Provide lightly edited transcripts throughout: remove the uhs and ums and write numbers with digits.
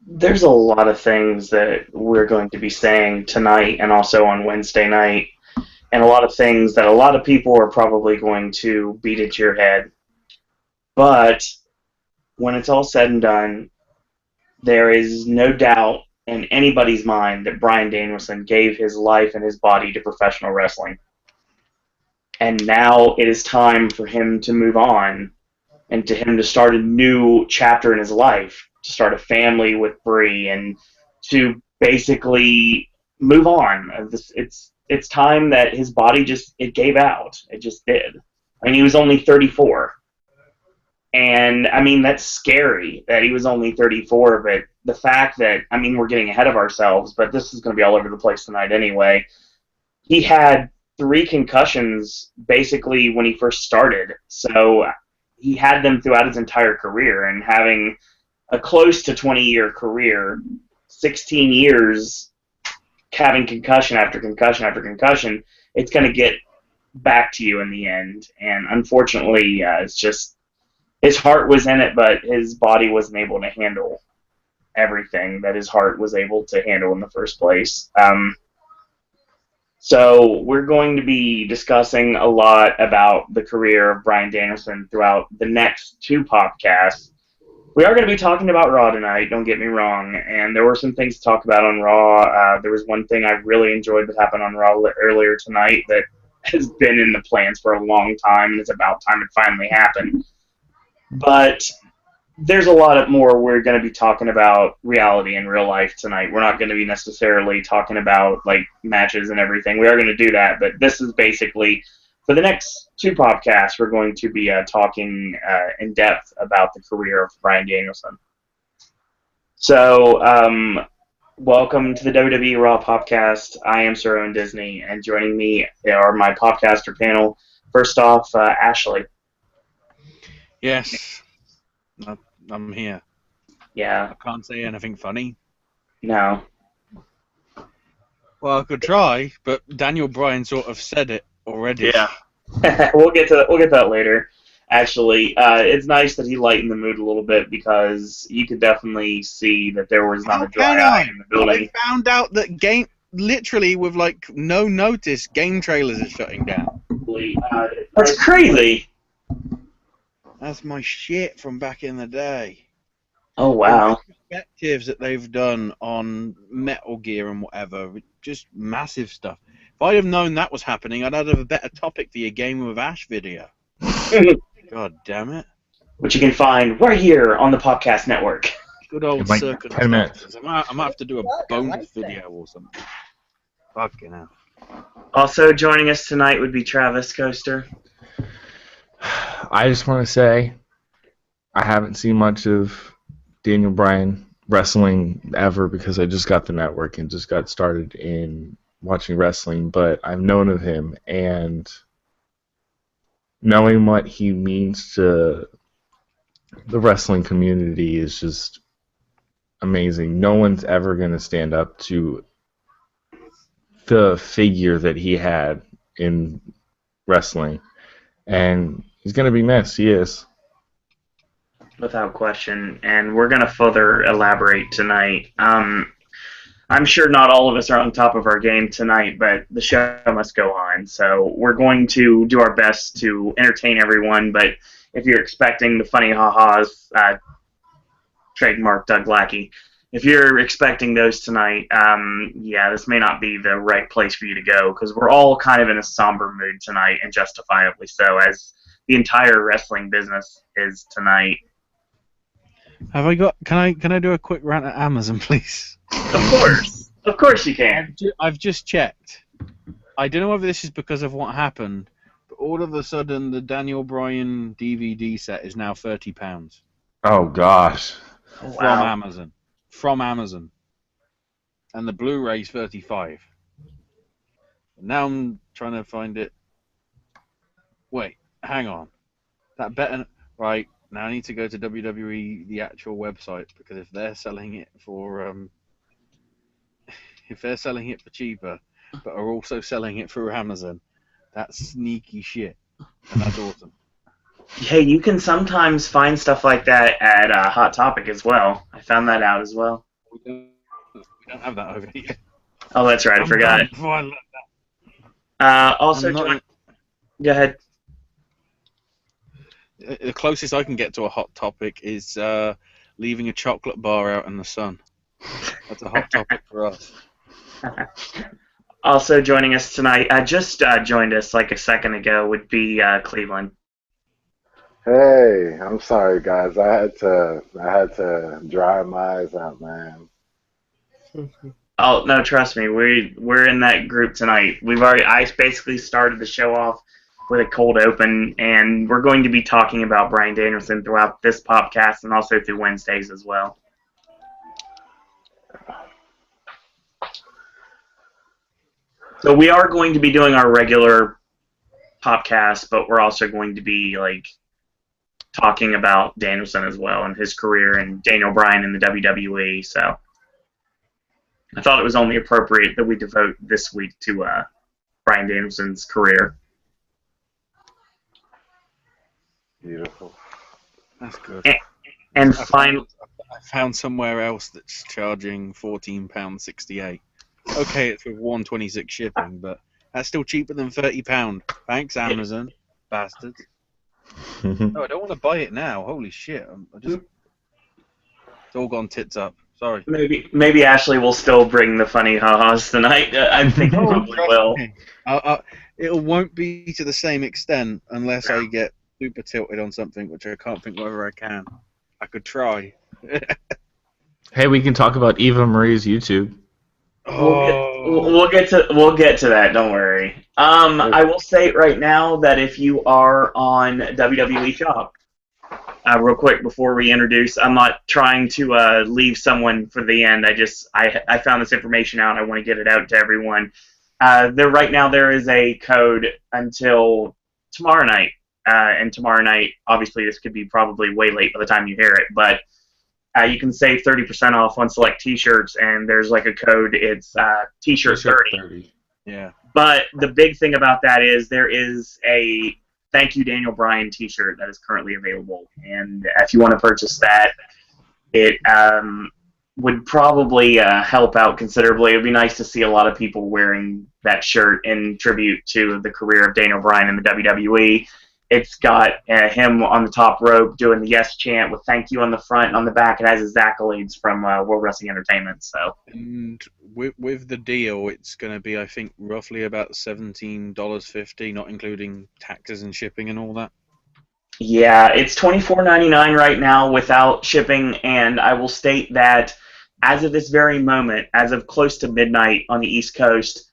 There's a lot of things that we're going to be saying tonight and also on Wednesday night, and a lot of things that a lot of people are probably going to beat into your head. But when it's all said and done, there is no doubt in anybody's mind that Bryan Danielson gave his life and his body to professional wrestling. And now it is time for him to move on and to him to start a new chapter in his life, to start a family with Bray, and to basically move on. It's time that his body it gave out. It just did. I mean, he was only 34. And, I mean, that's scary that he was only 34, but the fact that, I mean, we're getting ahead of ourselves, but this is going to be all over the place tonight anyway. He had 3 concussions basically when he first started, so he had them throughout his entire career, and having a close to 20-year career, 16 years having concussion after concussion after concussion, it's going to get back to you in the end. And unfortunately, it's just his heart was in it, but his body wasn't able to handle everything that his heart was able to handle in the first place. So we're going to be discussing a lot about the career of Bryan Danielson throughout the next 2 podcasts. We are going to be talking about Raw tonight, don't get me wrong, and there were some things to talk about on Raw. There was one thing I really enjoyed that happened on Raw earlier tonight that has been in the plans for a long time, and it's about time it finally happened. But there's a lot more we're going to be talking about reality and real life tonight. We're not going to be necessarily talking about like matches and everything. We are going to do that, but this is basically for the next 2 podcasts. We're going to be talking in depth about the career of Bryan Danielson. So, welcome to the WWE Raw Popcast. I am Sir Owen Disney, and joining me are my Popcaster panel. First off, Ashley. Yes. I'm here. Yeah. I can't say anything funny. No. Well, I could try, but Daniel Bryan sort of said it already. Yeah. We'll get to that later. Actually, it's nice that he lightened the mood a little bit, because you could definitely see that there was not a dry eye in the building. I found out that literally with like no notice, game trailers are shutting down. That's crazy. That's my shit from back in the day. Oh, wow. The perspectives that they've done on Metal Gear and whatever, just massive stuff. If I'd have known that was happening, I'd have a better topic for your Game with Ash video. God damn it. Which you can find right here on the Popcast Network. Good old like circuit. 10 minutes. I might have to do a bonus video or something. Fucking hell. Also joining us tonight would be Travis Coaster. I just want to say I haven't seen much of Daniel Bryan wrestling ever, because I just got the network and just got started in watching wrestling, but I've known of him, and knowing what he means to the wrestling community is just amazing. No one's ever going to stand up to the figure that he had in wrestling, and he's going to be missed. He is. Without question. And we're going to further elaborate tonight. I'm sure not all of us are on top of our game tonight, but the show must go on. So we're going to do our best to entertain everyone, but if you're expecting the funny ha-has, trademark Doug Lackey, if you're expecting those tonight, this may not be the right place for you to go, because we're all kind of in a somber mood tonight, and justifiably so, as the entire wrestling business is tonight. Have I got? Can I do a quick rant at Amazon, please? Of course you can. I've just checked. I don't know whether this is because of what happened, but all of a sudden the Daniel Bryan DVD set is now £30. Oh gosh. From Amazon. And the Blu-ray's $35. Now I'm trying to find it. Wait, hang on. That better right. Now I need to go to WWE, the actual website, because if they're selling it for cheaper, but are also selling it through Amazon, that's sneaky shit, and that's awesome. Hey, you can sometimes find stuff like that at Hot Topic as well. I found that out as well. We don't have that over here. Oh, that's right. I forgot. Also, I'm not- go ahead. The closest I can get to a hot topic is leaving a chocolate bar out in the sun. That's a hot topic for us. Also joining us tonight, just joined us like a second ago, would be Cleveland. Hey, I'm sorry, guys. I had to dry my eyes out, man. Oh no, trust me, we're in that group tonight. I basically started the show off with a cold open, and we're going to be talking about Bryan Danielson throughout this podcast and also through Wednesdays as well. So we are going to be doing our regular podcast, but we're also going to be talking about Danielson as well and his career and Daniel Bryan in the WWE. So I thought it was only appropriate that we devote this week to Bryan Danielson's career. Beautiful. That's good. And I finally, found somewhere else that's charging £14.68. Okay, it's with $1.26 shipping, but that's still cheaper than £30. Thanks, Amazon, bastards. No, I don't want to buy it now. Holy shit! It's all gone tits up. Sorry. maybe Ashley will still bring the funny ha-has tonight. I think he probably will. It won't be to the same extent unless I get super tilted on something, which I can't think whether I can. I could try. Hey, we can talk about Eva Marie's YouTube. We'll get to that. Don't worry. I will say right now that if you are on WWE Shop, real quick before we introduce, I'm not trying to leave someone for the end. I found this information out. I want to get it out to everyone. Right now there is a code until tomorrow night, and tomorrow night, obviously, this could be probably way late by the time you hear it, but. You can save 30% off on select T-shirts, and there's a code. It's T-shirt 30. Yeah. But the big thing about that is there is a Thank You Daniel Bryan T-shirt that is currently available, and if you want to purchase that, it would probably help out considerably. It would be nice to see a lot of people wearing that shirt in tribute to the career of Daniel Bryan in the WWE. It's got him on the top rope doing the yes chant with thank you on the front, and on the back it has his accolades from World Wrestling Entertainment. So, and with the deal, it's going to be, I think, roughly about $17.50, not including taxes and shipping and all that. Yeah, it's $24.99 right now without shipping, and I will state that as of this very moment, as of close to midnight on the East Coast,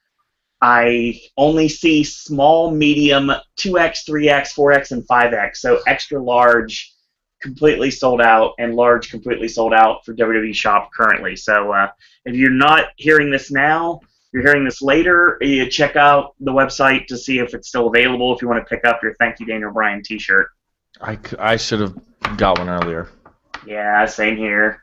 I only see small, medium, 2X, 3X, 4X, and 5X. So extra large, completely sold out, and large, completely sold out for WWE Shop currently. So if you're not hearing this now, you're hearing this later, you check out the website to see if it's still available if you want to pick up your Thank You Daniel Bryan t-shirt. I should have got one earlier. Yeah, same here.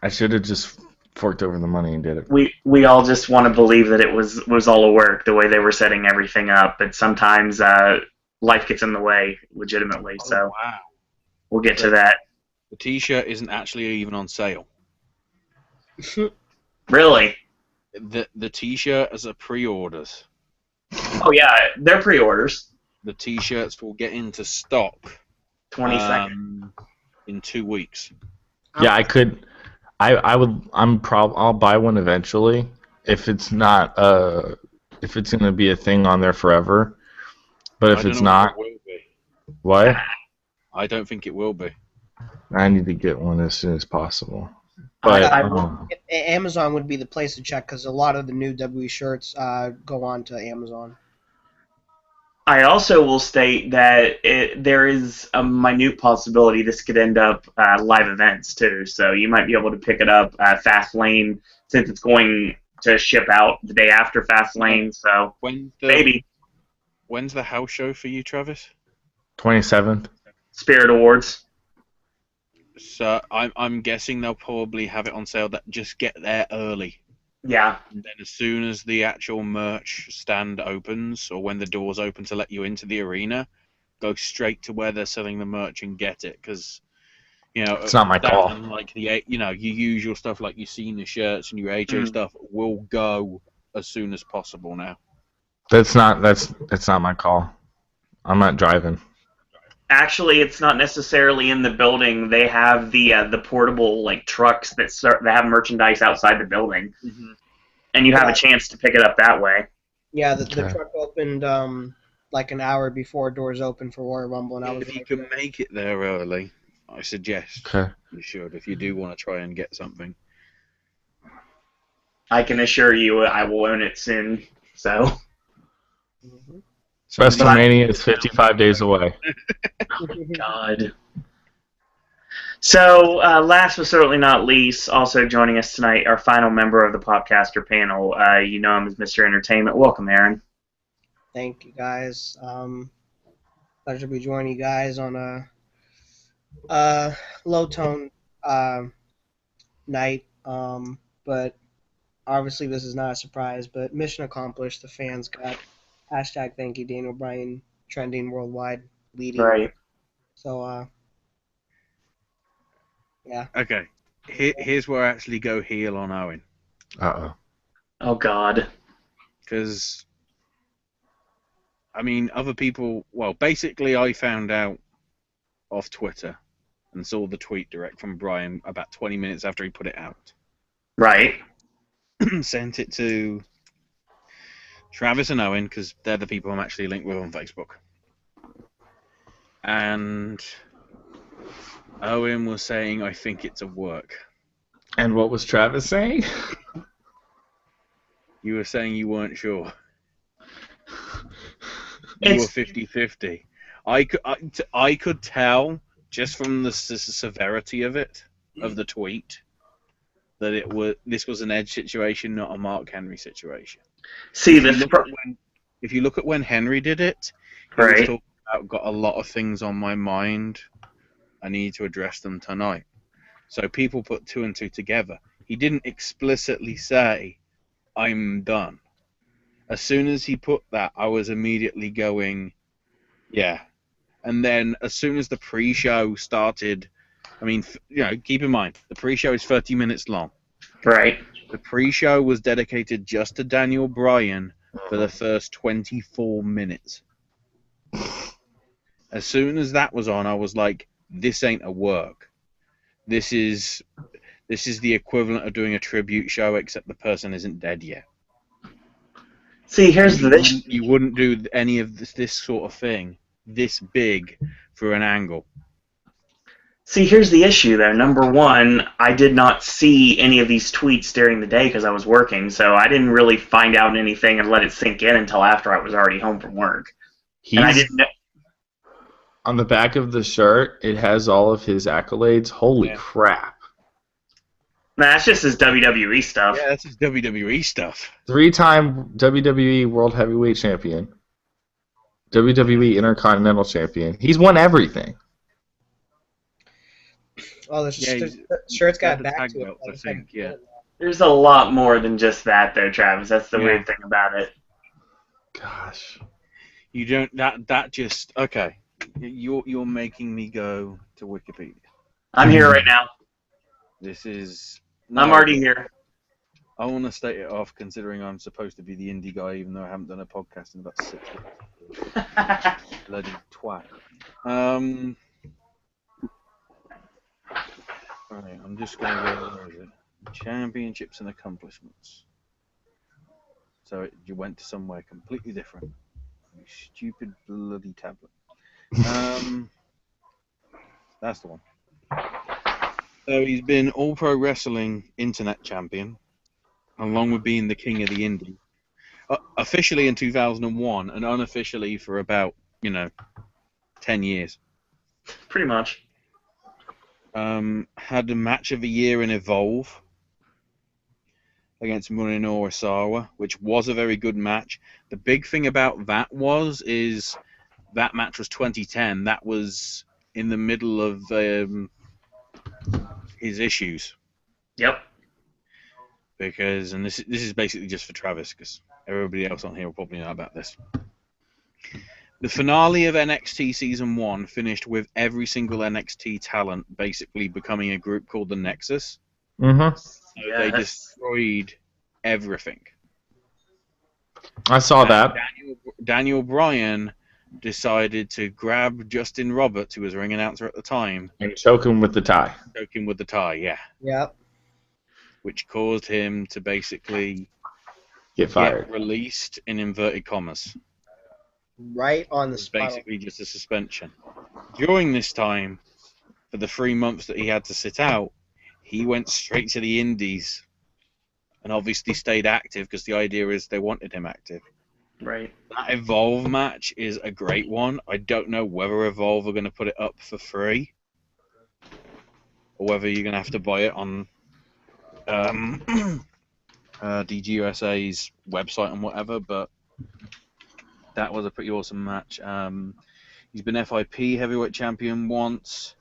I should have just forked over the money and did it. We all just want to believe that it was all a work, the way they were setting everything up, but sometimes life gets in the way, legitimately. So wow. We'll get to that. The T-shirt isn't actually even on sale. Really? The T-shirt is a pre-orders. Oh yeah, they're pre-orders. The T-shirts will get into stock 22nd in 2 weeks. Yeah, I could. I'll buy one eventually if it's not if it's gonna be a thing on there forever. But if it's not, what? I don't think it will be. I need to get one as soon as possible. But Amazon would be the place to check because a lot of the new WWE shirts go on to Amazon. I also will state that there is a minute possibility this could end up live events too. So you might be able to pick it up at Fastlane since it's going to ship out the day after Fastlane. So maybe. When's the house show for you, Travis? 27th. Spirit Awards. So I'm guessing they'll probably have it on sale. That just get there early. Yeah. And then as soon as the actual merch stand opens, or when the doors open to let you into the arena, go straight to where they're selling the merch and get it. Because You know, It's not my that call. and like the your usual stuff like your senior shirts and your AJ stuff will go as soon as possible now. That's not my call. I'm not driving. Actually, it's not necessarily in the building. They have the portable like trucks that have merchandise outside the building, and you have a chance to pick it up that way. Yeah, the truck opened like an hour before doors opened for Royal Rumble, and I was If you can make it there early, I suggest you should. If you do want to try and get something, I can assure you, I will own it soon. So. WrestleMania is 55 days away. Oh my God. So, last but certainly not least, also joining us tonight, our final member of the Popcaster panel. You know him as Mr. Entertainment. Welcome, Aaron. Thank you, guys. Pleasure to be joining you guys on a low-tone night. But obviously this is not a surprise, but mission accomplished. The fans got hashtag thank you Daniel Bryan trending worldwide, leading. Right. So, yeah. okay. Here's where I actually go heel on Owen. Oh, God. Because, I mean, other people... Well, basically, I found out off Twitter and saw the tweet direct from Bryan about 20 minutes after he put it out. Right. Sent it to Travis and Owen, because they're the people I'm actually linked with on Facebook. And Owen was saying, I think it's a work. And what was Travis saying? You were saying you weren't sure. You were 50-50. I could tell, just from the severity of it, of the tweet, that this was an Edge situation, not a Mark Henry situation. See, if you look at when Henry did it, he right. was talking about, got a lot of things on my mind. I need to address them tonight. So people put two and two together. He didn't explicitly say, I'm done. As soon as he put that, I was immediately going, yeah. And then as soon as the pre-show started, I mean, keep in mind, the pre-show is 30 minutes long. Right. The pre-show was dedicated just to Daniel Bryan for the first 24 minutes. As soon as that was on, I was like, this ain't a work. This is the equivalent of doing a tribute show, except the person isn't dead yet. See, here's the issue. You wouldn't do any of this sort of thing this big for an angle. See, here's the issue, though. Number one, I did not see any of these tweets during the day because I was working, so I didn't really find out anything and let it sink in until after I was already home from work. And I didn't know. On the back of the shirt, it has all of his accolades. Holy crap. Nah, that's just his WWE stuff. Yeah, that's his WWE stuff. 3-time WWE World Heavyweight Champion. WWE Intercontinental Champion. He's won everything. Oh, the shirt's got back to it. I think, yeah. There's a lot more than just that, though, Travis. That's the weird thing about it. Gosh. You don't... That just... Okay. You're making me go to Wikipedia. I'm here right now. This is... I'm already here. I want to state it off, considering I'm supposed to be the indie guy, even though I haven't done a podcast in about 6 years. Bloody twat. Right, I'm just going to go over it. Championships and accomplishments. So you went to somewhere completely different. You stupid bloody tablet. That's the one. So he's been All Pro Wrestling Internet Champion, along with being the King of the Indie. Officially in 2001, and unofficially for about, 10 years. Pretty much. Had a match of the year in Evolve against Minoru Osawa, which was a very good match. The big thing about that is that match was 2010. That was in the middle of his issues. Yep. Because, and this is basically just for Travis, because everybody else on here will probably know about this. The finale of NXT Season 1 finished with every single NXT talent basically becoming a group called the Nexus. Mm-hmm. So they destroyed everything. I saw that. Daniel Bryan decided to grab Justin Roberts, who was ring announcer at the time, And choke him with the tie. choke him with the tie, yeah. Yep. Which caused him to basically Get fired. get released in inverted commas. Right on the It was spot. basically just a suspension. During this time, for the 3 months that he had to sit out, he went straight to the Indies and obviously stayed active because the idea is they wanted him active. Right. That Evolve match is a great one. I don't know whether Evolve are going to put it up for free or whether you're going to have to buy it on DGUSA's website and whatever, but that was a pretty awesome match. He's been FIP heavyweight champion once.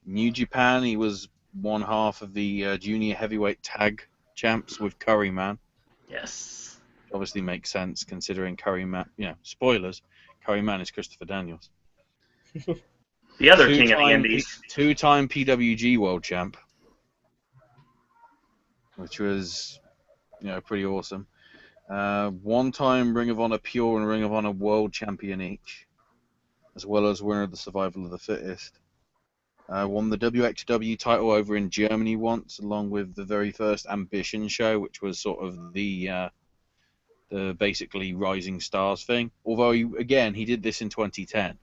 New Japan, he was one half of the junior heavyweight tag champs with Curryman. Yes. Obviously makes sense considering Curryman, spoilers, Curryman is Christopher Daniels. The other king of the Indies. Two-time PWG world champ, which was, pretty awesome. One-time Ring of Honor Pure and Ring of Honor World Champion each, as well as winner of the Survival of the Fittest. Won the WXW title over in Germany once, along with the very first Ambition show, which was sort of the basically Rising Stars thing. Although, he did this in 2010.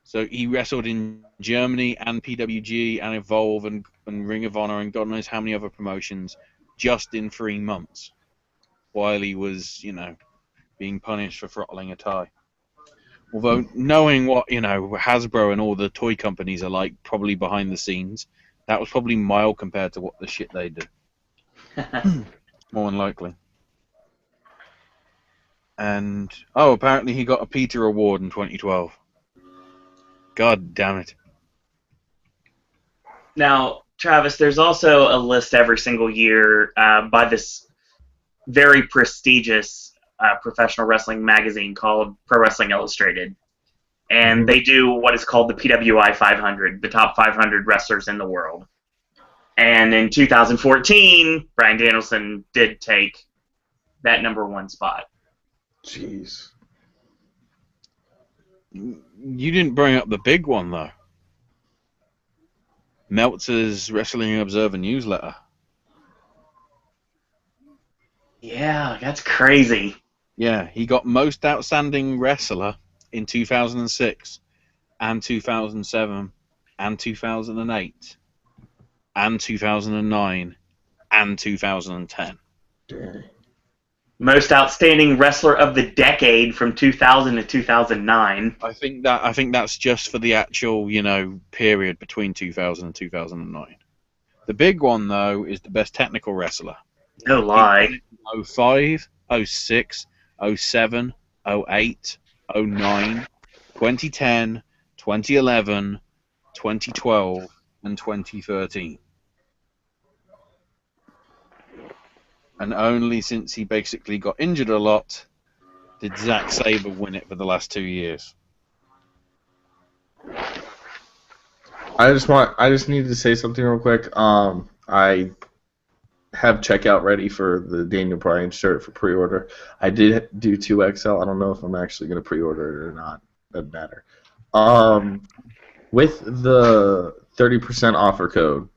So he wrestled in Germany and PWG and Evolve and Ring of Honor and God knows how many other promotions just in 3 months while he was, being punished for throttling a tie. Although, knowing what, Hasbro and all the toy companies are like, probably behind the scenes, that was probably mild compared to what the shit they do. More than likely. And, apparently he got a Peter Award in 2012. God damn it. Now, Travis, there's also a list every single year by this very prestigious professional wrestling magazine called Pro Wrestling Illustrated. And they do what is called the PWI 500, the top 500 wrestlers in the world. And in 2014, Bryan Danielson did take that #1 spot. Jeez. You didn't bring up the big one, though. Meltzer's Wrestling Observer newsletter. Yeah, that's crazy. Yeah, he got Most Outstanding Wrestler in 2006, and 2007, and 2008, and 2009, and 2010. Dang. Most Outstanding Wrestler of the Decade from 2000 to 2009. I think that's just for the actual, period between 2000 and 2009. The big one, though, is the Best Technical Wrestler. No lie. 05, 06, 07, 08, 09, 2010, 2011, 2012, and 2013. And only since he basically got injured a lot did Zack Sabre win it for the last 2 years. I just needed to say something real quick. I have checkout ready for the Daniel Bryan shirt for pre-order. I did do 2XL. I don't know if I'm actually going to pre-order it or not. Doesn't matter. With the 30% offer code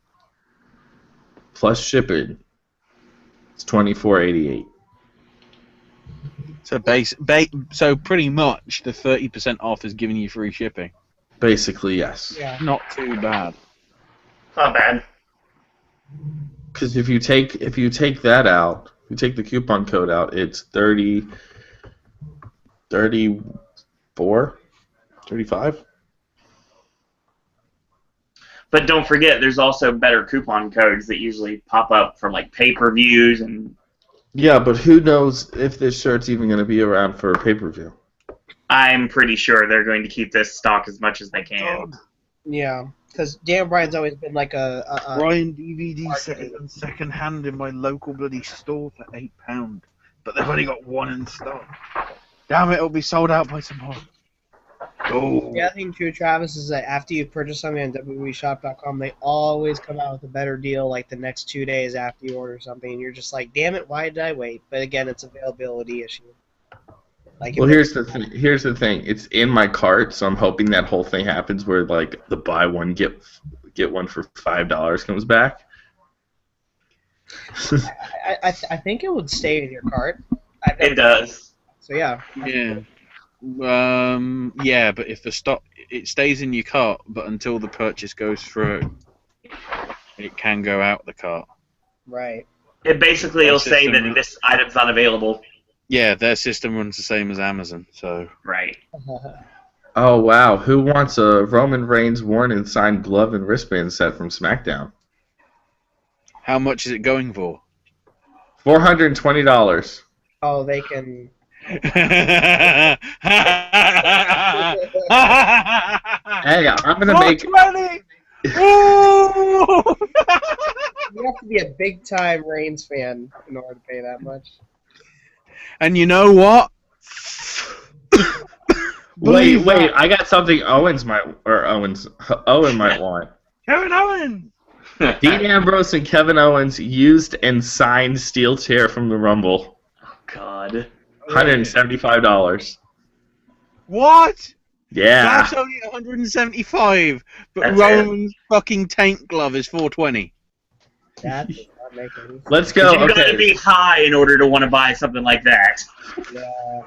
plus shipping, it's $24.88. So pretty much the 30% off is giving you free shipping. Basically, yes. Yeah. Not too bad. Not bad. Because if you take that out, if you take the coupon code out, it's 34, 35. But don't forget, there's also better coupon codes that usually pop up for like pay-per-views and. Yeah, but who knows if this shirt's even going to be around for a pay-per-view? I'm pretty sure they're going to keep this stock as much as they can. Yeah, because Daniel Bryan's always been like a Bryan DVD second hand in my local bloody store for £8, but they've only got one in stock. Damn it, it'll be sold out by tomorrow. Oh. The other thing too, Travis, is that after you purchase something on WWEshop.com, they always come out with a better deal like the next 2 days after you order something, and you're just like, damn it, why did I wait? But again, it's an availability issue. Like, Well, here's the thing. Here's the thing. It's in my cart, so I'm hoping that whole thing happens where like the buy one get one for $5 comes back. I think it would stay in your cart. It does. So yeah. Yeah. Yeah, but if the stock, it stays in your cart, but until the purchase goes through, it can go out the cart. Right. It basically will say that this item's unavailable. Yeah, their system runs the same as Amazon, so. Right. Oh wow! Who wants a Roman Reigns worn and signed glove and wristband set from SmackDown? How much is it going for? $420. Oh, they can. Hey, I'm gonna make. $420! You have to be a big time Reigns fan in order to pay that much. And you know what? Wait! I got something Owen might want. Kevin Owens! Dean Ambrose and Kevin Owens used and signed steel chair from the Rumble. Oh, God. $175. What? Yeah. That's only $175, but That's Roman's fucking tank glove is $420. That does not make any sense. Let's go. You gotta Okay. be high in order to want to buy something like that. Yeah.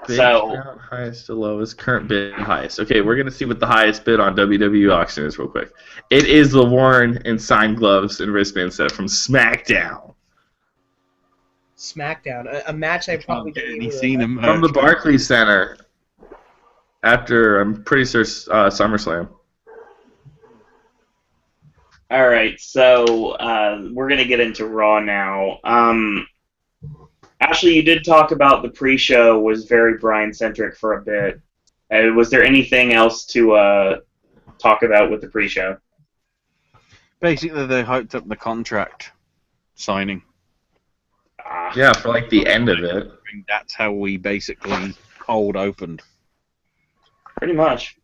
Bid So- count, highest to lowest, current bid highest. Okay, we're gonna see what the highest bid on WWE auction is real quick. It is the worn and signed gloves and wristband set from SmackDown. SmackDown, a match I probably didn't Any even seen remember. him From the Barclays Center. After, I'm pretty sure, SummerSlam. All right, so we're gonna get into Raw now. Ashley, you did talk about the pre-show was very Bryan-centric for a bit. Was there anything else to talk about with the pre-show? Basically, they hyped up the contract signing. Yeah, for like the end of it. That's how we basically cold opened. Pretty much.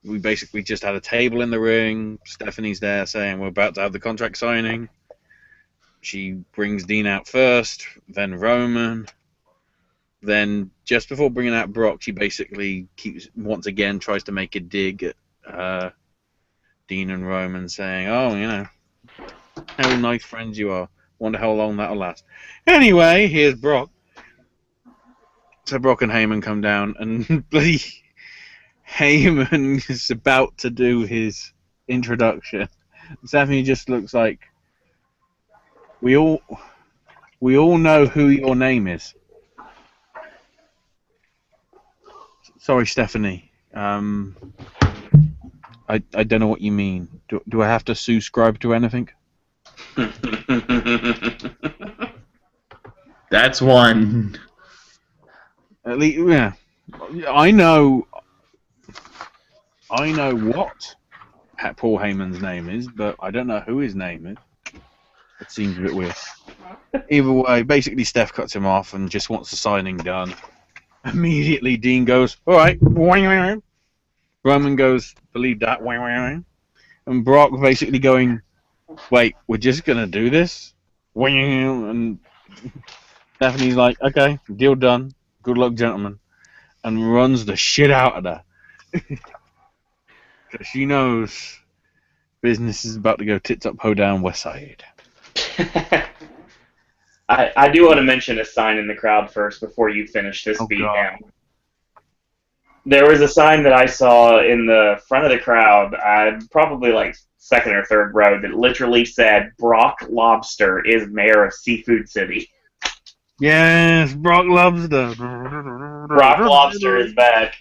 We basically just had a table in the ring. Stephanie's there saying we're about to have the contract signing. She brings Dean out first, then Roman. Then just before bringing out Brock, she basically once again tries to make a dig at Dean and Roman, saying, "Oh, you know, how nice friends you are. Wonder how long that'll last." Anyway, here's Brock. So Brock and Heyman come down, and bloody Heyman is about to do his introduction. Stephanie just looks like, we all know who your name is. Sorry, Stephanie. I don't know what you mean. Do I have to subscribe to anything? That's one. At least, yeah. I know what Paul Heyman's name is, but I don't know who his name is. It seems a bit weird. Either way, basically Steph cuts him off and just wants the signing done. Immediately, Dean goes, "All right." Roman goes, "Believe that." And Brock basically going, "Wait, we're just gonna do this?" And Stephanie's like, "Okay, deal done. Good luck, gentlemen," and runs the shit out of her. Because she knows business is about to go tits up, ho down, west side. I do want to mention a sign in the crowd first before you finish this beatdown. There was a sign that I saw in the front of the crowd, probably like second or third row, that literally said, "Brock Lobster is mayor of Seafood City." Yes, Brock Lobster. Brock Lobster is back.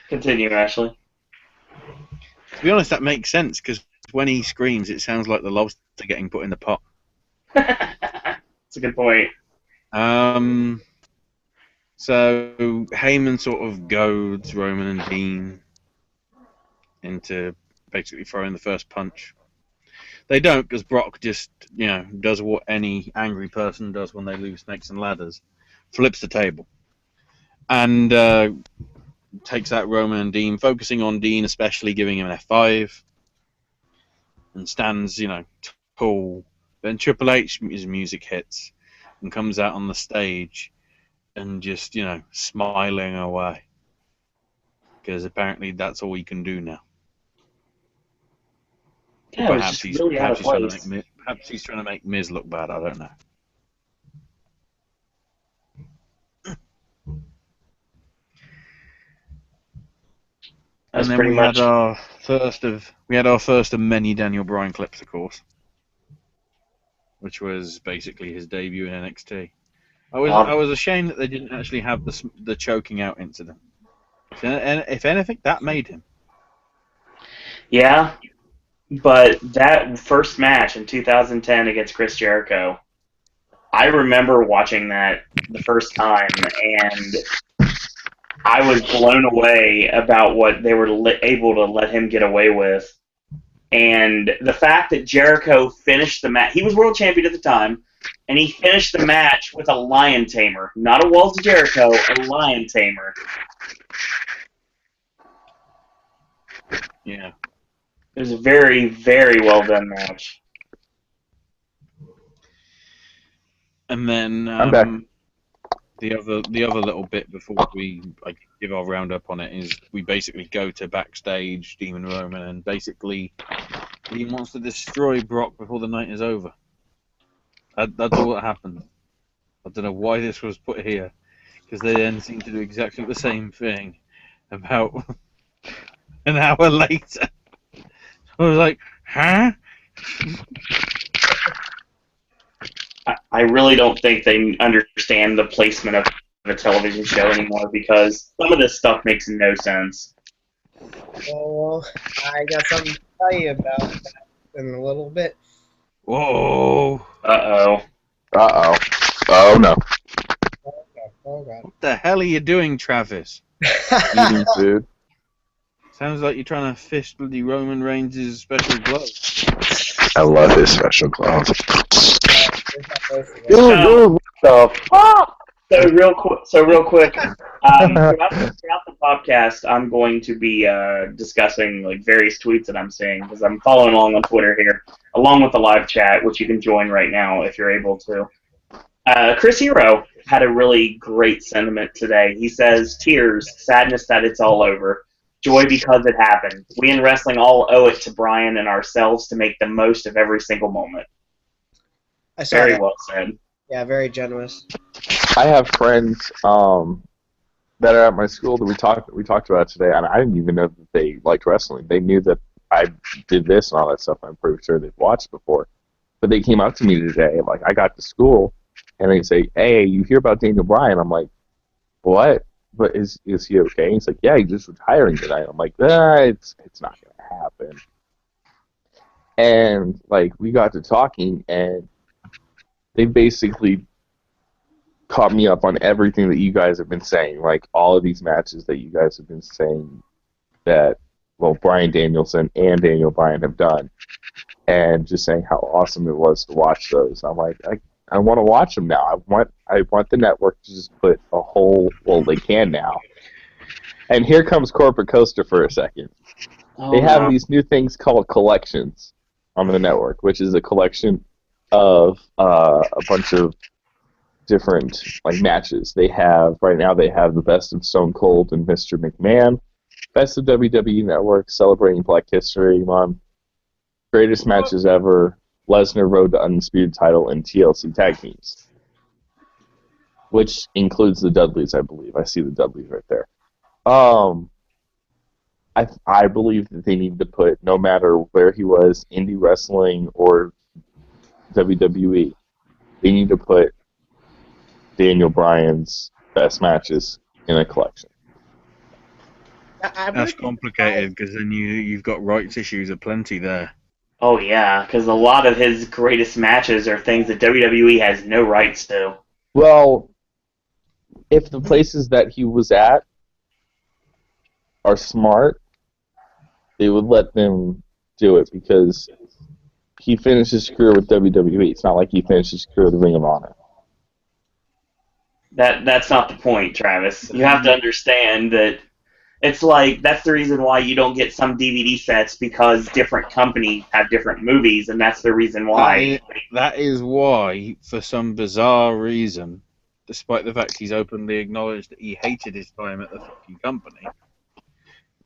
Continue, Ashley. To be honest, that makes sense, because when he screams, it sounds like the lobster getting put in the pot. That's a good point. So Heyman sort of goads Roman and Dean into basically throwing the first punch. They don't, because Brock just, does what any angry person does when they lose snakes and ladders. Flips the table. And takes out Roman and Dean, focusing on Dean, especially giving him an F5. And stands, tall. Then Triple H, his music hits and comes out on the stage and just, smiling away. Because apparently that's all he can do now. Yeah, Perhaps he's trying to make Miz look bad. I don't know. That's and then pretty we much. had our first of many Daniel Bryan clips, of course, which was basically his debut in NXT. I was ashamed that they didn't actually have the choking out incident. And if anything, that made him. Yeah, but that first match in 2010 against Chris Jericho, I remember watching that the first time, and I was blown away about what they were able to let him get away with. And the fact that Jericho finished the match, he was world champion at the time, and he finished the match with a lion tamer. Not a Walls of Jericho, a lion tamer. Yeah. It was a very, very well done match. And then I'm back. the other little bit before we give our roundup on it is we basically go to Backstage, Demon Roman, and basically he wants to destroy Brock before the night is over. That's all that happened. I don't know why this was put here, because they then seem to do exactly the same thing about an hour later. I was like, huh? I really don't think they understand the placement of a television show anymore, because some of this stuff makes no sense. Well, I got something to tell you about that in a little bit. Whoa! Uh-oh. Uh-oh. Oh, no. Oh, God. What the hell are you doing, Travis? Eating food. Sounds like you're trying to fish bloody Roman Reigns' special glove. I love his special gloves. So- Dude, what the fuck? So real quick, throughout the podcast, I'm going to be discussing various tweets that I'm seeing, because I'm following along on Twitter here, along with the live chat, which you can join right now if you're able to. Chris Hero had a really great sentiment today. He says, "Tears, sadness that it's all over, joy because it happened. We in wrestling all owe it to Bryan and ourselves to make the most of every single moment." I saw Very that. well said. Yeah, very generous. I have friends that are at my school that we talked about today, and I didn't even know that they liked wrestling. They knew that I did this and all that stuff. I'm pretty sure they've watched before, but they came up to me today. Like, I got to school, and they say, "Hey, you hear about Daniel Bryan?" I'm like, "What? But is he okay?" He's like, "Yeah, he's just retiring tonight." I'm like, it's not gonna happen." And we got to talking, and they basically caught me up on everything that you guys have been saying, all of these matches that you guys have been saying that, Bryan Danielson and Daniel Bryan have done, and just saying how awesome it was to watch those. I'm like, I want to watch them now. I want the network to just put a whole, they can now. And here comes Corporate Coaster for a second. They have these new things called collections on the network, which is a collection of a bunch of different matches. They have the best of Stone Cold and Mr. McMahon, best of WWE Network, celebrating Black History Month, greatest matches ever, Lesnar Road to Undisputed Title, and TLC Tag Teams, which includes the Dudleys, I believe. I see the Dudleys right there. I believe that they need to put, no matter where he was, indie wrestling or WWE, they need to put Daniel Bryan's best matches in a collection. That's complicated, because then you've got rights issues aplenty there. Oh, yeah, because a lot of his greatest matches are things that WWE has no rights to. Well, if the places that he was at are smart, they would let them do it, because he finished his career with WWE. It's not like he finished his career with Ring of Honor. That's not the point, Travis. You have to understand that it's like that's the reason why you don't get some DVD sets because different companies have different movies, and that's the reason why. That is why, for some bizarre reason, despite the fact he's openly acknowledged that he hated his time at the fucking company,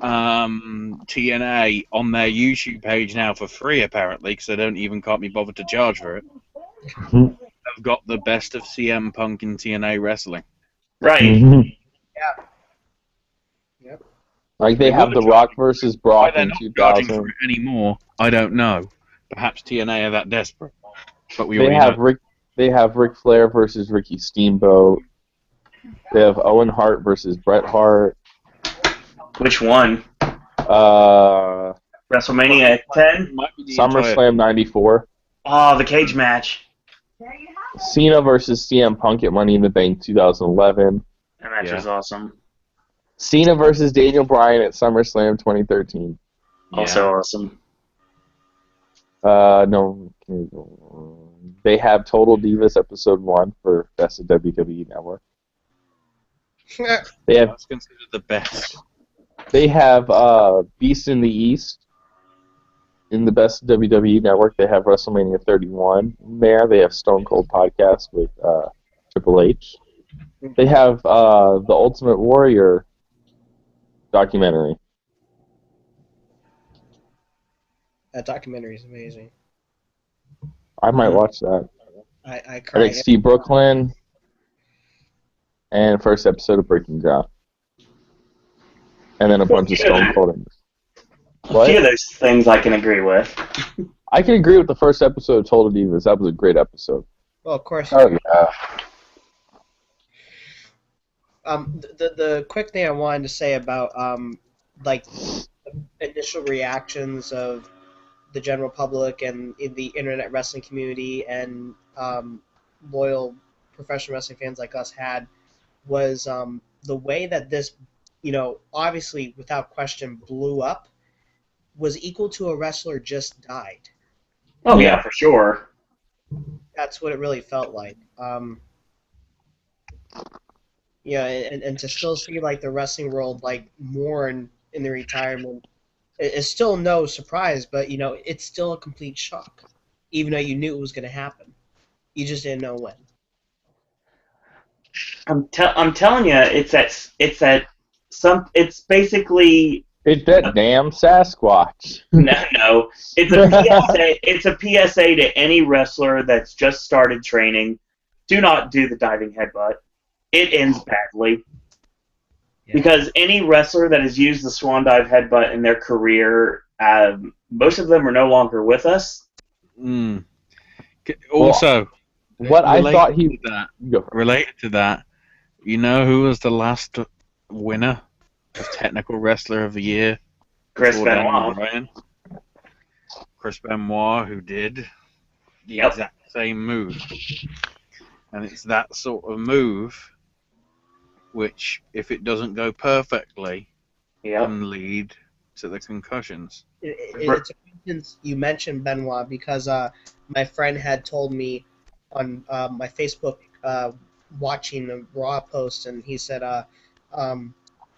TNA on their YouTube page now for free, apparently, because they can't be bothered to charge for it, have got the best of CM Punk in TNA wrestling. Right. Mm-hmm. Yeah. Yep. Like they have The Rock versus Brock in 2000. For it anymore, I don't know. Perhaps TNA are that desperate. But They have Ric Flair versus Ricky Steamboat. They have Owen Hart versus Bret Hart. Which one? WrestleMania 10? SummerSlam 94. Oh, the cage match. Cena versus CM Punk at Money in the Bank 2011. That match was awesome. Cena versus Daniel Bryan at SummerSlam 2013. Also awesome. No. They have Total Divas Episode 1 for Best of WWE Network. That's considered the best. They have Beast in the East in the Best of WWE Network. They have WrestleMania 31 there. They have Stone Cold Podcast with Triple H. They have the Ultimate Warrior documentary. That documentary is amazing. I might watch that. I cried. NXT Brooklyn and first episode of Breaking Ground. And then a bunch of Stone Cold. A few of those things I can agree with. I can agree with the first episode of Total Divas. That was a great episode. Well, of course. Oh yeah. The quick thing I wanted to say about like initial reactions of the general public and in the internet wrestling community and loyal professional wrestling fans like us had was the way that this, obviously without question blew up was equal to a wrestler just died. Oh yeah, for sure. That's what it really felt like. And to still see like the wrestling world like mourn in the retirement is still no surprise, but it's still a complete shock, even though you knew it was going to happen. You just didn't know when. I'm telling you, it's basically. It's that damn Sasquatch. No. It's a PSA. It's a PSA to any wrestler that's just started training. Do not do the diving headbutt. It ends badly. Yeah. Because any wrestler that has used the swan dive headbutt in their career, most of them are no longer with us. Mm. Also, what I thought related to that, who was the last winner of Technical Wrestler of the Year? Chris Benoit. Chris Benoit, who did the exact same move. And it's that sort of move which, if it doesn't go perfectly, can lead to the concussions. It's a coincidence you mentioned Benoit because my friend had told me on my Facebook watching the Raw post, and he said,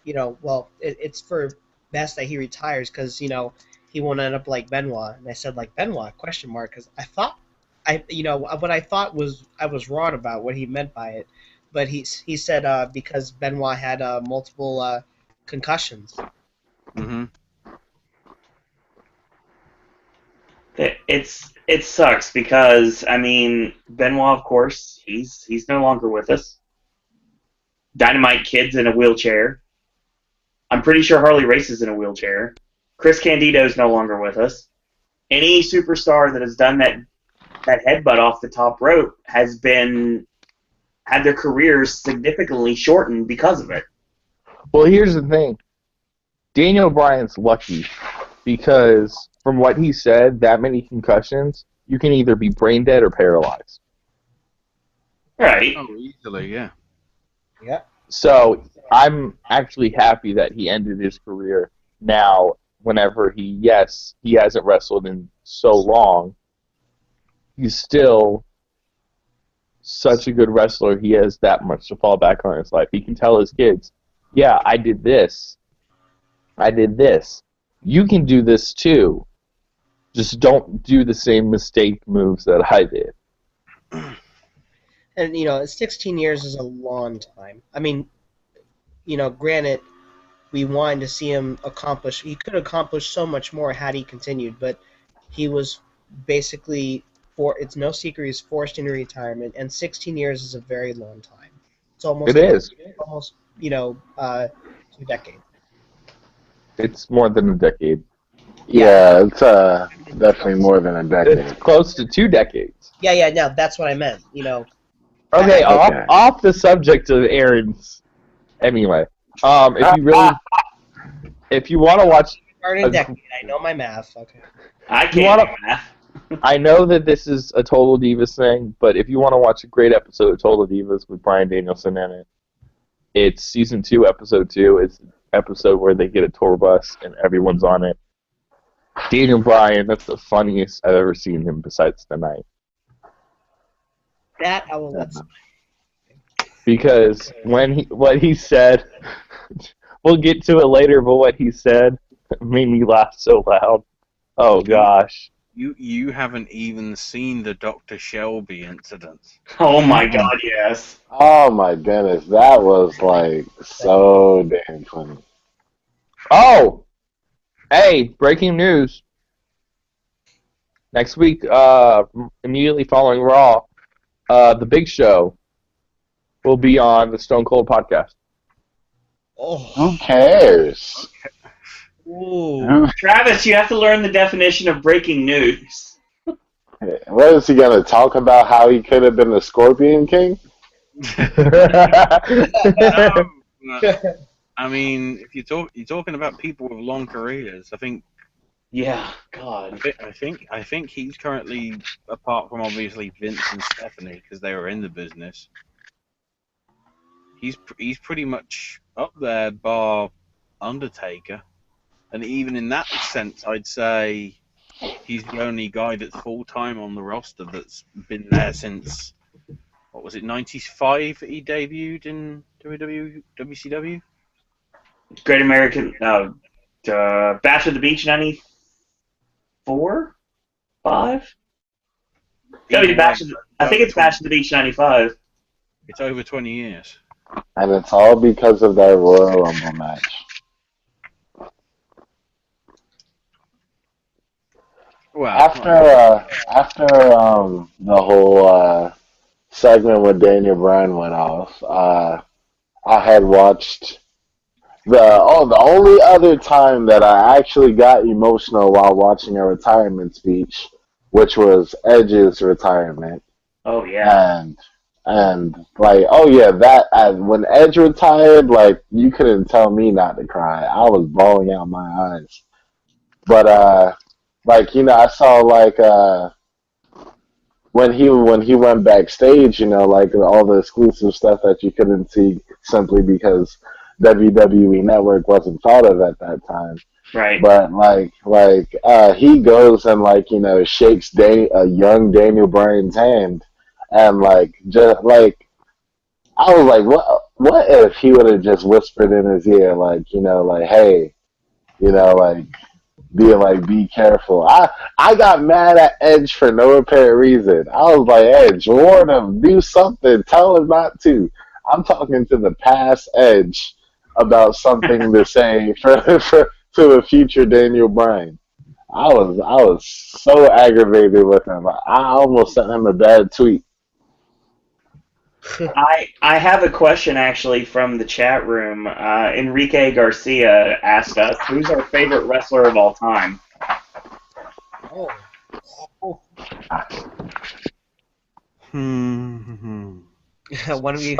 it's for best that he retires because, he won't end up like Benoit. And I said, like, Benoit, question mark, because I thought, what I thought was I was wrong about what he meant by it. But he said because Benoit had multiple concussions. Mm-hmm. It sucks because Benoit, of course, he's no longer with us. Dynamite Kid's in a wheelchair. I'm pretty sure Harley Race is in a wheelchair. Chris Candido's no longer with us. Any superstar that has done that headbutt off the top rope has had their careers significantly shortened because of it. Well, here's the thing. Daniel Bryan's lucky because from what he said, that many concussions, you can either be brain dead or paralyzed. Right. Oh, easily, yeah. Yeah. So I'm actually happy that he ended his career now whenever he hasn't wrestled in so long, he's still such a good wrestler. He has that much to fall back on in his life. He can tell his kids, yeah, I did this. I did this. You can do this too. Just don't do the same mistake moves that I did. And, 16 years is a long time. I mean, granted, we wanted to see him accomplish. He could accomplish so much more had he continued, but he was basically, it's no secret, he's forced into retirement, and 16 years is a very long time. It's almost, It is. Almost, 2 decades. It's more than a decade. Yeah, it's definitely more than a decade. It's close to 2 decades. Yeah, no, that's what I meant, Okay, off the subject of Aaron's. Anyway, if you want to watch, a decade. I know my math. Okay. I can't do math. I know that this is a Total Divas thing, but if you want to watch a great episode of Total Divas with Bryan Danielson in it, it's season 2, episode 2. It's an episode where they get a tour bus and everyone's on it. Daniel Bryan, that's the funniest I've ever seen him besides tonight. That I will let. Because what he said, we'll get to it later, but what he said made me laugh so loud. Oh gosh. You haven't even seen the Dr. Shelby incident. Oh my God, yes. Oh my goodness, that was like so damn funny. Oh! Hey, breaking news. Next week, immediately following Raw, The Big Show will be on the Stone Cold podcast. Oh. Who cares? Ooh. Travis, you have to learn the definition of breaking news. What is he going to talk about? How he could have been the Scorpion King? I mean, if you're talking about people with long careers, I think. Yeah, God. I think he's currently, apart from obviously Vince and Stephanie, because they were in the business. He's pretty much up there, bar Undertaker, and even in that sense, I'd say he's the only guy that's full time on the roster that's been there since. What was it, 95 that he debuted in WCW? Great American Bash at the Beach 94? 5? I think it's Bash at the Beach 95. It's over 20 years. And it's all because of that Royal Rumble match. Well, after the whole segment with Daniel Bryan went off, I had watched the only other time that I actually got emotional while watching a retirement speech, which was Edge's retirement. Oh yeah. And like, oh yeah, when Edge retired, like, you couldn't tell me not to cry. I was bawling out my eyes. But like, I saw like when he went backstage, like all the exclusive stuff that you couldn't see simply because WWE Network wasn't thought of at that time. Right. But he goes and shakes a young Daniel Bryan's hand, and just I was like, what if he would have just whispered in his ear, hey, be careful. I got mad at Edge for no apparent reason. I was like, Edge, warn him, do something, tell him not to. I'm talking to the past Edge about something to say to the future Daniel Bryan. I was so aggravated with him. I almost sent him a bad tweet. I have a question actually from the chat room. Enrique Garcia asked us, who's our favorite wrestler of all time? Oh. One of you.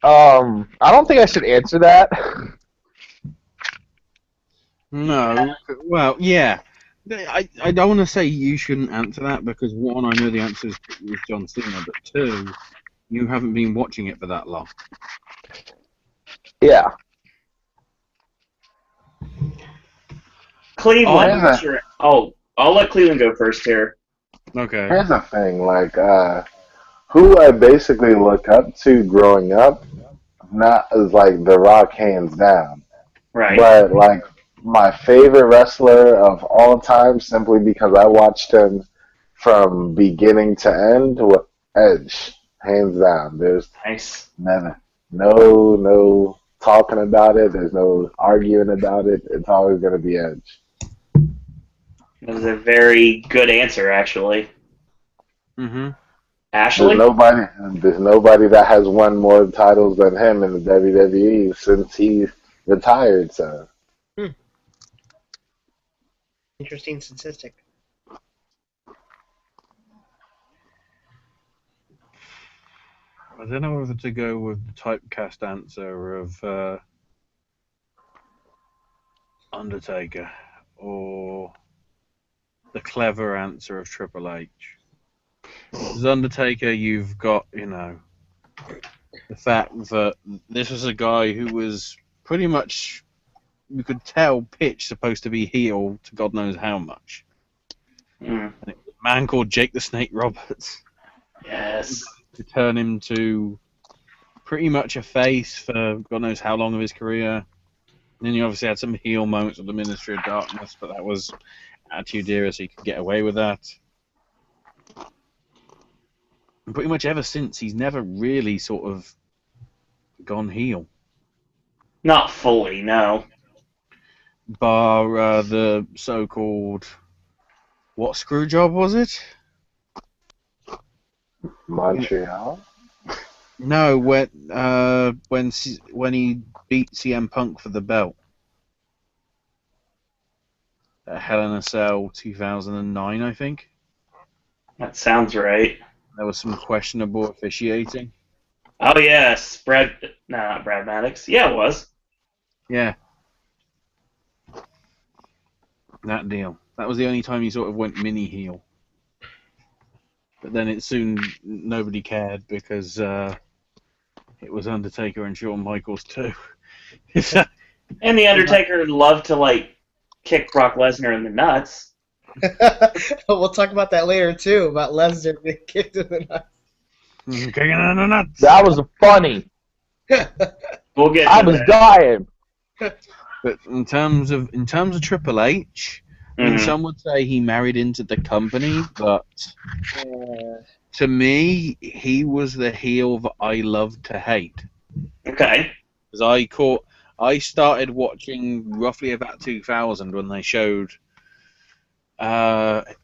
I don't think I should answer that. No. Well, yeah. I don't want to say you shouldn't answer that because, one, I know the answer is John Cena, but two, you haven't been watching it for that long. Yeah. Cleveland. I'll let Cleveland go first here. Okay. Here's the thing, like, who I basically look up to growing up, not as like The Rock hands down, Right. but like my favorite wrestler of all time, simply because I watched him from beginning to end, was Edge, hands down. There's Nice. no talking about it. There's no arguing about it. It's always gonna be Edge. That was a very good answer, actually. Mm-hmm. Ashley? There's nobody that has won more titles than him in the WWE since he retired. So Interesting statistic. I don't know whether to go with the typecast answer of Undertaker or the clever answer of Triple H. As Undertaker, you've got, the fact that this was a guy who was pretty much, you could tell, pitch supposed to be heel to God knows how much. Mm. And it was a man called Jake the Snake Roberts Yes. to turn him to pretty much a face for God knows how long of his career. And then you obviously had some heel moments with the Ministry of Darkness, but that was Attitude Era, so you could get away with that. And pretty much ever since, he's never really sort of gone heel. Not fully, no. Bar the so-called, what screw job was it? Montreal. No, when he beat CM Punk for the belt at Hell in a Cell 2009, I think. That sounds right. There was some questionable officiating. Oh, yes. Not Brad Maddox. Yeah, it was. Yeah. That deal. That was the only time he sort of went mini heel. But then it soon, nobody cared because it was Undertaker and Shawn Michaels too. And The Undertaker loved to, kick Brock Lesnar in the nuts. We'll talk about that later too, about Lesnar being kicked in the nuts. Kicking in the nuts. That was funny. We'll get to I was that. dying. But in terms of Triple H, I mean, Mhm. some would say he married into the company, but to me, he was the heel that I loved to hate. Okay. Because I started watching roughly about 2000 when they showed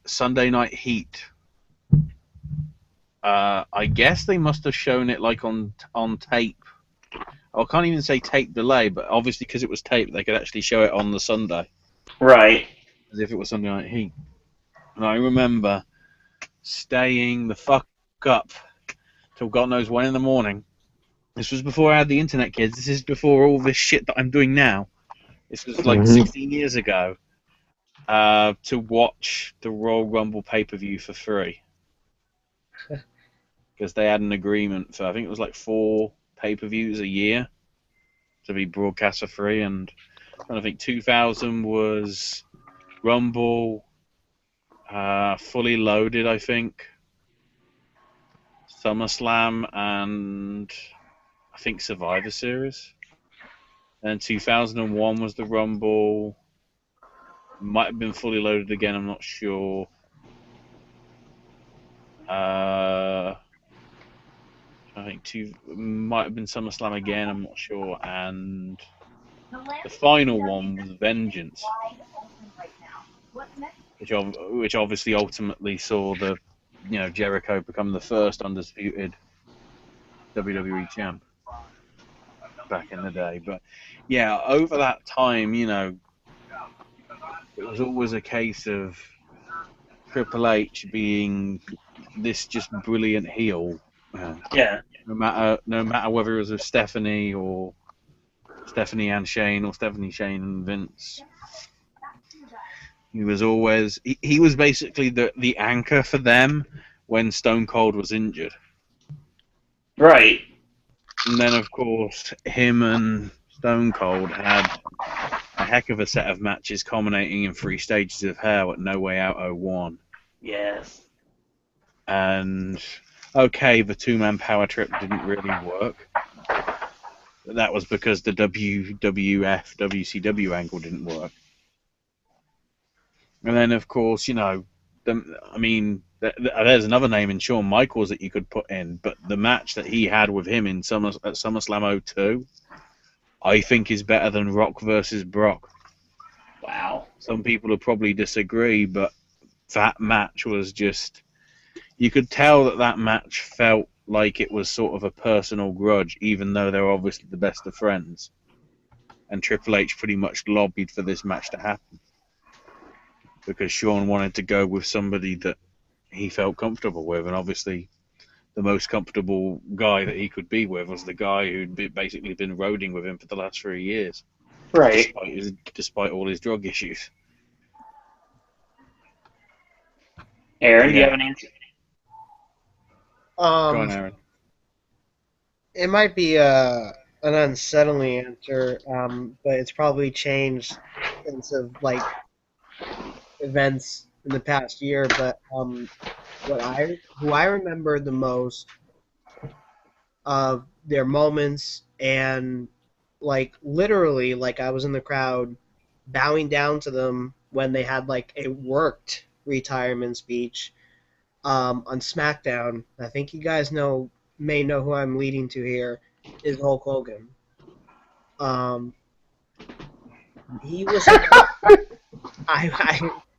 Sunday Night Heat. I guess they must have shown it on tape. I can't even say tape delay, but obviously because it was tape, they could actually show it on the Sunday. Right. As if it was Sunday Night Heat. And I remember staying the fuck up till God knows when in the morning. This was before I had the internet, kids. This is before all this shit that I'm doing now. This was 16 years ago. To watch the Royal Rumble pay-per-view for free. Because they had an agreement for, I think it was 4 pay-per-views a year to be broadcast for free. And I think 2000 was Rumble, Fully Loaded, I think, SummerSlam, and I think Survivor Series. And 2001 was the Rumble. Might have been Fully Loaded again, I'm not sure. I think might have been SummerSlam again, I'm not sure. And the final one was Vengeance, which obviously ultimately saw Jericho become the first undisputed WWE champ back in the day. But yeah, over that time, it was always a case of Triple H being this just brilliant heel. Yeah. No matter whether it was with Stephanie or Stephanie and Shane or Stephanie, Shane and Vince. He was always he was basically the anchor for them when Stone Cold was injured. Right. And then of course him and Stone Cold had a heck of a set of matches culminating in 3 stages of hell at No Way Out 01. Yes. And, okay, the 2-man power trip didn't really work. But that was because the WWF, WCW angle didn't work. And then, of course, you know, there's another name in Shawn Michaels that you could put in, but the match that he had with him at SummerSlam 02, I think is better than Rock versus Brock. Wow. Some people will probably disagree, but that match was just... You could tell that match felt like it was sort of a personal grudge, even though they were obviously the best of friends. And Triple H pretty much lobbied for this match to happen. Because Shawn wanted to go with somebody that he felt comfortable with, and obviously the most comfortable guy that he could be with was the guy who'd basically been roading with him for the last 3 years. Right. Despite all his drug issues. Aaron, do you have an answer? Go on, Aaron. It might be an unsettling answer, but it's probably changed since of like events in the past year. But who I remember the most of their moments, and like literally, like I was in the crowd bowing down to them when they had like a worked retirement speech on SmackDown. I think you guys may know who I'm leading to here, is Hulk Hogan. He was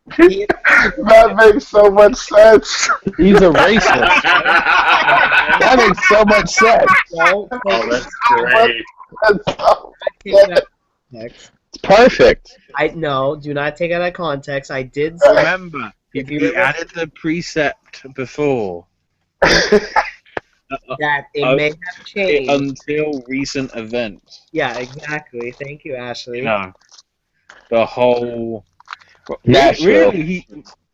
That makes so much sense. He's a racist. That makes so much sense. Oh, that's great. That's so Context. It's perfect. Do not take it out of context. I did say Remember, he added the precept before. that it may have changed until recent events. Yeah, exactly. Thank you, Ashley. You know, the whole Nashville.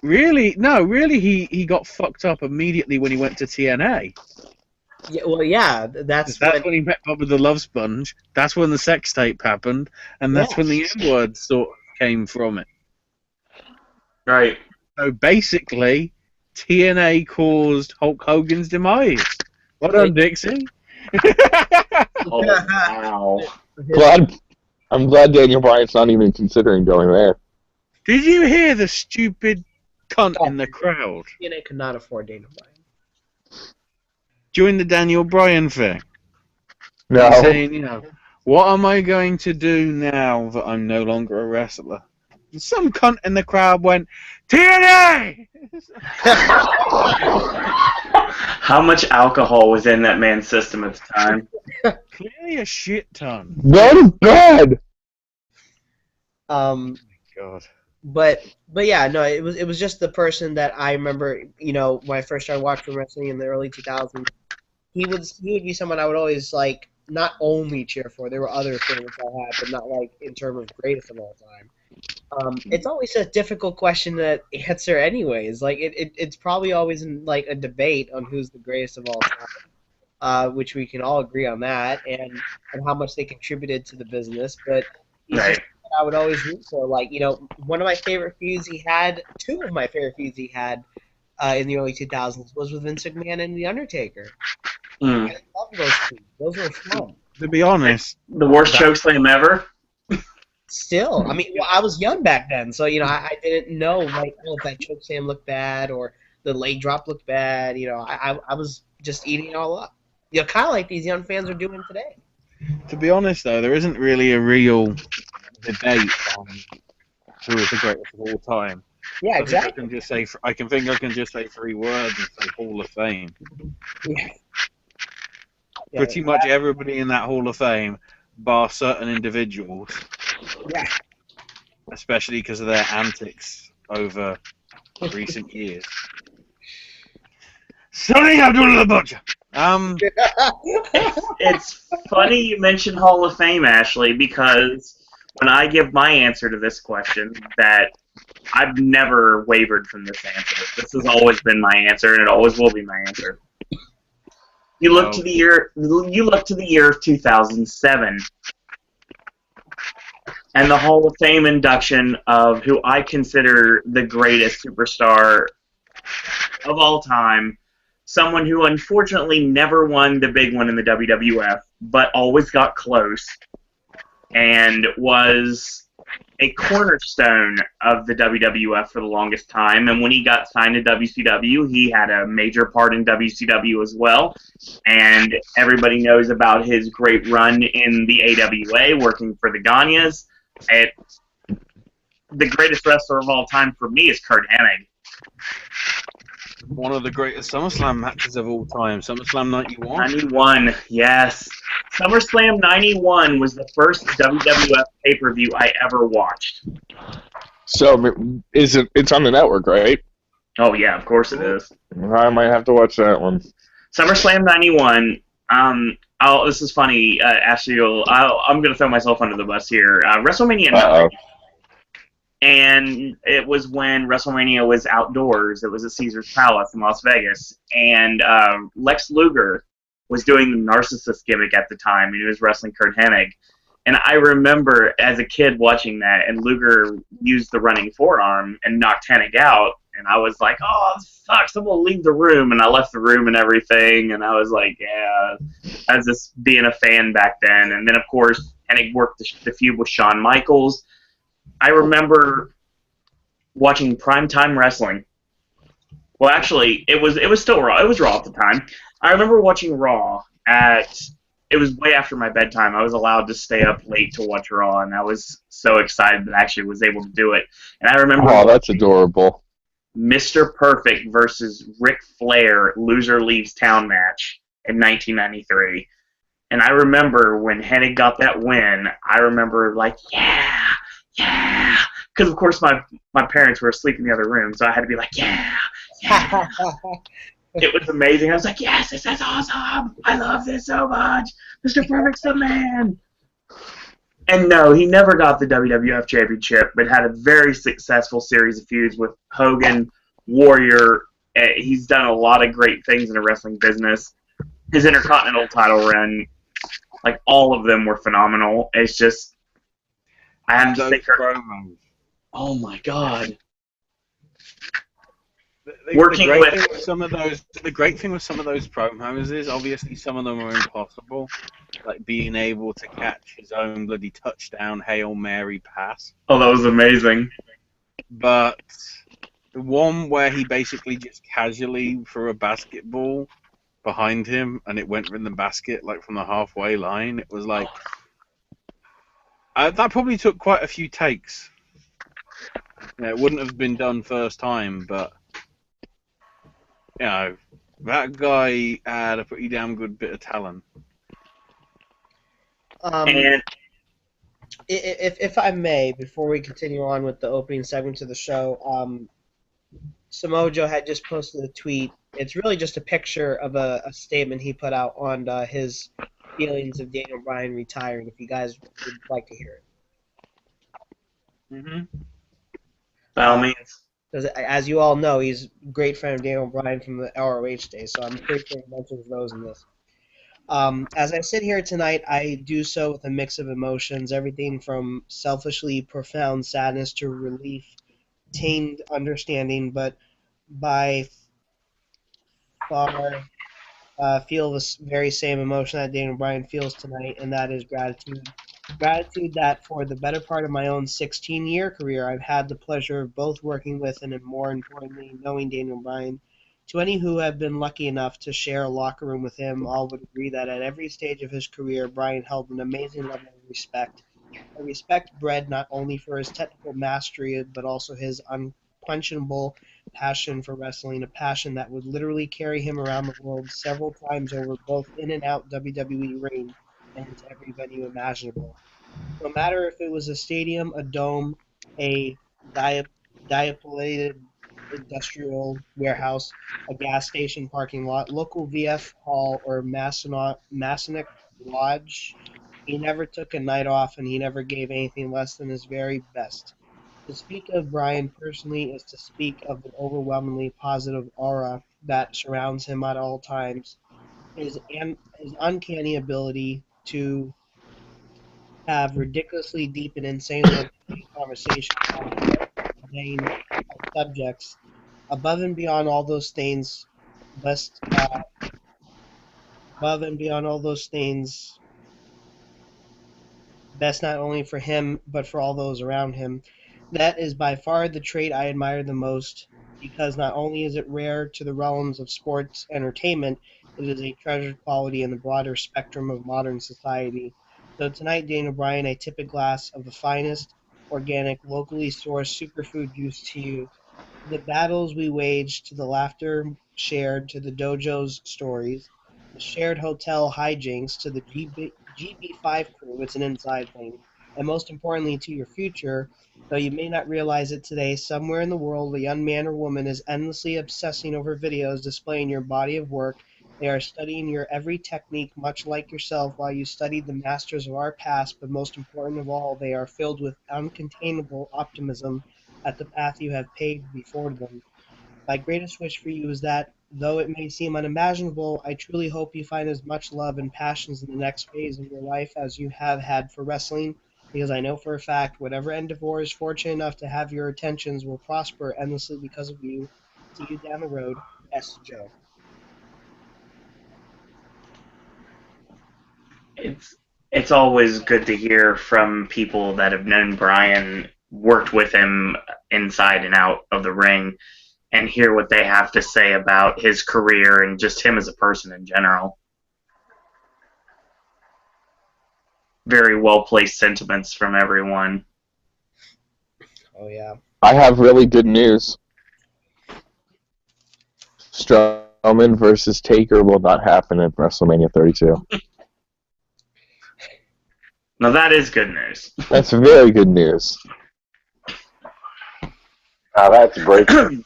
really he got fucked up immediately when he went to TNA. Yeah, well, yeah, that's when he met Bubba the Love Sponge. That's when the sex tape happened, and that's when the N-word sort of came from it. Right. So basically, TNA caused Hulk Hogan's demise. Well done, Dixie. Oh, wow. I'm glad Daniel Bryan's not even considering going there. Did you hear the stupid cunt in the crowd TNA could not afford Daniel Bryan. during the Daniel Bryan thing? No. He's saying, you know, what am I going to do now that I'm no longer a wrestler? And some cunt in the crowd went, TNA! How much alcohol was in that man's system at the time? Clearly a shit ton. That is good. God. But yeah, no, it was just the person that I remember, you know, when I first started watching wrestling in the early 2000s. He would be someone I would always like not only cheer for. There were other favorites I had, but not like in terms of greatest of all time. It's always a difficult question to answer, anyways. Like it's probably always in like a debate on who's the greatest of all time, which we can all agree on that, and how much they contributed to the business. But Right. I would always root for, like, you know, one of my favorite feuds he had, two of my favorite feuds he had in the early 2000s was with Vince McMahon and The Undertaker. Mm. I love those feuds. Those were fun. To be honest, The worst chokeslam ever? Still, I mean, well, I was young back then, so, you know, I didn't know, like, if that chokeslam looked bad or the leg drop looked bad. You know, I was just eating it all up. You know, kind of like these young fans are doing today. to be honest though, there isn't really a real debate on who is the greatest of all time. Yeah, exactly. I can think I can just say 3 words and say Hall of Fame. Yeah. Pretty much everybody in that Hall of Fame, bar certain individuals, Yeah. especially because of their antics over recent years. Sonny Abdullah the Butcher. It's funny you mention Hall of Fame, Ashley, because when I give my answer to this question, that I've never wavered from this answer. This has always been my answer, and it always will be my answer. You look to the year of 2007, and the Hall of Fame induction of who I consider the greatest superstar of all time, someone who unfortunately never won the big one in the WWF, but always got close, and was a cornerstone of the WWF for the longest time. And when he got signed to WCW, he had a major part in WCW as well. And everybody knows about his great run in the AWA, working for the Ganyas. The greatest wrestler of all time for me is Curt Hennig. One of the greatest SummerSlam matches of all time, SummerSlam 91. 91, yes. SummerSlam 91 was the first WWF pay-per-view I ever watched. So, it's on the network, right? Oh, yeah, of course it is. I might have to watch that one. SummerSlam 91, this is funny, Ashley, I'm going to throw myself under the bus here. WrestleMania 9. And it was when WrestleMania was outdoors. It was at Caesar's Palace in Las Vegas. And Lex Luger was doing the narcissist gimmick at the time, and he was wrestling Curt Hennig. And I remember as a kid watching that, and Luger used the running forearm and knocked Hennig out. And I was like, oh, this sucks. I'm going to leave the room. And I left the room and everything. And I was like, yeah. I was just being a fan back then. And then, of course, Hennig worked the feud with Shawn Michaels. I remember watching primetime wrestling. Well, actually, it was still Raw. It was Raw at the time. I remember watching Raw it was way after my bedtime. I was allowed to stay up late to watch Raw, and I was so excited that I actually was able to do it. And I remember... Oh, that's adorable. Mr. Perfect versus Ric Flair loser leaves town match in 1993. And I remember when Hennig got that win, I remember like, yeah! Because, of course, my parents were asleep in the other room, so I had to be like, yeah! It was amazing. I was like, yes, this is awesome! I love this so much! Mr. Perfect's the man! And no, he never got the WWF Championship, but had a very successful series of feuds with Hogan, Warrior. He's done a lot of great things in the wrestling business. His Intercontinental title run, like, all of them were phenomenal. It's just... I have to think. Oh my God! The great thing with some of those promos is obviously some of them are impossible, like being able to catch his own bloody touchdown Hail Mary pass. Oh, that was amazing! But the one where he basically just casually threw a basketball behind him and it went in the basket, like from the halfway line, it was like. That probably took quite a few takes. Yeah, it wouldn't have been done first time, but that guy had a pretty damn good bit of talent. And if I may, before we continue on with the opening segments of the show, Samoa Joe had just posted a tweet. It's really just a picture of a statement he put out on his feelings of Daniel Bryan retiring, if you guys would like to hear it. Mm-hmm. By all means. Because as you all know, he's a great fan of Daniel Bryan from the ROH days, so I'm pretty sure he mentions those in this. As I sit here tonight, I do so with a mix of emotions, everything from selfishly profound sadness to relief, tamed understanding, but by far feel the very same emotion that Daniel Bryan feels tonight, and that is gratitude. Gratitude that for the better part of my own 16-year career, I've had the pleasure of both working with and more importantly, knowing Daniel Bryan. To any who have been lucky enough to share a locker room with him, all would agree that at every stage of his career, Bryan held an amazing level of respect. A respect bred not only for his technical mastery, but also his unquenchable passion for wrestling, a passion that would literally carry him around the world several times over both in and out WWE ring and into every venue imaginable. No matter if it was a stadium, a dome, a dilapidated industrial warehouse, a gas station parking lot, local VF hall, or Masonic lodge, he never took a night off and he never gave anything less than his very best. To speak of Bryan personally is to speak of the overwhelmingly positive aura that surrounds him at all times. His uncanny ability to have ridiculously deep and insanely entertaining conversations on a vein of subjects above and beyond all those things, best above and beyond all those things, best not only for him but for all those around him. That is by far the trait I admire the most, because not only is it rare to the realms of sports entertainment, it is a treasured quality in the broader spectrum of modern society. So tonight, Daniel Bryan, I tip a glass of the finest, organic, locally sourced superfood juice to you. To the battles we waged, to the laughter shared, to the dojo's stories, the shared hotel hijinks, to the GB5 crew, it's an inside thing, and most importantly to your future, though you may not realize it today, somewhere in the world a young man or woman is endlessly obsessing over videos displaying your body of work. They are studying your every technique, much like yourself, while you studied the masters of our past, but most important of all, they are filled with uncontainable optimism at the path you have paved before them. My greatest wish for you is that, though it may seem unimaginable, I truly hope you find as much love and passions in the next phase of your life as you have had for wrestling, because I know for a fact whatever endeavor is fortunate enough to have your attentions will prosper endlessly because of you. See you down the road, S. Joe. It's always good to hear from people that have known Bryan, worked with him inside and out of the ring, and hear what they have to say about his career and just him as a person in general. Very well-placed sentiments from everyone. Oh, yeah. I have really good news. Strowman versus Taker will not happen at WrestleMania 32. Now that is good news. That's very good news. Now that's breaking.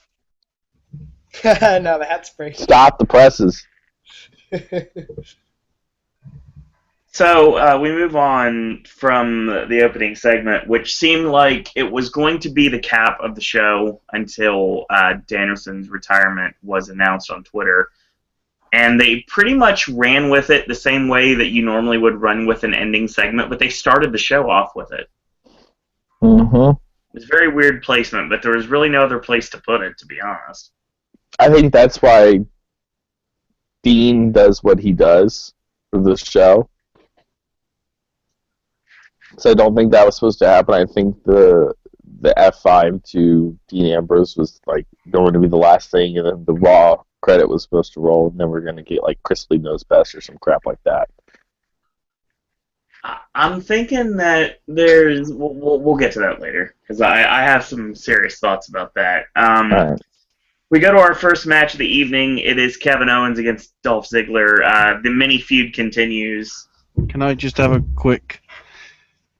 No, that's breaking. Stop the presses. So we move on from the opening segment, which seemed like it was going to be the cap of the show until Danielson's retirement was announced on Twitter. And they pretty much ran with it the same way that you normally would run with an ending segment, but they started the show off with it. Mm-hmm. It was very weird placement, but there was really no other place to put it, to be honest. I think that's why Dean does what he does for the show. So I don't think that was supposed to happen. I think the F5 to Dean Ambrose was like going to be the last thing, and then the Raw credit was supposed to roll, and then we're going to get like Crisply Knows Best or some crap like that. I'm thinking that there's... We'll get to that later, because I have some serious thoughts about that. Right. We go to our first match of the evening. It is Kevin Owens against Dolph Ziggler. The mini feud continues. Can I just have a quick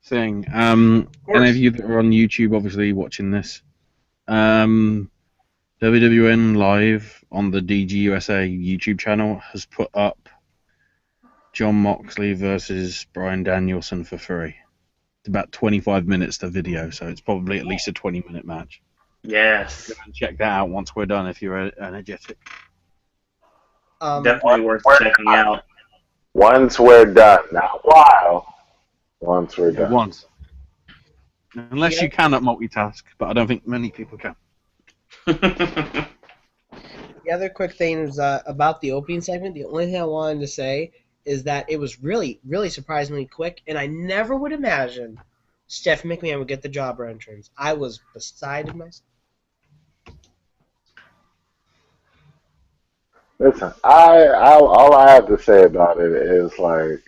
thing? Any of you that are on YouTube, obviously watching this, WWN Live on the DGUSA YouTube channel has put up Jon Moxley versus Bryan Danielson for free. It's about 25 minutes to video, so it's probably at least a 20-minute match. Yes. Go and check that out once we're done if you're energetic. Definitely worth checking out. Once we're done. Not while. Once we're done. Once. Unless you cannot multitask, but I don't think many people can. The other quick thing is about the opening segment. The only thing I wanted to say is that it was really, really surprisingly quick, and I never would imagine Stephanie McMahon would get the jobber entrance. I was beside myself. Listen, all I have to say about it is like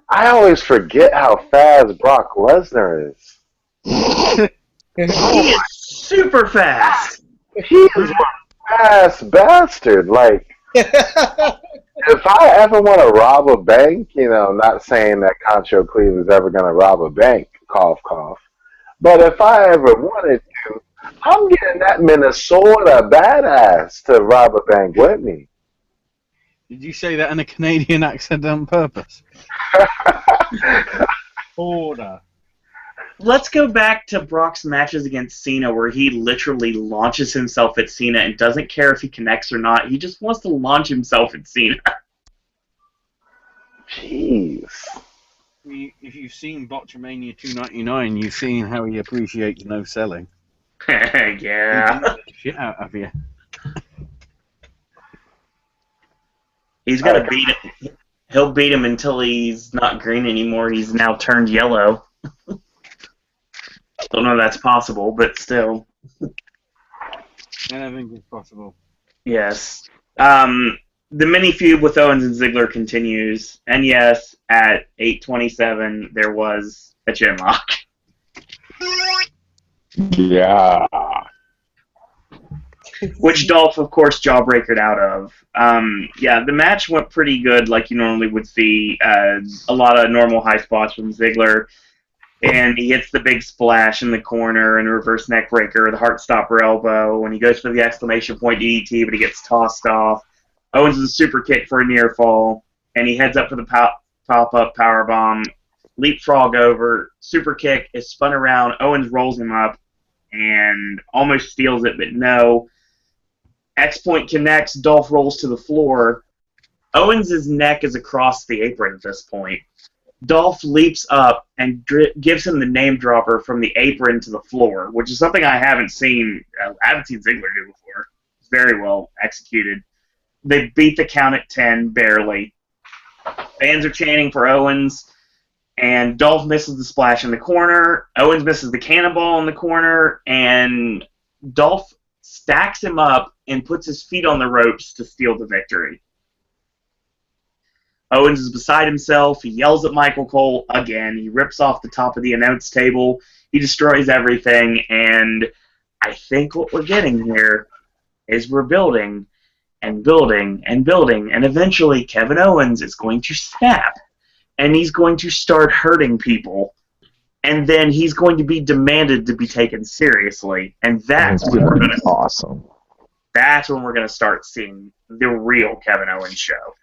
I always forget how fast Brock Lesnar is. He is super fast. He is a fast bastard. Like, if I ever want to rob a bank, not saying that Concho Cleveland's ever going to rob a bank, cough, cough. But if I ever wanted to, I'm getting that Minnesota badass to rob a bank with me. Did you say that in a Canadian accent on purpose? Order. Let's go back to Brock's matches against Cena, where he literally launches himself at Cena and doesn't care if he connects or not. He just wants to launch himself at Cena. Jeez. If you've seen Botchamania 299, you've seen how he appreciates no selling. Yeah. He beats the shit out of you. He's gonna beat him. He'll beat him until he's not green anymore. He's now turned yellow. Don't know if that's possible, but still. Anything is possible. Yes. The mini feud with Owens and Ziggler continues, and yes, at 8:27 there was a chin lock. Yeah. Which Dolph, of course, jawbreakered out of. Yeah, the match went pretty good, like you normally would see. A lot of normal high spots from Ziggler, and he hits the big splash in the corner and a reverse neck breaker, the heart stopper elbow, and he goes for the exclamation point DDT, but he gets tossed off. Owens is a super kick for a near fall, and he heads up for the pop-up powerbomb, leapfrog over, super kick is spun around, Owens rolls him up, and almost steals it, but no. X-Point connects, Dolph rolls to the floor. Owens' neck is across the apron at this point. Dolph leaps up and gives him the name dropper from the apron to the floor, which is something I haven't seen Ziggler do before. It's very well executed. They beat the count at 10, barely. Fans are chanting for Owens, and Dolph misses the splash in the corner. Owens misses the cannonball in the corner, and Dolph stacks him up and puts his feet on the ropes to steal the victory. Owens is beside himself. He yells at Michael Cole again. He rips off the top of the announce table. He destroys everything, and I think what we're getting here is we're building and building and building, and eventually Kevin Owens is going to snap, and he's going to start hurting people, and then he's going to be demanded to be taken seriously, and that's when we're going to awesome. That's when we're going to start seeing the real Kevin Owens show.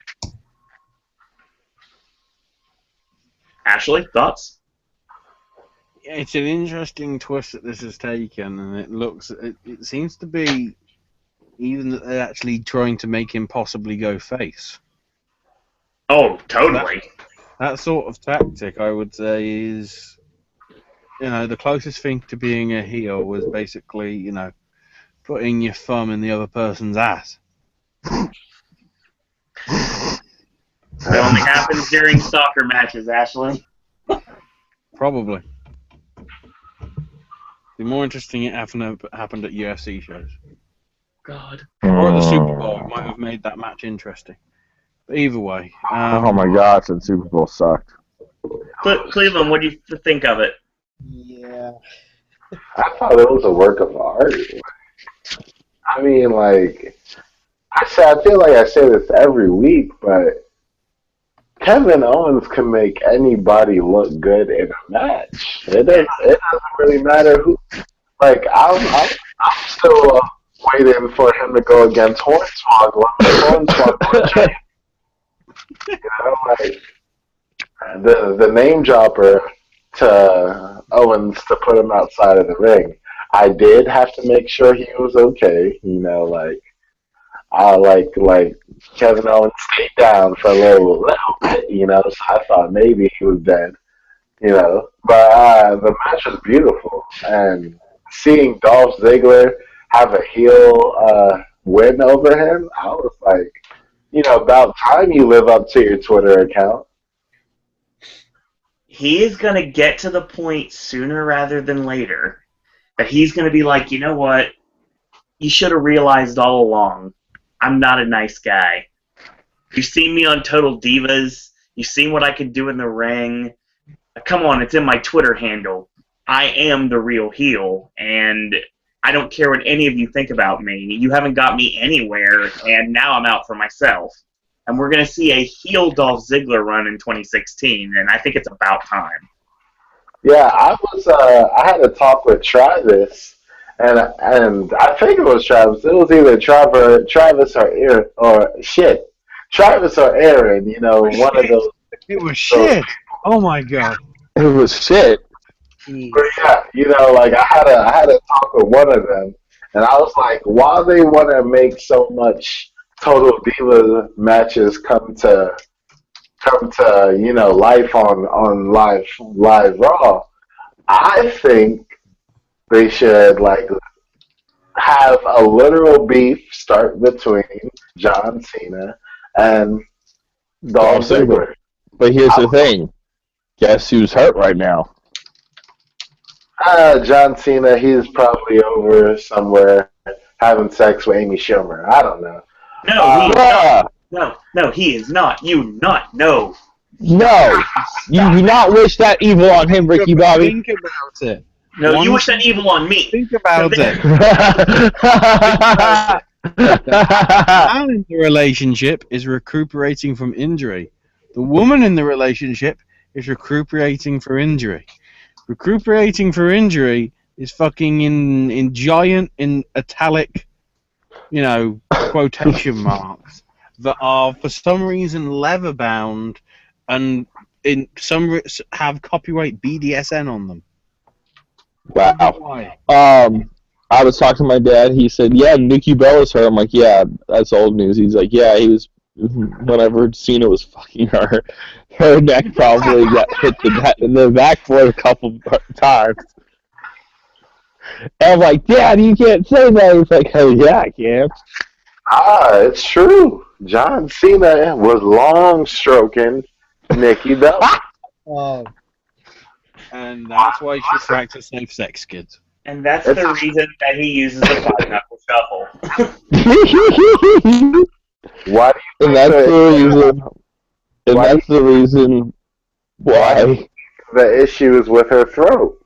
Ashley, thoughts? It's an interesting twist that this has taken, and it seems to be even that they're actually trying to make him possibly go face. Oh, totally. That sort of tactic, I would say, is, the closest thing to being a heel was basically, putting your thumb in the other person's ass. That only happens during soccer matches, Ashley. Probably. The more interesting it happened at UFC shows. God. Or at the Super Bowl, it might have made that match interesting. But either way. Oh my gosh, that Super Bowl sucked. Cleveland, what do you think of it? Yeah. I thought it was a work of art. I mean, like, I feel like I say this every week, but Kevin Owens can make anybody look good in a match. It doesn't really matter who. Like, I'm still waiting for him to go against Hornswoggle. Like the name dropper to Owens to put him outside of the ring. I did have to make sure he was okay. I like Kevin Owens stayed down for a little bit, so I thought maybe he was dead, But the match was beautiful, and seeing Dolph Ziggler have a heel win over him, I was like, about time you live up to your Twitter account. He is going to get to the point sooner rather than later that he's going to be like, you know what? You should have realized all along. I'm not a nice guy. You've seen me on Total Divas. You've seen what I can do in the ring. Come on, it's in my Twitter handle. I am the real heel, and I don't care what any of you think about me. You haven't got me anywhere, and now I'm out for myself. And we're going to see a heel Dolph Ziggler run in 2016, and I think it's about time. Yeah, I had a talk with Travis, and I think it was Travis. It was either Travis or Aaron, Travis or Aaron. One of those. It was shit. Oh my god. It was shit. But yeah, I had a talk with one of them, and I was like, why they want to make so much Total Diva matches come to come to life on live Raw, I think they should have a literal beef start between John Cena and Dolph Ziggler. But here's the thing. Guess who's hurt right now? John Cena, he's probably over somewhere having sex with Amy Schumer. I don't know. No, he is not. You not know. No. You do not wish that evil on him, Ricky Bobby. Think about it. No, you wish that evil on me. Think about it. The man in the relationship is recuperating from injury. The woman in the relationship is recuperating for injury. Recuperating for injury is fucking in giant, in italic, quotation marks that are for some reason leather bound and have copyright BDSN on them. Wow. Why? I was talking to my dad. He said, "Yeah, Nikki Bella's hurt." I'm like, "Yeah, that's old news." He's like, "Yeah, he was." Whenever Cena was fucking her neck probably got hit the backboard a couple times. And I'm like, "Dad, you can't say that." He's like, "Hell yeah, I can." It's true. John Cena was long stroking Nikki Bella. Oh, And that's why you should practice safe sex, kids. And that's the reason that he uses the five-knuckle shuffle. Why do you And that's the reason why. the issue is with her throat?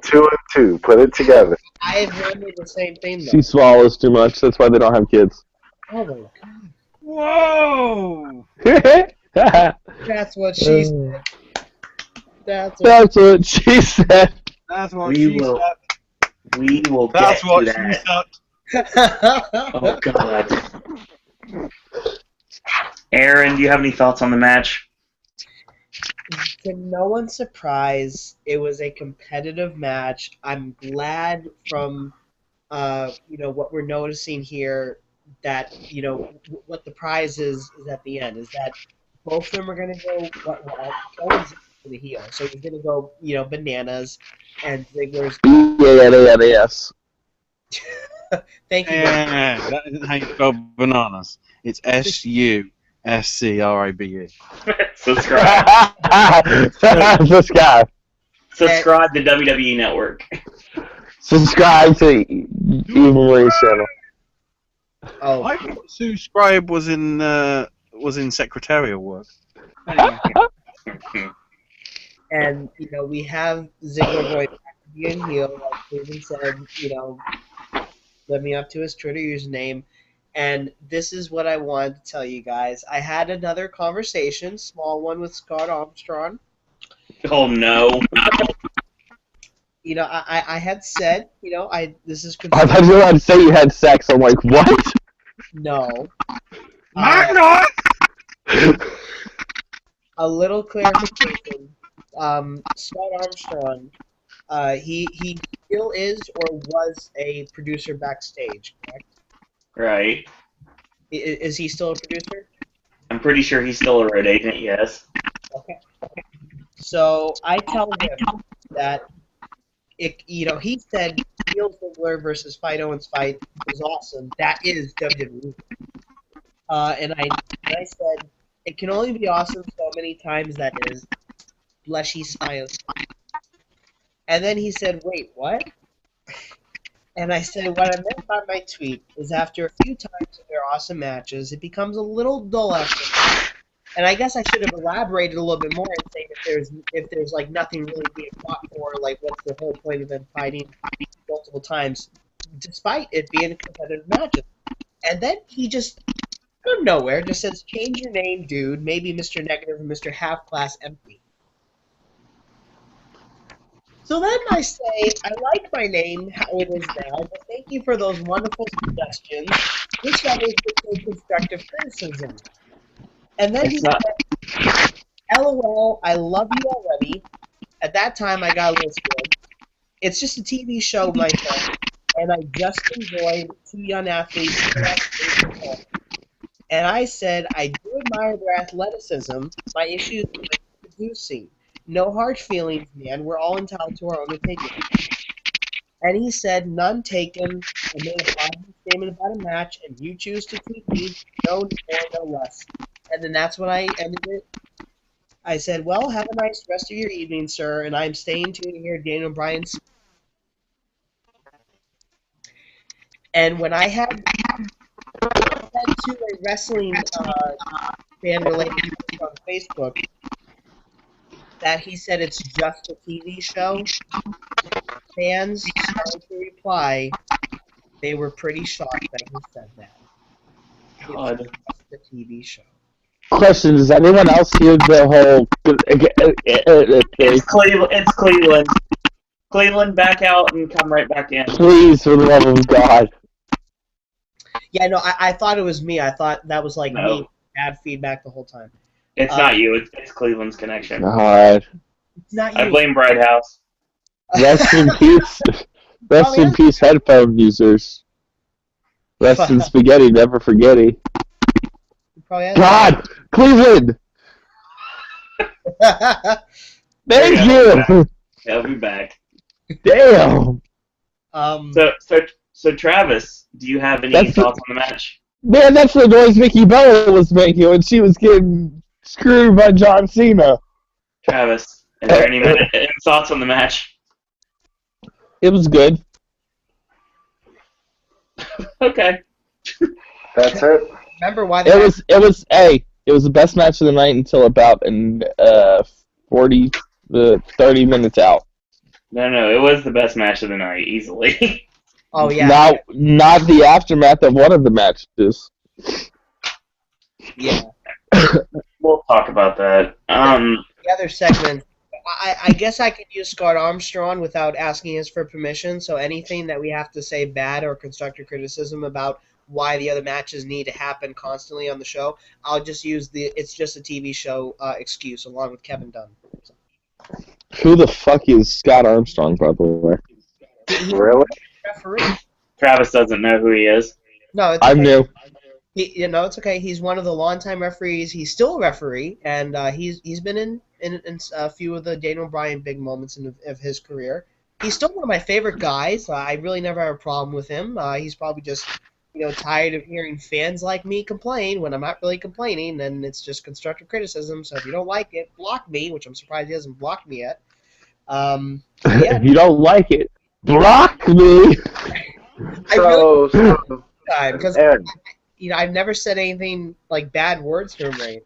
Two and two. Put it together. I've wondered the same thing though. She swallows too much. That's why they don't have kids. Oh my god. Whoa! That's what she said. That's what she said. That's what We she will- said. We will That's get what to she that. said. Oh, God. Aaron, do you have any thoughts on the match? To no one's surprise, it was a competitive match. I'm glad from what we're noticing here that what the prize is at the end is that both of them are going to go Jones to the heel, so he's going to go bananas, and Ziggler's. Yes. Thank you. That isn't how you spell bananas. It's SUSCRIBE. Subscribe. This guy. Subscribe to WWE Network. Subscribe to Evil Marie's channel. Oh, I thought subscribe was in secretarial work. Anyway. and we have Ziggler going back to being heel, like Steven said. Led me up to his Twitter username. And this is what I wanted to tell you guys. I had another conversation, small one, with Scott Armstrong. Oh, no. I had said, this is. I thought you were about to say you had sex. I'm like, what? No. Magna! A little clarification. Scott Armstrong, he still is or was a producer backstage, correct? Right. Is he still a producer? I'm pretty sure he's still a road agent, yes. Okay. So I tell him that he said Neil Ziggler versus Fight Owens fight was awesome. That is WWE. And I said it can only be awesome so many times. That is fleshy smiles. And then he said, "Wait, what?" And I said, what I meant by my tweet is after a few times of their awesome matches, it becomes a little dull after that. And I guess I should have elaborated a little bit more and saying if there's like nothing really being fought for, like what's the whole point of them fighting multiple times, despite it being competitive matches. And then he just, out of nowhere, just says, change your name, dude, maybe Mr. Negative and Mr. Half Class Empty. So then I say, I like my name how it is now, but thank you for those wonderful suggestions. This guy is good constructive criticism. And then he said, LOL, I love you already. At that time, I got a little scared. It's just a TV show, my friend. and I just enjoyed two young athletes. And I said, I do admire their athleticism. My issue is with producing. No hard feelings, man. We're all entitled to our own opinion. And he said, none taken. I made a positive statement about a match, and you choose to tweet me, no more, no less. And then that's when I ended it. I said, well, have a nice rest of your evening, sir, and I'm staying tuned to hear Daniel Bryan speak. And when I had said to a wrestling fan related on Facebook that he said it's just a TV show, fans started to reply. They were pretty shocked that he said that. God. It's just a TV show. Question: does anyone else hear the whole? It's Cleveland. It's Cleveland. Cleveland, back out and come right back in. Please, for the love of God. Yeah, no, I thought it was me. I thought that was like No. me. Bad feedback the whole time. It's not you. It's Cleveland's connection. God. It's not you. I blame Bright House. Rest in peace. Rest in peace, headphone users. Rest in spaghetti, never forgetty. God, Cleveland. Thank you. I'll be back. Damn. So Travis, do you have any thoughts on the match? Man, that's the noise Nikki Bella was making when she was getting screwed by John Cena. Travis, is there any thoughts on the match? It was good. Okay. That's it. Remember why it was the best match of the night until about 30 minutes out. No, it was the best match of the night, easily. Oh yeah. Not the aftermath of one of the matches. Yeah. We'll talk about that. The other segment, I guess I could use Scott Armstrong without asking us for permission, so anything that we have to say bad or constructive criticism about why the other matches need to happen constantly on the show, I'll just use it's just a TV show excuse along with Kevin Dunn. So. Who the fuck is Scott Armstrong, by the way? Really? Referee. Travis doesn't know who he is. No, it's I okay. knew. It's okay. He's one of the longtime referees. He's still a referee, and he's been in a few of the Daniel Bryan big moments of his career. He's still one of my favorite guys. I really never have a problem with him. He's probably just tired of hearing fans like me complain when I'm not really complaining, and it's just constructive criticism. So if you don't like it, block me, which I'm surprised he hasn't blocked me yet. Yeah. If you don't like it, block me. Because I've never said anything like bad words to him or anything.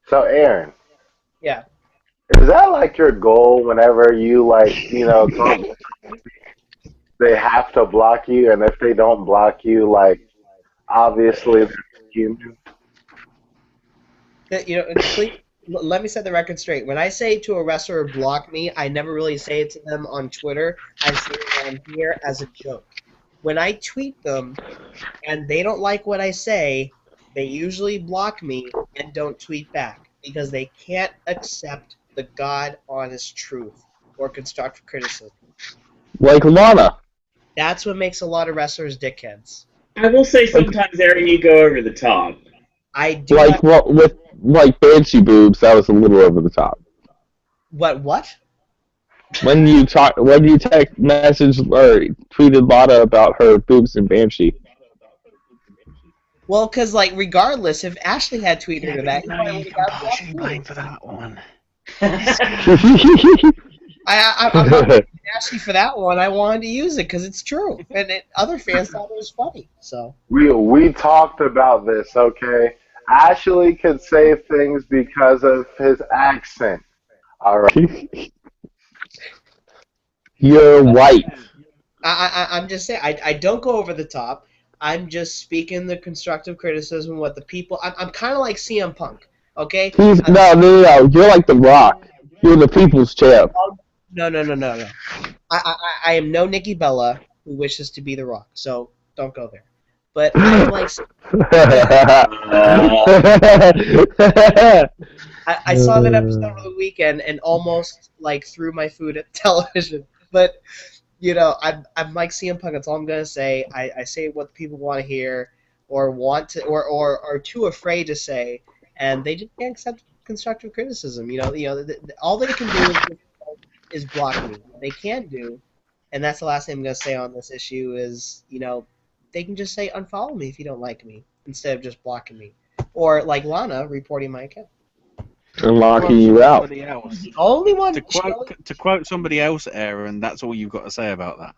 So Aaron. Yeah. Is that like your goal whenever you they have to block you, and if they don't block you, obviously they're human? Let me set the record straight. When I say to a wrestler block me, I never really say it to them on Twitter. I say it on here as a joke. When I tweet them and they don't like what I say, they usually block me and don't tweet back because they can't accept the God-honest truth or constructive criticism. Like Lana. That's what makes a lot of wrestlers dickheads. I will say sometimes, Aaron, you go over the top. I do. With Banshee boobs, that was a little over the top. What? When you text message or tweeted Lana about her boobs and Banshee. Well, because regardless, if Ashley had tweeted her that, he probably would have got pushing mine for that one. I'm not Ashley for that one. I wanted to use it because it's true, and other fans thought it was funny. So we talked about this. Okay, Ashley could say things because of his accent. All right. You're white. I'm just saying. I don't go over the top. I'm just speaking the constructive criticism. What the people. I'm kind of like CM Punk. Okay. No. You're like The Rock. You're the people's champ. No. I am no Nikki Bella who wishes to be The Rock, so don't go there. But I'm like, I saw that episode over the weekend and almost threw my food at television. But I'm like CM Punk. That's all I'm gonna say. I say what people want to hear, or want to, or are too afraid to say, and they just can't accept constructive criticism. All they can do is block me. What they can do, and that's the last thing I'm gonna say on this issue is, they can just say unfollow me if you don't like me instead of just blocking me, or like Lana reporting my account. And locking you out. Somebody else. The only one To quote somebody else, Aaron, that's all you've got to say about that.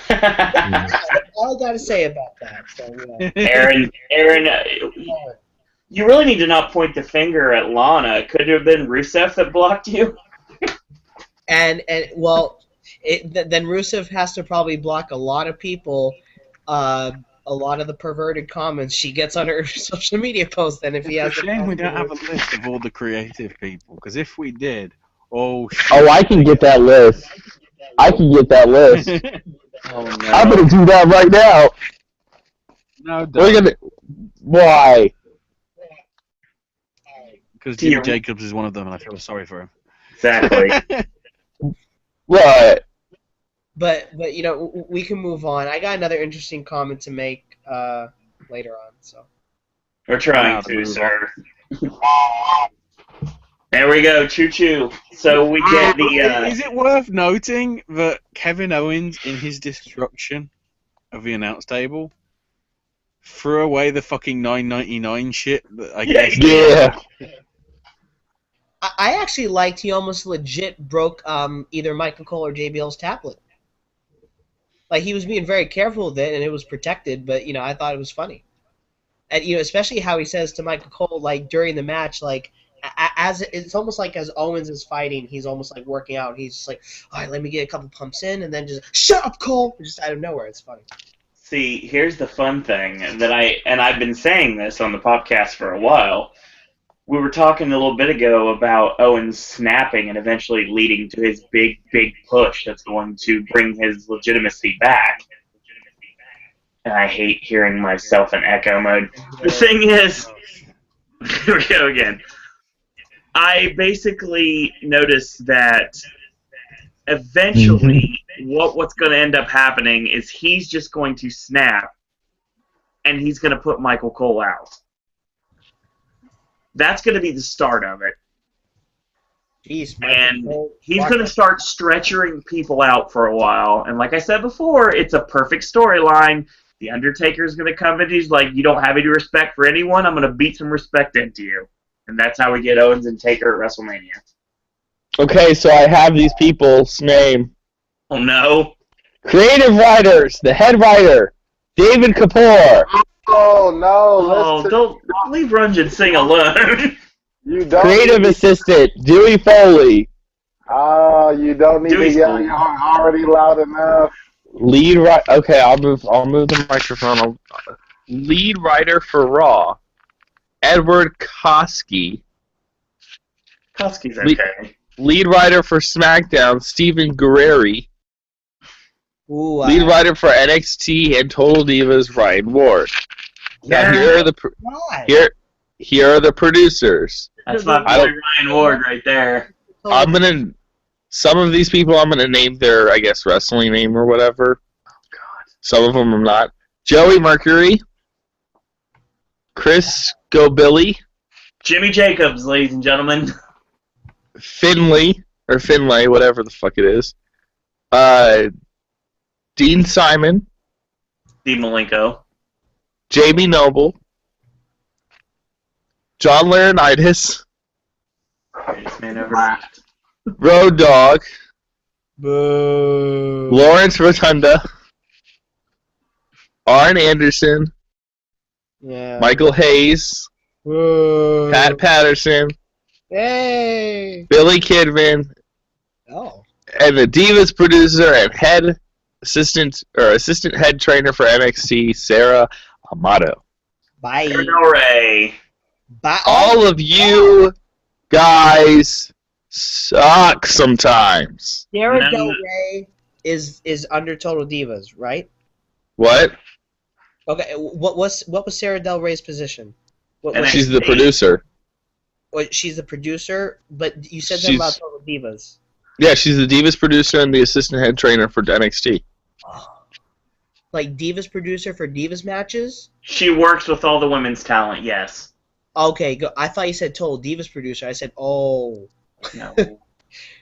That's all I got to say about that. So, Aaron, you really need to not point the finger at Lana. Could it have been Rusev that blocked you? then Rusev has to probably block a lot of people, a lot of the perverted comments she gets on her social media posts. Then if he has, it's a shame we don't have a list of all the creative people, because if we did, I can get that list. I can get that list. Oh, no. I'm gonna do that right now. No, We're gonna. Why? because Jimmy Jacobs is one of them, and I feel sorry for him. Exactly. What? But we can move on. I got another interesting comment to make later on. So We're trying to, sir. There we go, choo-choo. So we get the... Is it worth noting that Kevin Owens, in his destruction of the announce table, threw away the fucking $9.99 shit that I guess... Yeah. I actually liked he almost legit broke either Michael Cole or JBL's tablet. Like, he was being very careful with it, and it was protected, but, I thought it was funny. And, especially how he says to Michael Cole, like, during the match, like, as it's almost like as Owens is fighting, he's almost like working out. He's just like, all right, let me get a couple pumps in, and then just, shut up, Cole! Just out of nowhere. It's funny. See, here's the fun thing, I've been saying this on the podcast for a while. We were talking a little bit ago about Owens snapping and eventually leading to his big, big push that's going to bring his legitimacy back. And I hate hearing myself in echo mode. The thing is, here we go again. I basically noticed that eventually what's going to end up happening is he's just going to snap and he's going to put Michael Cole out. That's going to be the start of it. Jeez, and he's going to start stretching people out for a while. And like I said before, it's a perfect storyline. The Undertaker's going to come in. He's like, you don't have any respect for anyone. I'm going to beat some respect into you. And that's how we get Owens and Taker at WrestleMania. Okay, so I have these people's name. Oh, no. Creative writers, the head writer, David Kapoor. Oh, no. Don't leave Runyon sing alone. You don't Creative assistant, Dewey Foley. Oh, you don't need to yell. You're already loud enough. Lead writer. Okay, I'll move the microphone. Lead writer for Raw, Edward Koski. Koski's okay. Lead writer for SmackDown, Stephen Guerreri. Ooh, Lead writer for NXT and Total Divas, Ryan Ward. Now here are the producers. That's my boy Ryan Ward right there. Some of these people I'm gonna name their, I guess, wrestling name or whatever. Oh God. Some of them I'm not. Joey Mercury, Chris Gobilly, Jimmy Jacobs, ladies and gentlemen. Finlay, whatever the fuck it is. Dean Simon, Steve Malenko, Jamie Noble, John Laurinaitis, greatest man ever lived. Road Dogg, Boo. Lawrence Rotunda, Arn Anderson, Michael Hayes, Boo. Pat Patterson, Hey. Billy Kidman, and the Divas producer and assistant head trainer for NXT, Sarah Amato. Bye. Sarah Del Rey. Bye. All of you guys suck sometimes. Sarah Del Rey is under Total Divas, right? What? Okay. What was Sarah Del Rey's position? She's the producer. She's the producer, but you said something about Total Divas. Yeah, she's the Divas producer and the assistant head trainer for NXT. Like Divas producer for Divas matches? She works with all the women's talent, yes. Okay, go. I thought you said total Divas producer. I said, oh. No.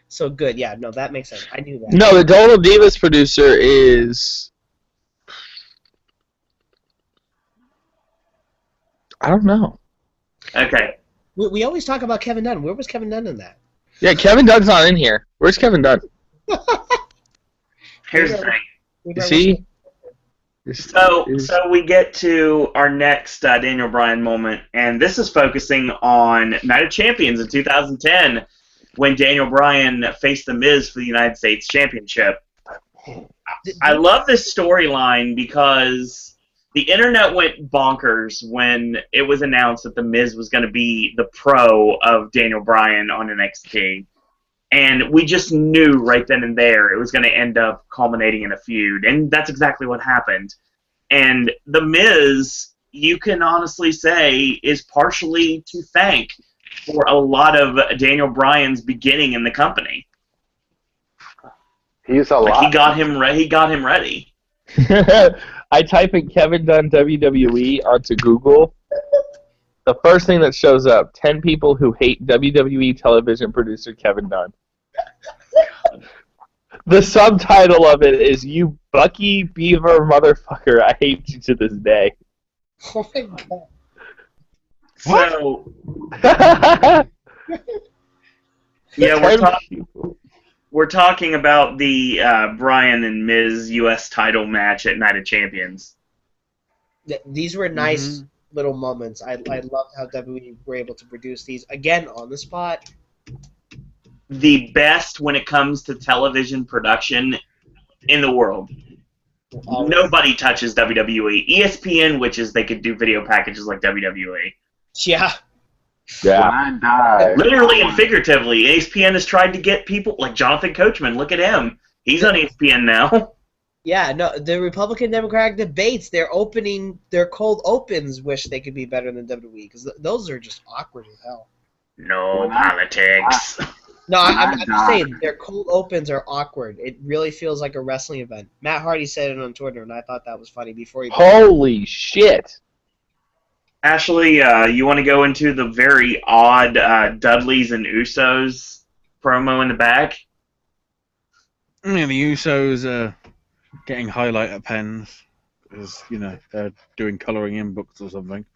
So good. Yeah, no, that makes sense. I knew that. No, the Total Divas producer is. I don't know. Okay. We always talk about Kevin Dunn. Where was Kevin Dunn in that? Yeah, Kevin Dunn's not in here. Where's Kevin Dunn? Here's the thing. Is he? So we get to our next Daniel Bryan moment, and this is focusing on Night of Champions in 2010 when Daniel Bryan faced The Miz for the United States Championship. I love this storyline because the internet went bonkers when it was announced that The Miz was going to be the pro of Daniel Bryan on NXT. And we just knew right then and there it was going to end up culminating in a feud. And that's exactly what happened. And The Miz, you can honestly say, is partially to thank for a lot of Daniel Bryan's beginning in the company. He's a lot. He got him ready. I type in Kevin Dunn WWE onto Google. The first thing that shows up, 10 people who hate WWE television producer Kevin Dunn. The subtitle of it is, "You Bucky Beaver motherfucker, I hate you to this day." Oh my god. So, yeah, 10 we're talking about the Bryan and Miz U.S. title match at Night of Champions. These were nice little moments. I loved how WWE were able to produce these, again, on the spot. The best when it comes to television production in the world. Nobody touches WWE. ESPN wishes they could do video packages like WWE. Yeah. Yeah. Literally and figuratively. ESPN has tried to get people like Jonathan Coachman. Look at him. He's on ESPN now. Yeah, no, the Republican-Democratic debates, their cold opens wish they could be better than WWE, because those are just awkward as hell. No politics. No, I'm just saying, their cold opens are awkward. It really feels like a wrestling event. Matt Hardy said it on Twitter, and I thought that was funny before he... Holy shit. Ashley, you want to go into the very odd Dudleys and Usos promo in the back? Yeah, the Usos are getting highlighter pens because, they're doing colouring in books or something.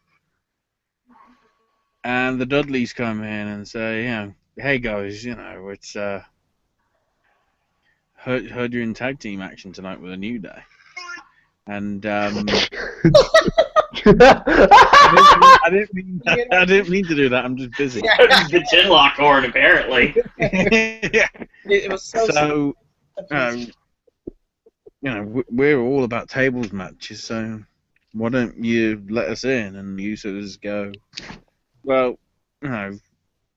And the Dudleys come in and say, hey guys, it's heard you're in tag team action tonight with a New Day. And I didn't mean to do that. I'm just busy. The chinlock horn, apparently. Yeah. It was so we're all about tables matches, so why don't you let us in? And the Usos go, well,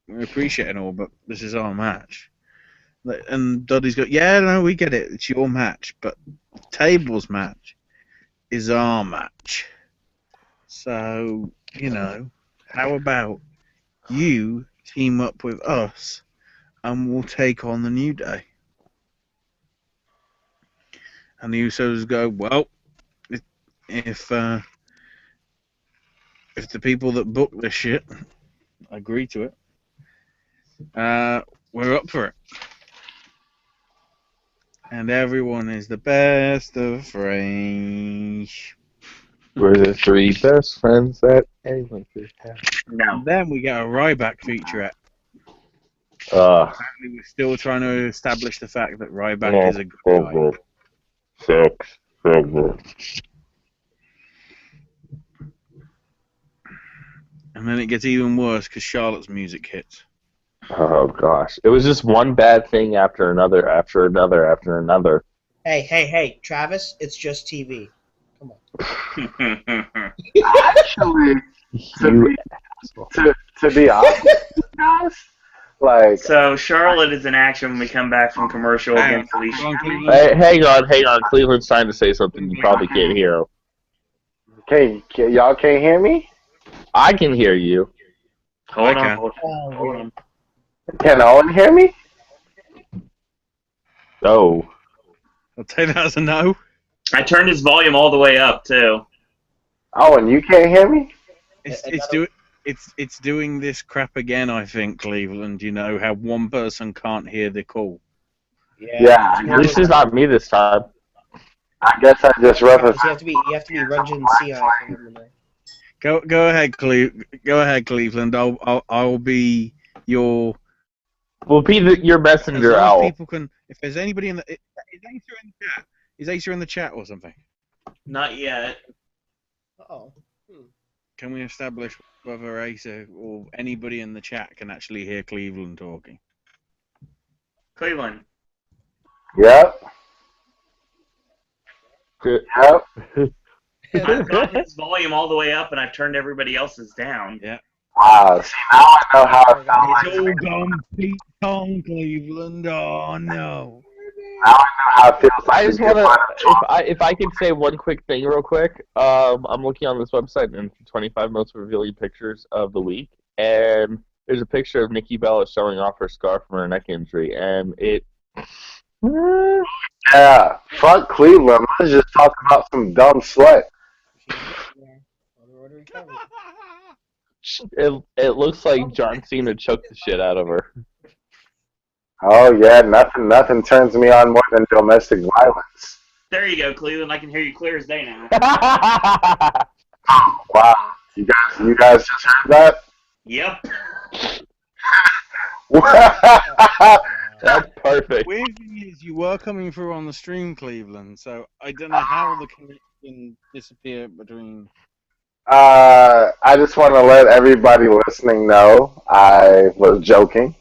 we appreciate it all, but this is our match. And Dudley's go, yeah, no, we get it. It's your match, but the tables match is our match. So, how about you team up with us and we'll take on the New Day? And the Usos go, well, if the people that book this shit agree to it, we're up for it. And everyone is the best of friends. We're the three best friends that anyone could have. No. And then we get a Ryback featurette. Apparently We're still trying to establish the fact that Ryback is a good guy. Sex. And then it gets even worse because Charlotte's music hits. Oh gosh. It was just one bad thing after another, after another, after another. Hey, Travis, it's just TV. Come on. Actually, to be honest, guys, like... So Charlotte is in action when we come back from commercial against Alicia. Hey, hang on. Cleveland's trying to say something you probably can't hear. Y'all can't hear me? I can hear you. Hold Okay. on. Can no one hear me? No. I'll take that as a no. I turned his volume all the way up too. Oh, and you can't hear me? It's doing this crap again, I think, Cleveland. You know how one person can't hear the call. Yeah. At least it's not me this time. I guess I just referenced. You have to be Rungeon CI for him tonight. Go ahead, Cleveland. I'll be your. We'll be your messenger, As long as Owl. people can. If there's anybody is Acer in the chat? Is Acer in the chat or something? Not yet. Oh. Can we establish whether Acer or anybody in the chat can actually hear Cleveland talking? Cleveland. Yep. Good. Yep. I've got his volume all the way up, and I've turned everybody else's down. Yeah. Wow. See, now I know how it felt like. It's all gone Pete Tong, Cleveland. Oh no. Now I know how it feels like. I just want to, if I could say one quick thing real quick. I'm looking on this website and 25 most revealing pictures of the week, and there's a picture of Nikki Bella showing off her scar from her neck injury, and it. Yeah. Fuck Cleveland. Let's just talk about some dumb sweat. It looks like John Cena choked the shit out of her. Oh yeah, nothing turns me on more than domestic violence. There you go, Cleveland. I can hear you clear as day now. Wow. You guys just heard that? Yep. That's perfect. Weird thing is, you were coming through on the stream, Cleveland. So I don't know how the connection disappeared between. I just want to let everybody listening know I was joking,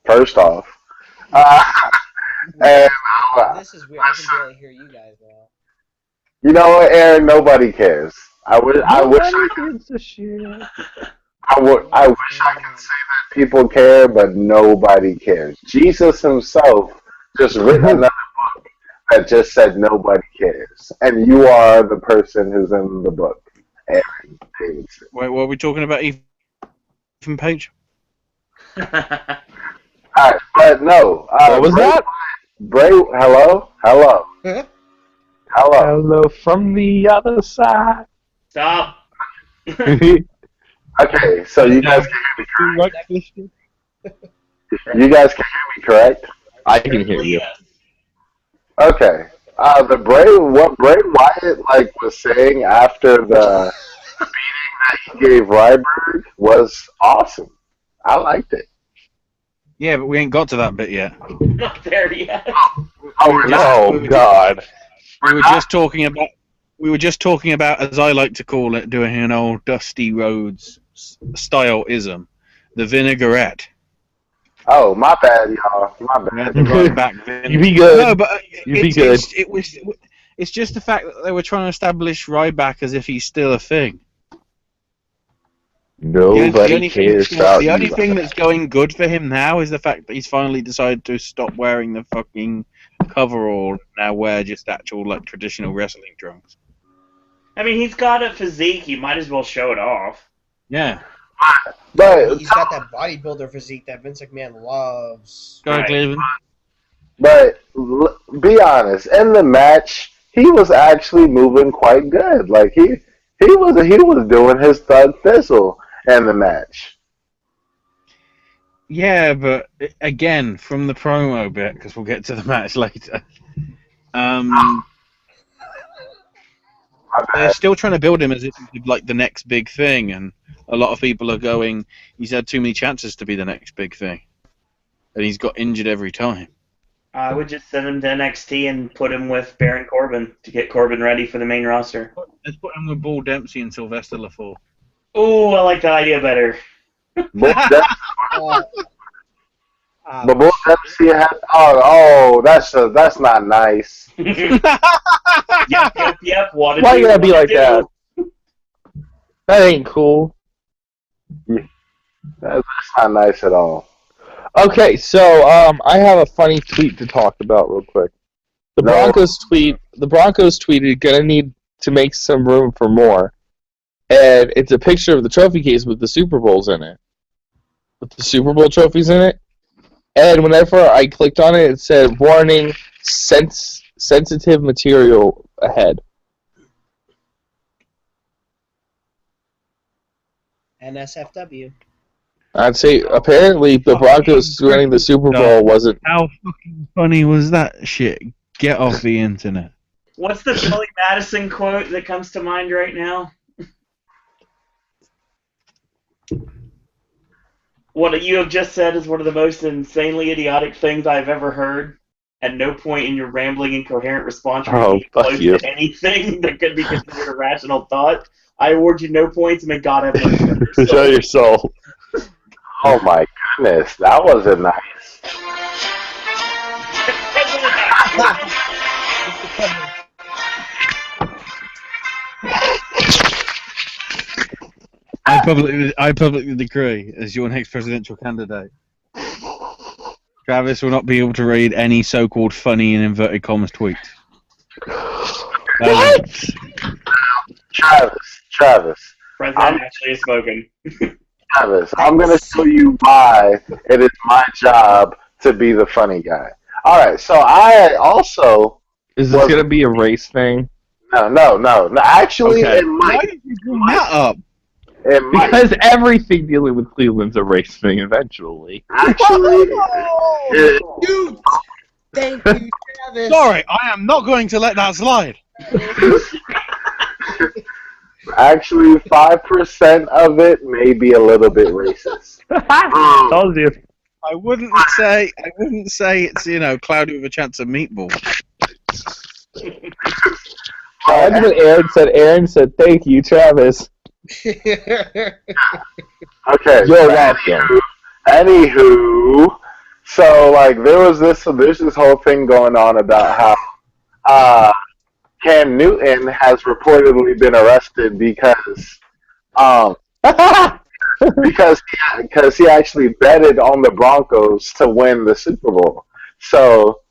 first off. And, This is weird. I can barely hear you guys now. you know what, Aaron? Nobody cares. I wish I could say that people care, but nobody cares. Jesus himself just written another book that just said nobody cares, and you are the person who's in the book, Aaron Davidson. Wait, what are we talking about? Ethan Page? Alright, but no. What was that? Bray, hello? Hello. Hello from the other side. Stop. Okay, so you guys can hear me, you guys can hear me, correct? I can hear you. Okay. What Bray Wyatt was saying after the beating that he gave Ryback was awesome. I liked it. Yeah, but we ain't got to that bit yet. Not there yet. Oh God. We were just talking about, as I like to call it, doing an old Dusty Rhodes style-ism, the vinaigrette. Oh, my bad, y'all. My bad. The Ryback vinegar. You be good. No, but You be good. It's just the fact that they were trying to establish Ryback as if he's still a thing. Nobody cares about The only you. thing that's going good for him now is the fact that he's finally decided to stop wearing the fucking coverall and now wear just actual traditional wrestling trunks. I mean, he's got a physique. You might as well show it off. Yeah. But He's got that bodybuilder physique that Vince McMahon loves. Go ahead, Cleveland. be honest, in the match, he was actually moving quite good. Like he was doing his thug thistle in the match. Yeah, but again, from the promo bit, because we'll get to the match later. They're still trying to build him as if he's like the next big thing, and a lot of people are going, he's had too many chances to be the next big thing, and he's got injured every time. I would just send him to NXT and put him with Baron Corbin to get Corbin ready for the main roster. Let's put him with Bull Dempsey and Sylvester LaFour. Oh, I like that idea better. But Bull Dempsey had that's not nice. Yep. What did Why you you gotta be wanna like do? that? That ain't cool. That's not nice at all. Okay, so I have a funny tweet to talk about real quick. The Broncos tweeted gonna need to make some room for more. And it's a picture of the trophy case with the Super Bowls in it. With the Super Bowl trophies in it. And whenever I clicked on it, it said, warning, sensitive material ahead. NSFW. I'd say apparently the Broncos winning the Super Bowl wasn't. How fucking funny was that shit? Get off the internet. What's the Billy Madison quote that comes to mind right now? What you have just said is one of the most insanely idiotic things I've ever heard. At no point in your rambling, incoherent response were you close to anything that could be considered a rational thought. I award you no points, and may God have mercy on your soul. Show your soul. Oh my goodness, that wasn't nice. I publicly decree, as your next presidential candidate, Travis will not be able to read any so-called funny and inverted commas tweets. What? Travis. President actually has spoken. Travis, I'm going to show you why it is my job to be the funny guy. All right, so I also... Is this going to be a race thing? No. Actually, Okay. it might. Why did you bring that up? It might. Because everything dealing with Cleveland's a race thing eventually. Actually, Dude! Thank you, Travis. Sorry, I am not going to let that slide. Actually, 5% of it may be a little bit racist. Told you. I wouldn't say it's, cloudy with a chance of meatball. That's what Aaron said. Aaron said, "Thank you, Travis." Okay. You're welcome. Anywho, so there's this whole thing going on about how Cam Newton has reportedly been arrested because he actually betted on the Broncos to win the Super Bowl. So,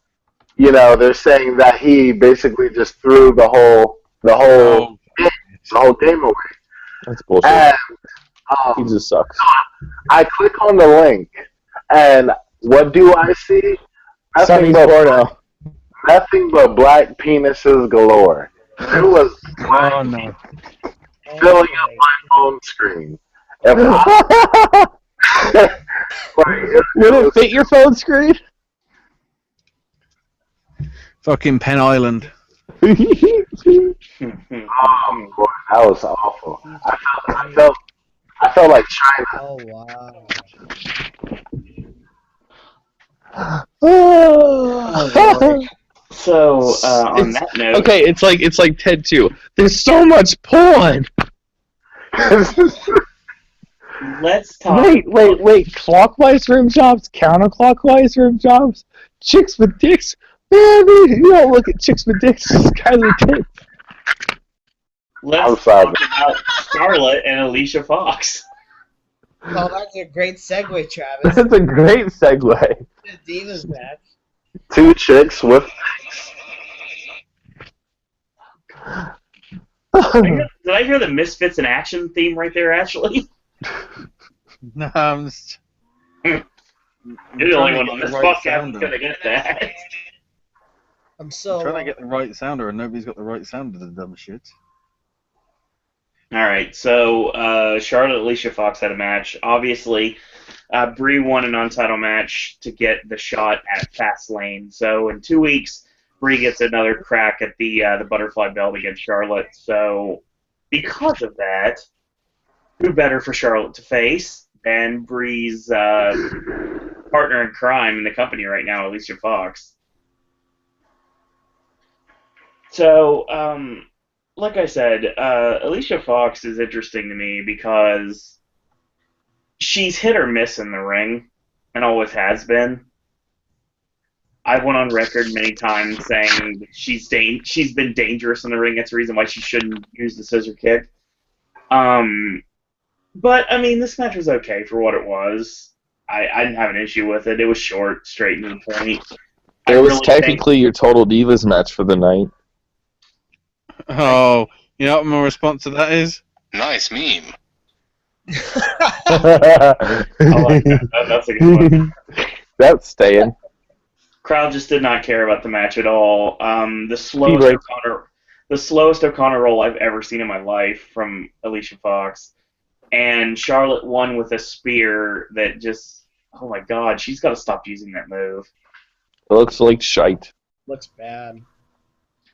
they're saying that he basically just threw the whole game away. That's bullshit. And He just sucks. I click on the link, and what do I see? Sonny's porno. Nothing but black penises galore. It was black filling up my phone screen. If Would it fit your phone screen? Fucking Penn Island. Oh boy, that was awful. I felt like China. Oh, wow. So, on that note... Okay, it's like Ted 2. There's so much porn! Let's talk... Wait. Clockwise rim jobs, counterclockwise rim jobs, chicks with dicks? Man, you don't look at chicks with dicks, just guys with tits. Let's talk about Charlotte and Alicia Fox. Oh, that's a great segue, Travis. That's a great segue. The Divas match. Two chicks with Did I hear the Misfits in Action theme right there, actually? No, I'm just... You're the only one on this podcast that's going to get that. I'm trying to get the right sounder, and nobody's got the right sound of the dumb shit. Alright, so Charlotte and Alicia Fox had a match. Obviously, Bray won an untitled match to get the shot at Fastlane. So in 2 weeks, Bray gets another crack at the butterfly belt against Charlotte. So because of that, who better for Charlotte to face than Bray's partner in crime in the company right now, Alicia Fox? So, like I said, Alicia Fox is interesting to me because she's hit or miss in the ring, and always has been. I went on record many times saying that she's been dangerous in the ring. That's the reason why she shouldn't use the scissor kick. But, I mean, this match was okay for what it was. I didn't have an issue with it. It was short, straight to the point. It was technically your Total Divas match for the night. Oh, you know what my response to that is? Nice meme. I like that. That's a good one. That's staying. Crowd just did not care about the match at all. The the slowest O'Connor roll I've ever seen in my life from Alicia Fox. And Charlotte won with a spear that just, oh my god, she's got to stop using that move. It looks like shite. Looks bad.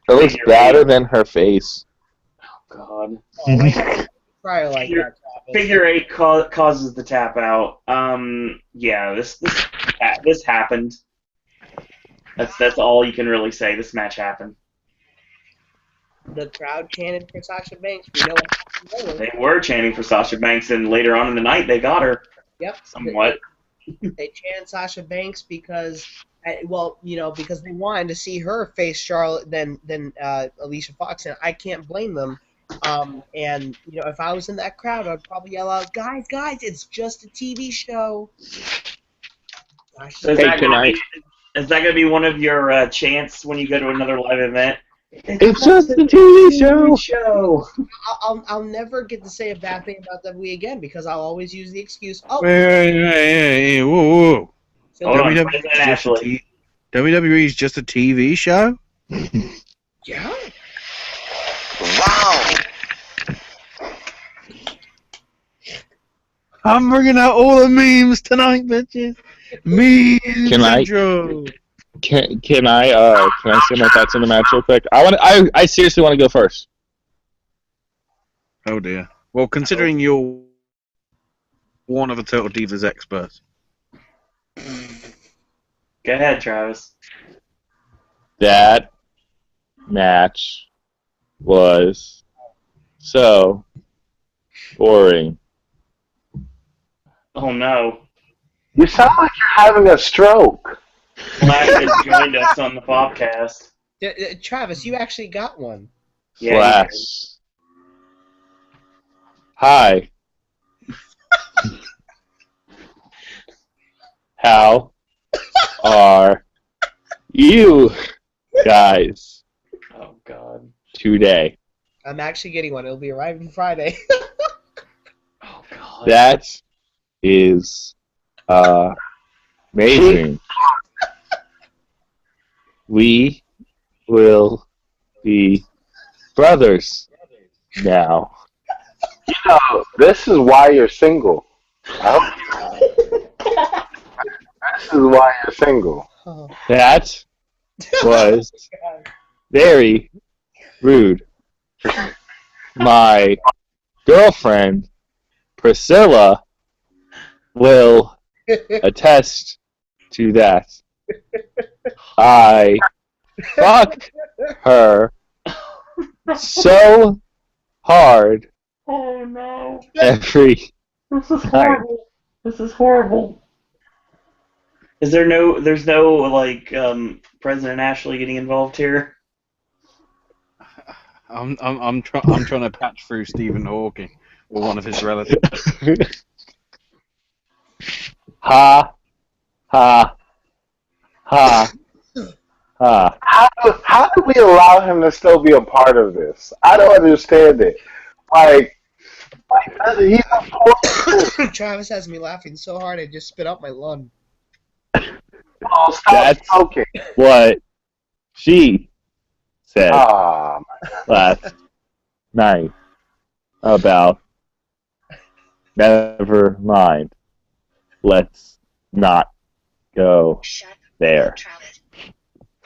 It looks badder than her face. Oh god. Probably like that. Figure 8 causes the tap out. Yeah, this happened. That's all you can really say. This match happened. The crowd chanted for Sasha Banks. We know what happened. They were chanting for Sasha Banks, and later on in the night, they got her. Yep. Somewhat. They chanted Sasha Banks because, because they wanted to see her face Charlotte than Alicia Fox, and I can't blame them. And if I was in that crowd, I'd probably yell out, "Guys, it's just a TV show." Gosh, So is that going to be one of your chants when you go to another live event? It's just a TV show. I'll never get to say a bad thing about WWE again because I'll always use the excuse. Oh, Hey, whoa. Hold on, WWE's just a TV show? Yeah. Wow. I'm bringing out all the memes tonight, bitches. Memes Can I- intro. Can I say my thoughts on the match real quick? I seriously want to go first. Oh dear. Well, considering you're one of the Total Divas experts. Go ahead, Travis. That match was so boring. Oh no. You sound like you're having a stroke. Flash has joined us on the Popcast. Travis, you actually got one. Yeah, Flash. Hi. How are you guys oh god. today? I'm actually getting one. It'll be arriving Friday. Oh god. That is amazing. We will be brothers now. You know, this is why you're single. This is why you're single. Oh, That was very rude. My girlfriend, Priscilla, will attest to that. I fuck her so hard Oh no. every This is horrible. This is horrible. There's no like President Ashley getting involved here? I'm trying to patch through Stephen Hawking or one of his relatives. ha ha ha ha. How do we allow him to still be a part of this? I don't understand it. Like he's a poor. Travis has me laughing so hard I just spit out my lung. Oh, stop That's smoking. what she said Ah, last night about never mind. Let's not go there.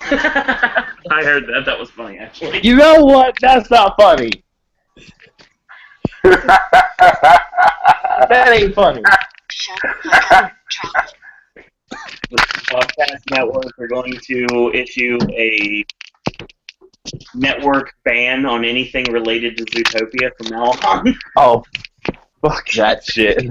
I heard that. That was funny, actually. You know what? That's not funny. That ain't funny. The Popcast Network are going to issue a network ban on anything related to Zootopia from now on. Oh, fuck that shit.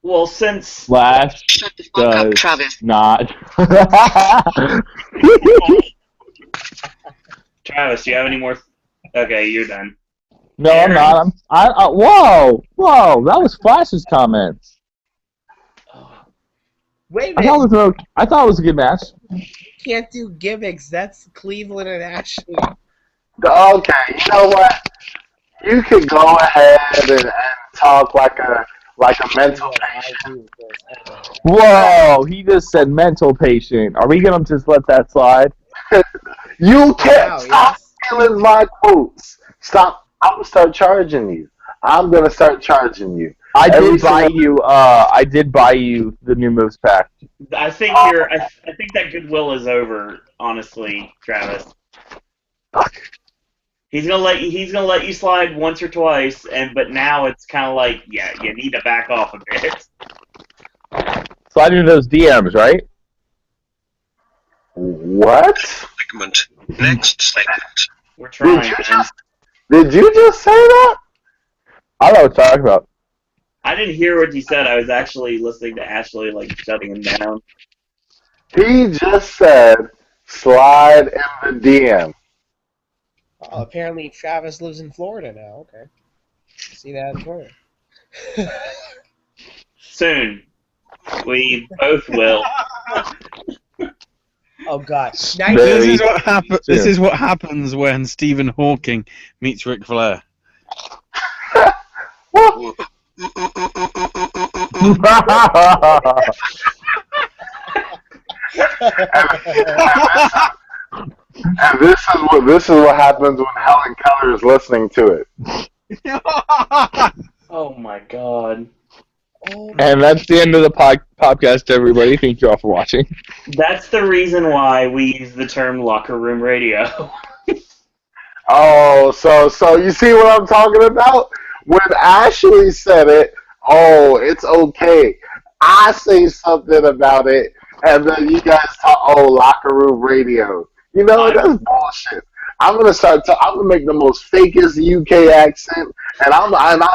Well, since Flash Shut the fuck up, does Travis. not. Travis, do you have any more? Okay, you're done. No, I'm not. Whoa, that was Flash's comments. Wait a I thought minute. I thought it was a good match. Can't do gimmicks. That's Cleveland and Ashley. okay, you know what? You can go ahead and talk like like a mental Yeah, I patient. agree with this. Whoa, he just said mental patient. Are we gonna just let that slide? You can't Wow, stop yes. stealing my quotes. Stop. I'm gonna start charging you. I'm gonna start charging you. I Every did buy single- you. I did buy you the new moves pack. I think you're. I think that goodwill is over. Honestly, Travis. He's gonna let you. He's gonna let you slide once or twice, but now it's kind of like, yeah, you need to back off a bit. Slide into those DMs, right? What? Segment. Next segment. We're trying, Did you man. just? Did you just say that? I don't know what you're talking about. I didn't hear what you said. I was actually listening to Ashley, like, shutting him down. He just said, "Slide in the DM." Oh, apparently Travis lives in Florida now. Okay. See that in Florida. Soon. We both will. Oh God. Very- This is what happens. This soon. is what happens when Stephen Hawking meets Ric Flair. And this is what happens when Helen Keller is listening to it. Oh my god. Oh, And that's the end of the podcast, everybody. Thank you all for watching. That's the reason why we use the term locker room radio. Oh, so you see what I'm talking about? When Ashley said it, oh, it's okay. I say something about it, and then you guys talk, oh, locker room radio. You know, that's bullshit. I'm gonna make the most fakest UK accent, and I'm gonna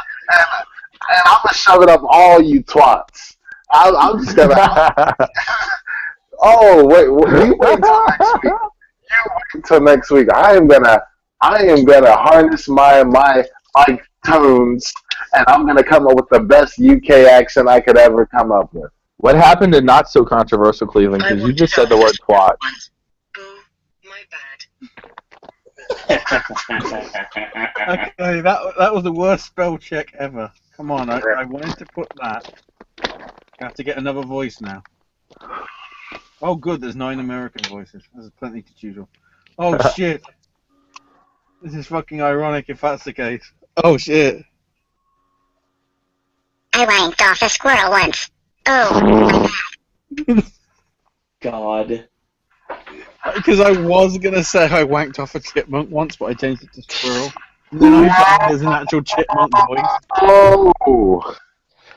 shove it up all you twats. I'm just gonna. Oh wait, you wait till next week. You wait till next week. I am gonna harness my tones, and I'm gonna come up with the best UK accent I could ever come up with. What happened to not so controversial Cleveland? Because you just said the word twat. Oh, my bad. Okay, that was the worst spell check ever. Come on, I wanted to put that. I have to get another voice now. Oh, good, there's 9 American voices. There's plenty to choose from. Oh, shit. This is fucking ironic if that's the case. Oh, shit. I wanked off a squirrel once. Oh, my bad. God. Because I was going to say I wanked off a chipmunk once, but I changed it to squirrel. And then I found there's an actual chipmunk voice. Oh,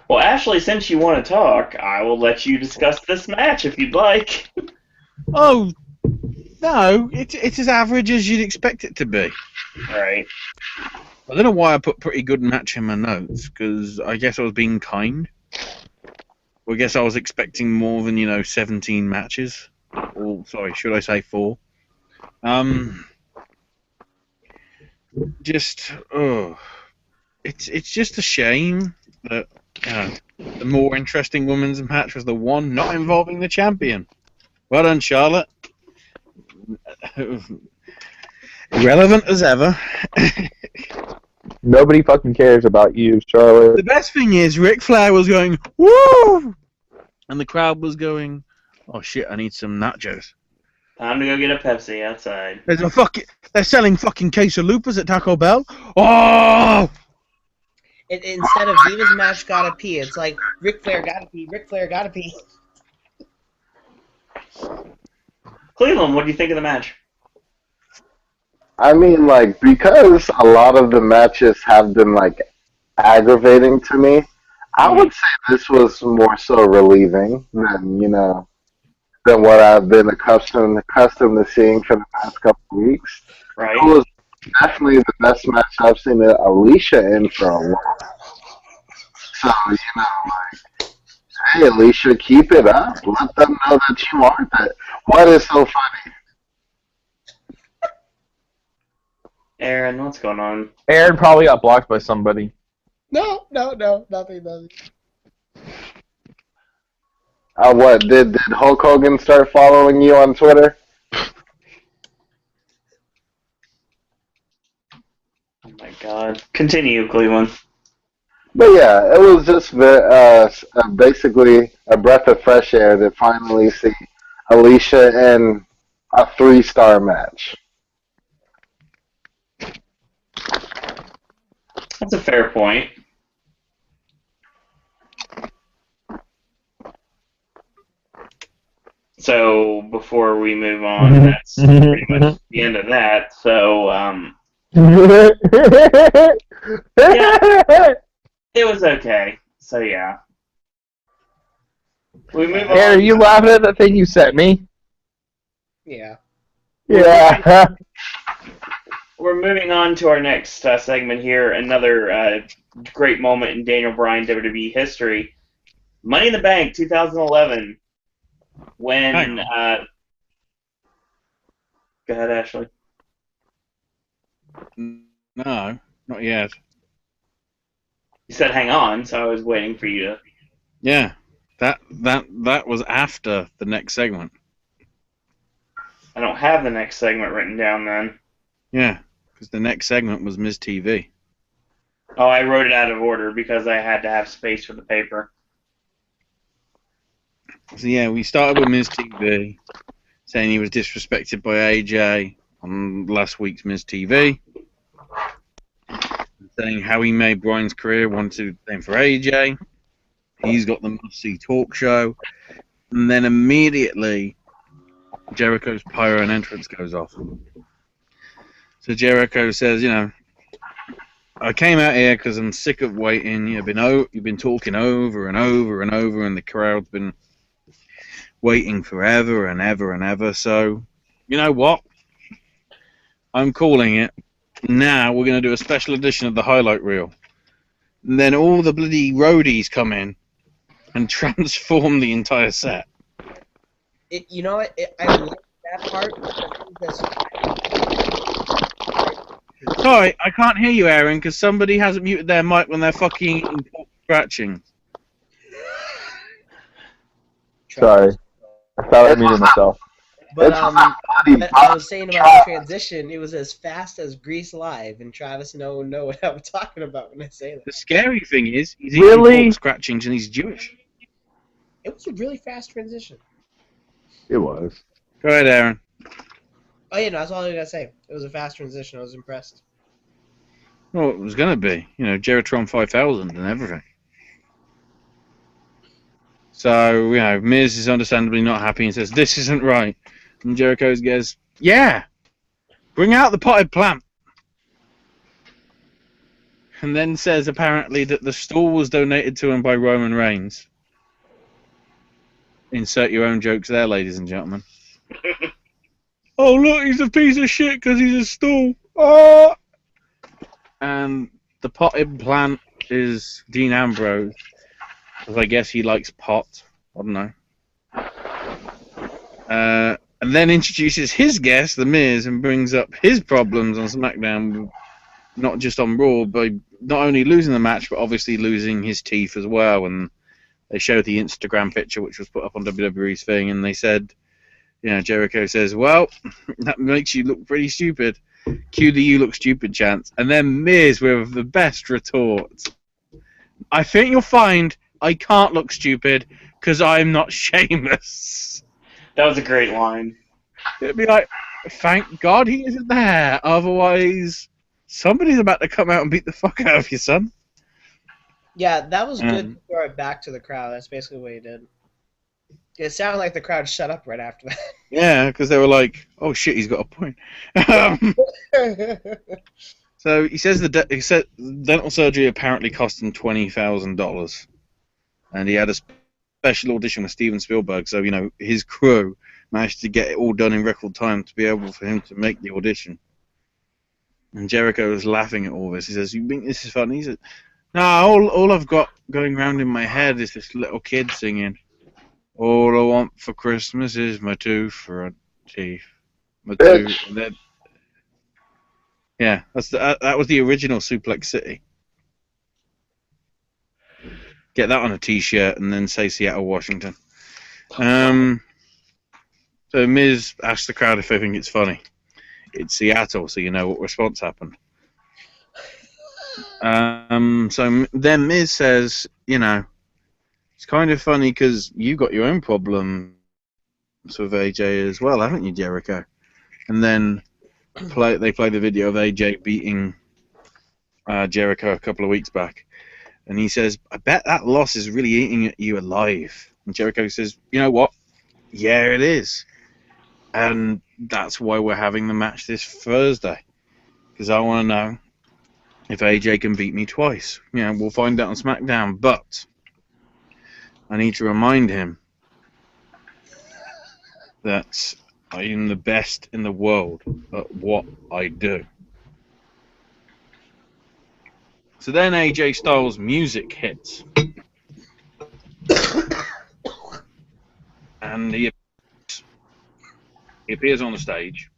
Well, Ashley, since you want to talk, I will let you discuss this match if you'd like. Oh, no, it's as average as you'd expect it to be. Right. I don't know why I put pretty good match in my notes, because I guess I was being kind. Well, I guess I was expecting more than, 17 matches. Or, sorry, should I say 4? It's just a shame that the more interesting women's match was the one not involving the champion. Well done, Charlotte. Irrelevant as ever. Nobody fucking cares about you, Charlotte. The best thing is Ric Flair was going, woo! And the crowd was going, oh shit, I need some nachos. Time to go get a Pepsi outside. They're selling fucking quesalupas at Taco Bell. Oh! Instead of Divas match gotta pee, it's like Ric Flair gotta pee, Ric Flair gotta pee. Cleveland, what do you think of the match? I mean, because a lot of the matches have been aggravating to me. I would say this was more so relieving than what I've been accustomed to seeing for the past couple of weeks. Right. It was definitely the best match I've seen Alicia in for a while. So, hey, Alicia, keep it up. Let them know that you are that. What is so funny? Aaron, what's going on? Aaron probably got blocked by somebody. No, nothing. What, did Hulk Hogan start following you on Twitter? Oh my god. Continue, Cleveland. But yeah, it was just basically a breath of fresh air to finally see Alicia in a 3-star match. That's a fair point. So before we move on, that's pretty much the end of that. So yeah, it was okay. So yeah, we move on. Are you laughing at the thing you sent me? Yeah. Yeah. We're moving on to our next segment here. Another great moment in Daniel Bryan WWE history. Money in the Bank 2011. When go ahead, Ashley. No, not yet. You said hang on, so I was waiting for you to. Yeah, that was after the next segment. I don't have the next segment written down then. Yeah, because the next segment was Ms. TV. Oh, I wrote it out of order because I had to have space for the paper. So yeah, we started with Ms. TV, saying he was disrespected by AJ on last week's Ms. TV, saying how he made Bryan's career wanted the same for AJ. He's got the must-see talk show, and then immediately Jericho's pyro and entrance goes off. So Jericho says, you know, I came out here because I'm sick of waiting. You've been talking over and over and over, and the crowd's been waiting forever and ever and ever. So, you know what? I'm calling it. Now we're going to do a special edition of the highlight reel. And then all the bloody roadies come in and transform the entire set. You know what? I like that part. Sorry, I can't hear you, Aaron, because somebody hasn't muted their mic when they're fucking scratching. Sorry. I thought I muted myself. But I was saying about the transition, it was as fast as Grease Live, and Travis know what I'm talking about when I say that. The scary thing is, he's Really? eating scratchings and he's Jewish. It was a really fast transition. It was. Go ahead, Aaron. Oh yeah, no, that's all I gotta say. It was a fast transition. I was impressed. Well, it was going to be, you know, Jeritron 5000 and everything. So, you know, Miz is understandably not happy and says, this isn't right. And Jericho goes, yeah, bring out the potted plant. And then says, apparently, that the stall was donated to him by Roman Reigns. Insert your own jokes there, ladies and gentlemen. Oh, look, he's a piece of shit because he's a stall. Oh! And the potted plant is Dean Ambrose. Because I guess he likes pot. I don't know. And then introduces his guest, The Miz, and brings up his problems on SmackDown, not just on Raw, by not only losing the match, but obviously losing his teeth as well. And they showed the Instagram picture, which was put up on WWE's thing, and they said, you know, Jericho says, well, that makes you look pretty stupid. Cue the you look stupid chance. And then Miz with the best retort. I think you'll find I can't look stupid because I'm not Sheamus. That was a great line. It'd be like, thank God he isn't there. Otherwise, somebody's about to come out and beat the fuck out of you, son. Yeah, that was good to throw it back to the crowd. That's basically what he did. It sounded like the crowd shut up right after that. Yeah, because they were like, oh shit, he's got a point. So he says he said dental surgery apparently cost him $20,000, and he had a special audition with Steven Spielberg. So you know his crew managed to get it all done in record time to be able for him to make the audition. And Jericho was laughing at all this. He says, "You think this is funny?" He said, "No, all I've got going around in my head is this little kid singing, 'All I want for Christmas is my two front teeth.'" My two, and then, yeah, that was the original Suplex City. Get that on a T-shirt and then say Seattle, Washington. So Miz asked the crowd if they think it's funny. It's Seattle, so you know what response happened. So then Miz says, you know, it's kind of funny because you got your own problems with AJ as well, haven't you, Jericho? And then they play the video of AJ beating Jericho a couple of weeks back. And he says, I bet that loss is really eating you alive. And Jericho says, you know what? Yeah, it is. And that's why we're having the match this Thursday. Because I want to know if AJ can beat me twice. You know, we'll find out on SmackDown. But I need to remind him that I am the best in the world at what I do. So then AJ Styles' music hits. And he appears on the stage.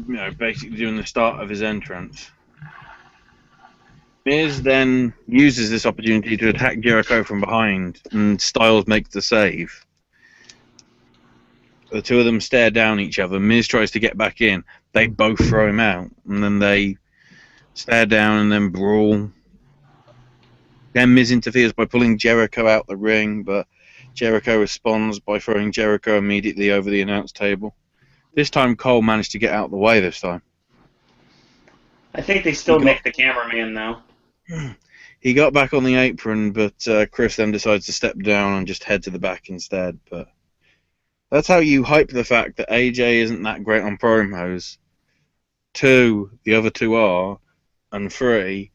You know, basically doing the start of his entrance. Miz then uses this opportunity to attack Jericho from behind, and Styles makes the save. The two of them stare down each other. Miz tries to get back in. They both throw him out, and then they stare down and then brawl. Then Miz interferes by pulling Jericho out the ring, but Jericho responds by throwing Jericho immediately over the announce table. This time Cole managed to get out of the way this time. I think they still make the cameraman, though. He got back on the apron, but Chris then decides to step down and just head to the back instead. But that's how you hype the fact that AJ isn't that great on promos. 2, the other 2 are. And 3,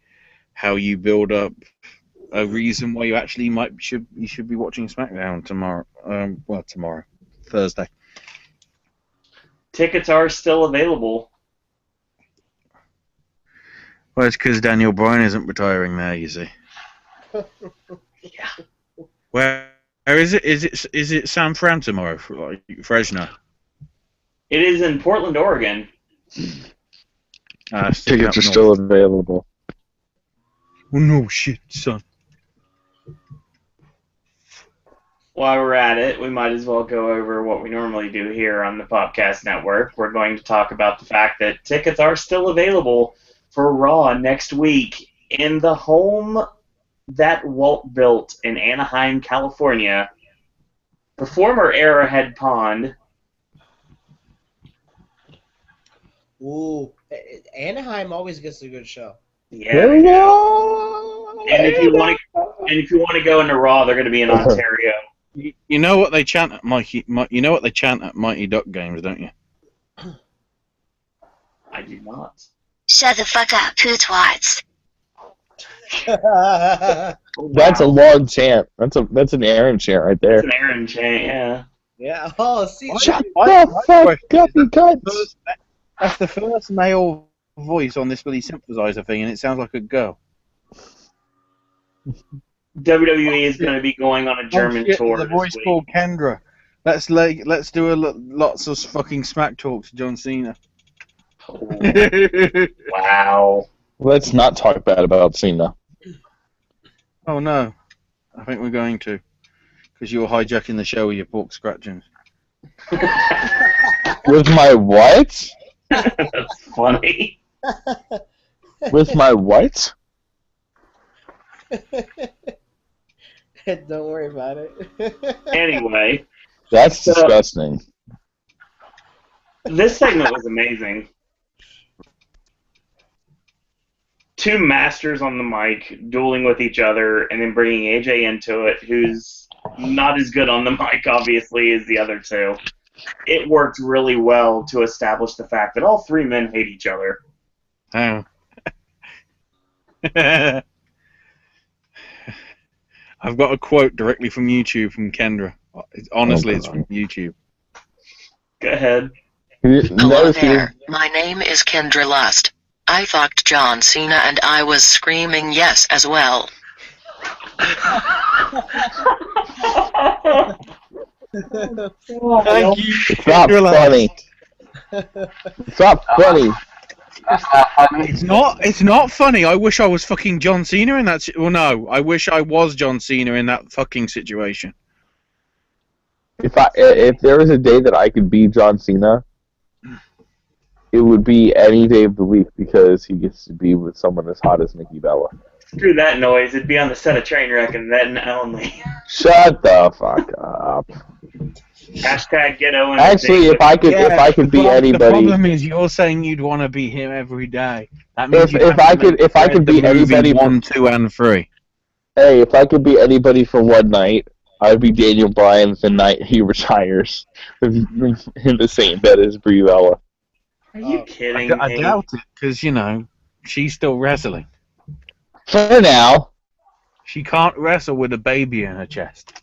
how you build up a reason why you actually should be watching SmackDown tomorrow. Tomorrow, Thursday. Tickets are still available. Well, it's because Daniel Bryan isn't retiring there, you see. Yeah. Where is it? Is it San Fran tomorrow? Fresno. It is in Portland, Oregon. Tickets are still available. Oh no, shit, son. While we're at it, we might as well go over what we normally do here on the Popcast Network. We're going to talk about the fact that tickets are still available for Raw next week in the home that Walt built in Anaheim, California, the former Arrowhead Pond. Ooh, Anaheim always gets a good show. Yeah, they do. And if you want to go into Raw, they're going to be in Ontario. You know what they chant at Mighty Duck games, don't you? I do not. Shut the fuck up, pootwats. That's a long chant. That's an Aaron chant right there. It's an Aaron chant, yeah. Yeah. Oh, see. Shut the fuck up, you cunts. That's the first male voice on this Billy synthesizer thing, and it sounds like a girl. WWE is going to be going on a German tour. The voice called Kendra. Let's do lots of fucking smack talk to John Cena. Oh, wow. Let's not talk bad about Cena. Oh no, I think we're going to, because you're hijacking the show with your pork scratchings. With my what? That's funny. With my what? Don't worry about it. Anyway. That's disgusting. This segment was amazing. 2 masters on the mic dueling with each other and then bringing AJ into it, who's not as good on the mic, obviously, as the other 2. It worked really well to establish the fact that all 3 men hate each other. Oh. I've got a quote directly from YouTube from Kendra. Honestly, it's from YouTube. Go ahead. Hello there. My name is Kendra Lust. I fucked John Cena and I was screaming yes as well. Thank you. It's not funny. It's not funny. It's not funny. I wish I was fucking John Cena in that. Well, no, I wish I was John Cena in that fucking situation. If there was a day that I could be John Cena, it would be any day of the week because he gets to be with someone as hot as Nikki Bella. Screw that noise. It'd be on the set of Trainwreck and then only. Shut the fuck up. Hashtag get Owen. Actually, if I could be anybody, the problem is you're saying you'd want to be him every day. That means if I could be anybody 1, 2, and 3. Hey, if I could be anybody for one night, I'd be Daniel Bryan the night he retires in the same bed as Brie Bella. Are you kidding I me? doubt it, because, she's still wrestling. For now. She can't wrestle with a baby in her chest.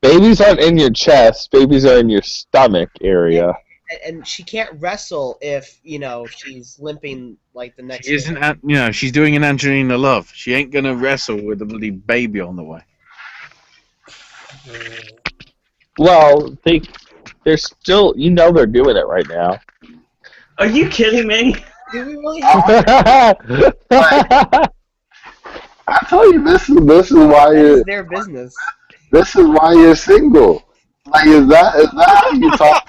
Babies aren't in your chest. Babies are in your stomach area. And she can't wrestle if, she's limping like the next She isn't, she's doing an Angelina Love. She ain't going to wrestle with a bloody baby on the way. Well, they're still, they're doing it right now. Are you kidding me? Do we really have I tell you, this is why It's their business. This is why you're single. Like, is that how you talk?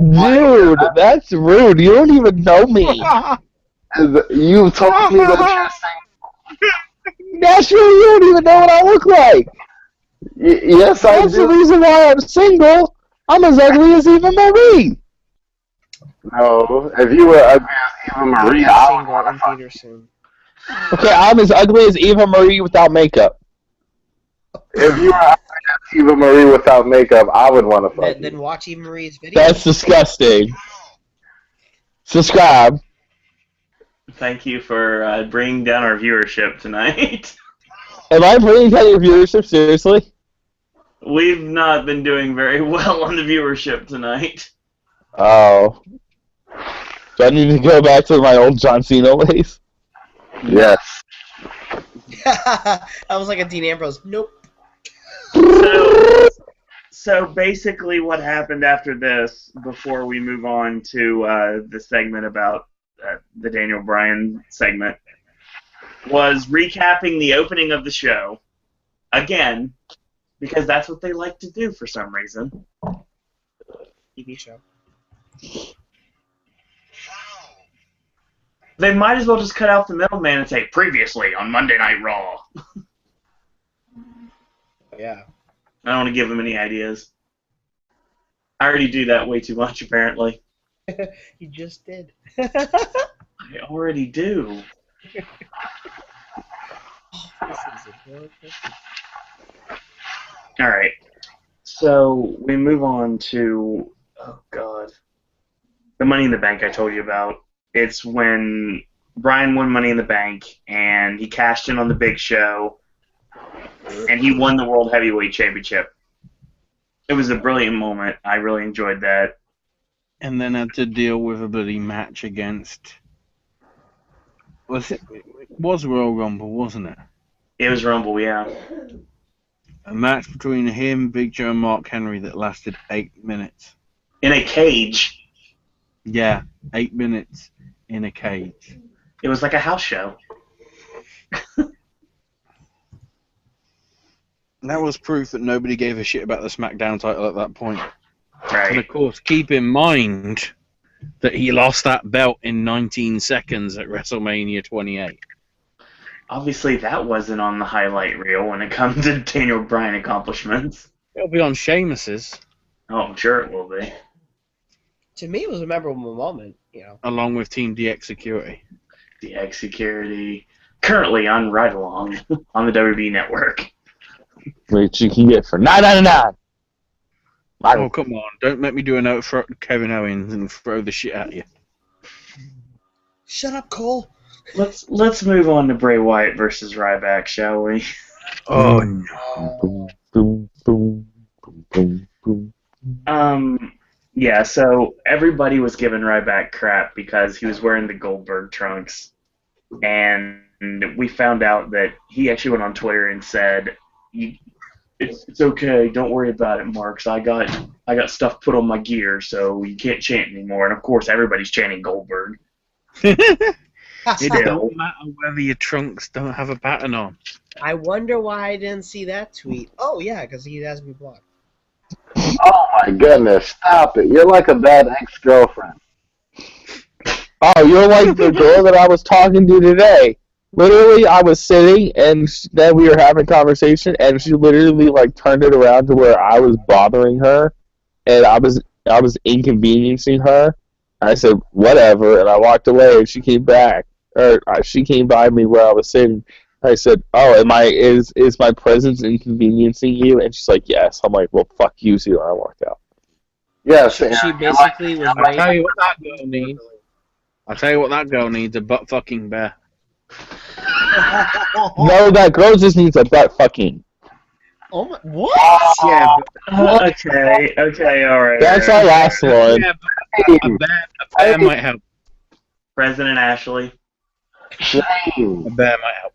Dude, that's rude. You don't even know me. You told me that you're single. Naturally, you don't even know what I look like. Yes, I That's do. the reason why I'm single. I'm as ugly as Eva Marie. No, if you were ugly as Eva Marie, I would Single want in to fuck theater soon. Okay, I'm as ugly as Eva Marie without makeup. If you were ugly as Eva Marie without makeup, I would want to fuck you. Then watch Eva Marie's video. That's disgusting. Subscribe. Thank you for bringing down our viewership tonight. Am I bringing down your viewership seriously? We've not been doing very well on the viewership tonight. Oh. Do I need to go back to my old John Cena ways? Yes. That was like a Dean Ambrose. Nope. So basically what happened after this, before we move on to the segment about the Daniel Bryan segment, was recapping the opening of the show, again, because that's what they like to do for some reason. TV show. They might as well just cut out the middleman and say, previously on Monday Night Raw. Yeah. I don't want to give them any ideas. I already do that way too much, apparently. You just did. I already do. All right. So we move on to, oh God, the Money in the Bank I told you about. It's when Bryan won Money in the Bank and he cashed in on the Big Show and he won the World Heavyweight Championship. It was a brilliant moment. I really enjoyed that. And then had to deal with a bloody match against... It was Royal Rumble, wasn't it? It was Rumble, yeah. A match between him, Big Joe, and Mark Henry that lasted 8 minutes. In a cage. Yeah, 8 minutes in a cage. It was like a house show. That was proof that nobody gave a shit about the SmackDown title at that point. Right. And of course, keep in mind that he lost that belt in 19 seconds at WrestleMania 28. Obviously, that wasn't on the highlight reel when it comes to Daniel Bryan accomplishments. It'll be on Sheamus's. Oh, I'm sure it will be. To me, it was a memorable moment, Along with Team DX Security. DX Security. Currently on Ride Along on the WWE Network. Which you can get for $9.99. Oh, come on. Don't make me do a note for Kevin Owens and throw the shit at you. Shut up, Cole. Let's move on to Bray Wyatt versus Ryback, shall we? Oh, no. Boom, boom, boom, boom, boom. Yeah, so everybody was giving Ryback crap because he was wearing the Goldberg trunks. And we found out that he actually went on Twitter and said, it's okay, don't worry about it, Marks. I got stuff put on my gear, so you can't chant anymore. And of course, everybody's chanting Goldberg. It don't matter whether your trunks don't have a pattern on. I wonder why I didn't see that tweet. Oh, yeah, because he has me blocked. Oh my goodness, stop it. You're like a bad ex-girlfriend. Oh, you're like the girl that I was talking to today. Literally, I was sitting, and then we were having a conversation, and she literally like turned it around to where I was bothering her, and I was inconveniencing her. I said whatever, and I walked away, and she came back, or she came by me where I was sitting. I said, "Oh, is my presence inconveniencing you?" And she's like, "Yes." I'm like, "Well, fuck you too." And I walked out. Yes, She Aaron, you're basically was I'll tell right. you what that girl needs. I'll tell you what that girl needs, a butt fucking bear. No, that girl just needs a butt fucking. Oh my, what? Yeah, Okay, all right. That's all our right. last one. yeah, but a bear might help. President Ashley. shame. A bear might help.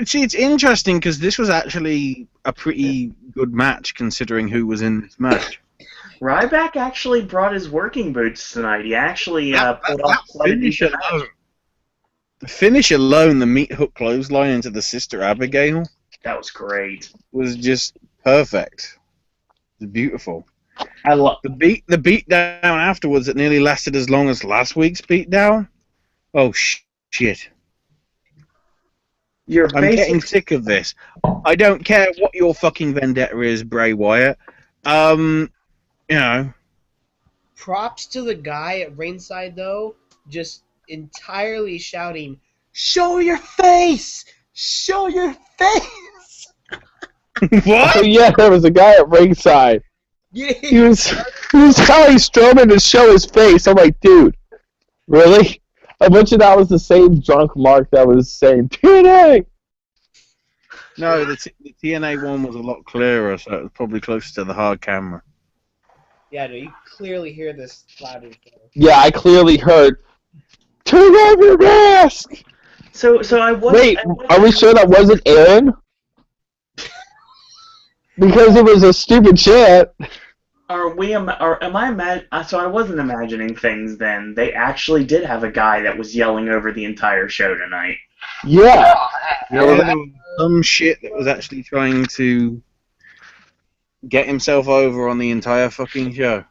See, it's interesting because this was actually a pretty good match considering who was in this match. Ryback actually brought his working boots tonight. He actually pulled off That quite a finish decent match. alone, the finish alone, the meat hook clothesline into the Sister Abigail That was great. was just perfect. It was beautiful. I love. The beat down afterwards that nearly lasted as long as last week's beat down. Oh shit! You're I'm getting basically sick of this. I don't care what your fucking vendetta is, Bray Wyatt. You know, Props to the guy at ringside though, just entirely shouting, "Show your face! Show your face!" what? Oh yeah, there was a guy at ringside. Yeah, He was telling Strowman to show his face. I'm like, dude, really? I bet you that was the same drunk Mark that was saying TNA. No, the TNA one was a lot clearer, so it was probably closer to the hard camera. yeah, no, you clearly hear this louder. Yeah, I clearly heard. Turn off your mask. so I was. Wait, are we sure that wasn't Aaron? Because it was a stupid chant. Am I so I wasn't imagining things then. They actually did have a guy that was yelling over the entire show tonight. Yeah. Yeah, there was some shit that was actually trying to get himself over on the entire fucking show.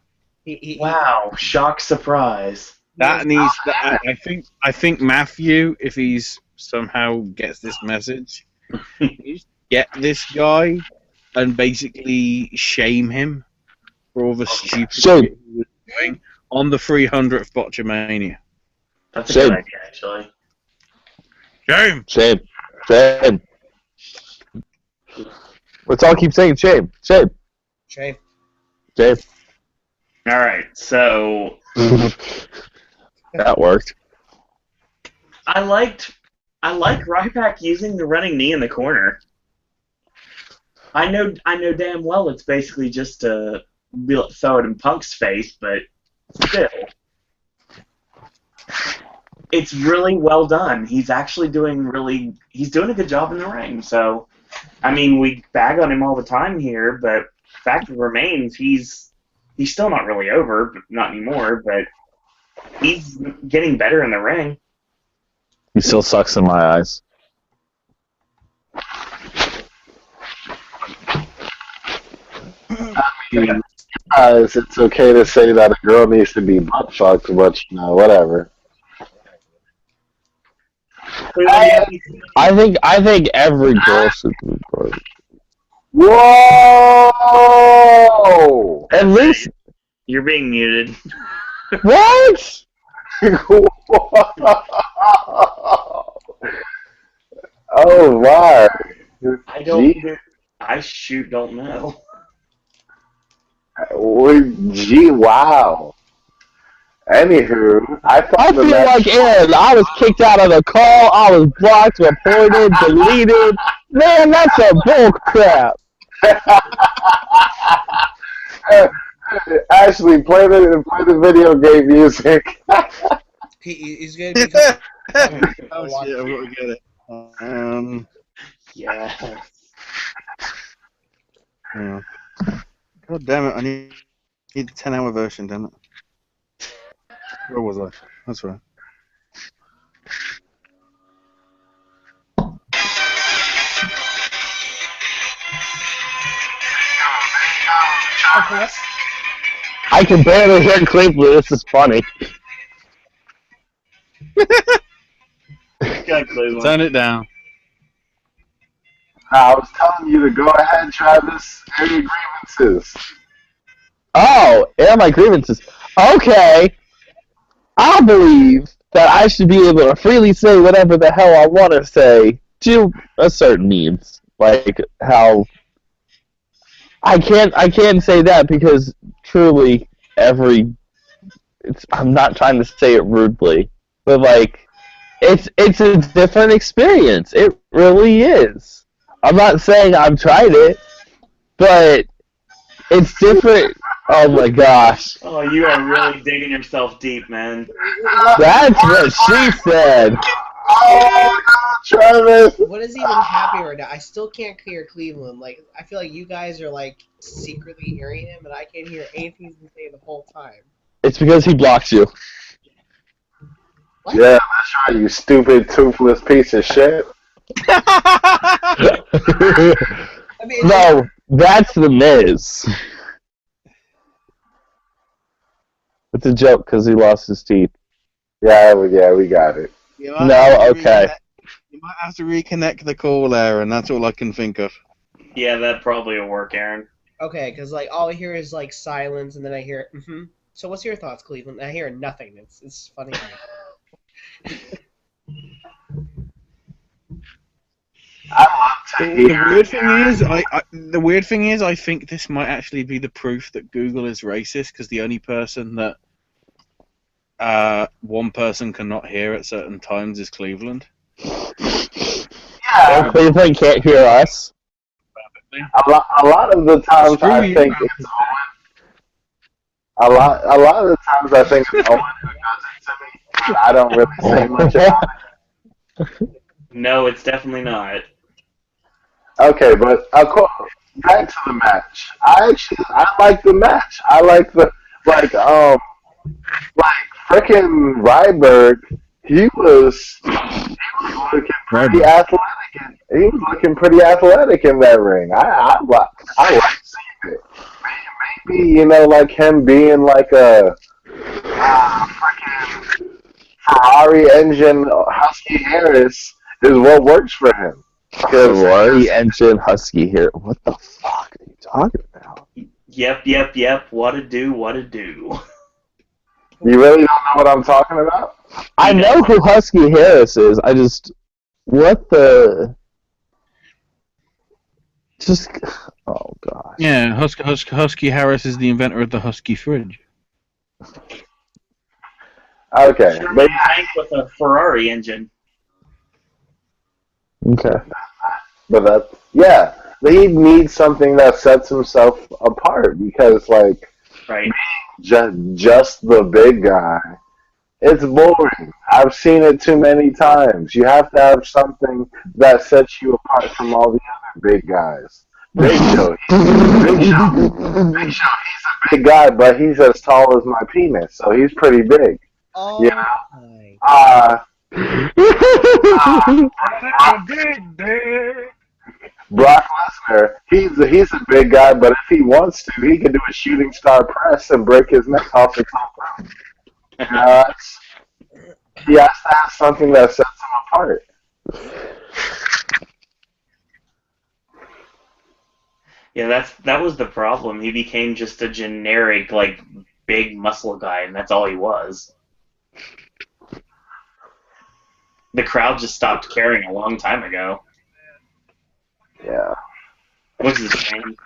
Wow, shock surprise. That needs. I think Matthew, if he's somehow gets this message, needs to get this guy and basically shame him for all the stupid Shame. shit he was doing on the 300th Botchamania. That's a Shame. good idea, actually. Shame. Shame. Shame. Let's all keep saying shame. Shame. Shame. Shame. All right, so That worked. I like Ryback using the running knee in the corner. I know damn well it's basically just to throw it in Punk's face, but still, it's really well done. He's actually doing a good job in the ring. So, I mean, we bag on him all the time here, but fact remains, he's still not really over, not anymore, but he's getting better in the ring. He still sucks in my eyes. It's okay to say that a girl needs to be butt fucked, but whatever. I think every girl should be butt. Whoa! At least You're being muted. what? Oh my! I don't know. Gee, wow. Anywho, I I feel like Aaron. I was kicked out of the call. I was blocked, reported, deleted. Man, that's a bull crap. Ashley, play the video game music. He's gonna be. Oh shit! I've got to get it. Yeah. Yeah. God damn it! I need the 10-hour version. Damn it. Where was I? That's right. I can barely hear Cleveland. This is funny. Go, Cleveland. Turn it down. I was telling you to go ahead, Travis. Air your grievances. Oh, air my grievances. Okay. I believe that I should be able to freely say whatever the hell I want to say to a certain means. Like how I can't say that because truly I'm not trying to say it rudely, but like it's a different experience. It really is. I'm not saying I've tried it, but it's different. Oh my gosh. Oh, you are really digging yourself deep, man. That's what she said. Oh, Travis! What is even happening right now? I still can't hear Cleveland. Like, I feel like you guys are like secretly hearing him, and I can't hear anything he's been saying the whole time. It's because he blocks you. What? Yeah, that's right, you stupid, toothless piece of shit. I mean, No, that's the Miz. It's a joke because he lost his teeth. Yeah, we got it. You might No, have to okay. You might have to reconnect the call there, and that's all I can think of. Yeah, that probably will work, Aaron. okay, because like all I hear is like silence, and then I hear mm-hmm. So what's your thoughts, Cleveland? I hear nothing. It's funny. I love to The hear weird thing is, I think this might actually be the proof that Google is racist because the only person that one person cannot hear at certain times is Cleveland. Yeah, Cleveland can't hear us. a lot of the times Screw I you. think it's Owen. A lot of the times I think it's Owen who does it to me, but I don't really say much about it. No, it's definitely not. Okay, but back to the match. I like the match. I like the like frickin' Ryback. He was looking pretty athletic. He was looking pretty athletic in that ring. I like seeing it. Maybe like him being like a frickin' Ferrari engine Husky Harris is what works for him. Ferrari engine Husky here. What the fuck are you talking about? Yep. What a do. You really don't know what I'm talking about? I know who Husky Harris is. I just what the just oh gosh. Yeah, Husky Harris is the inventor of the Husky fridge. Okay, Sure, but tank with a Ferrari engine. Okay. but he needs something that sets himself apart because like Right. just the big guy. It's boring. I've seen it too many times. You have to have something that sets you apart from all the other big guys. Big Show, he's a big guy, but he's as tall as my penis, so he's pretty big. Oh Yeah. my. Brock Lesnar, he's a big guy, but if he wants to, he can do a shooting star press and break his neck off the top rope. He has to have something that sets him apart. Yeah, that was the problem. He became just a generic, like, big muscle guy, and that's all he was. The crowd just stopped caring a long time ago. Yeah. Which is a shame.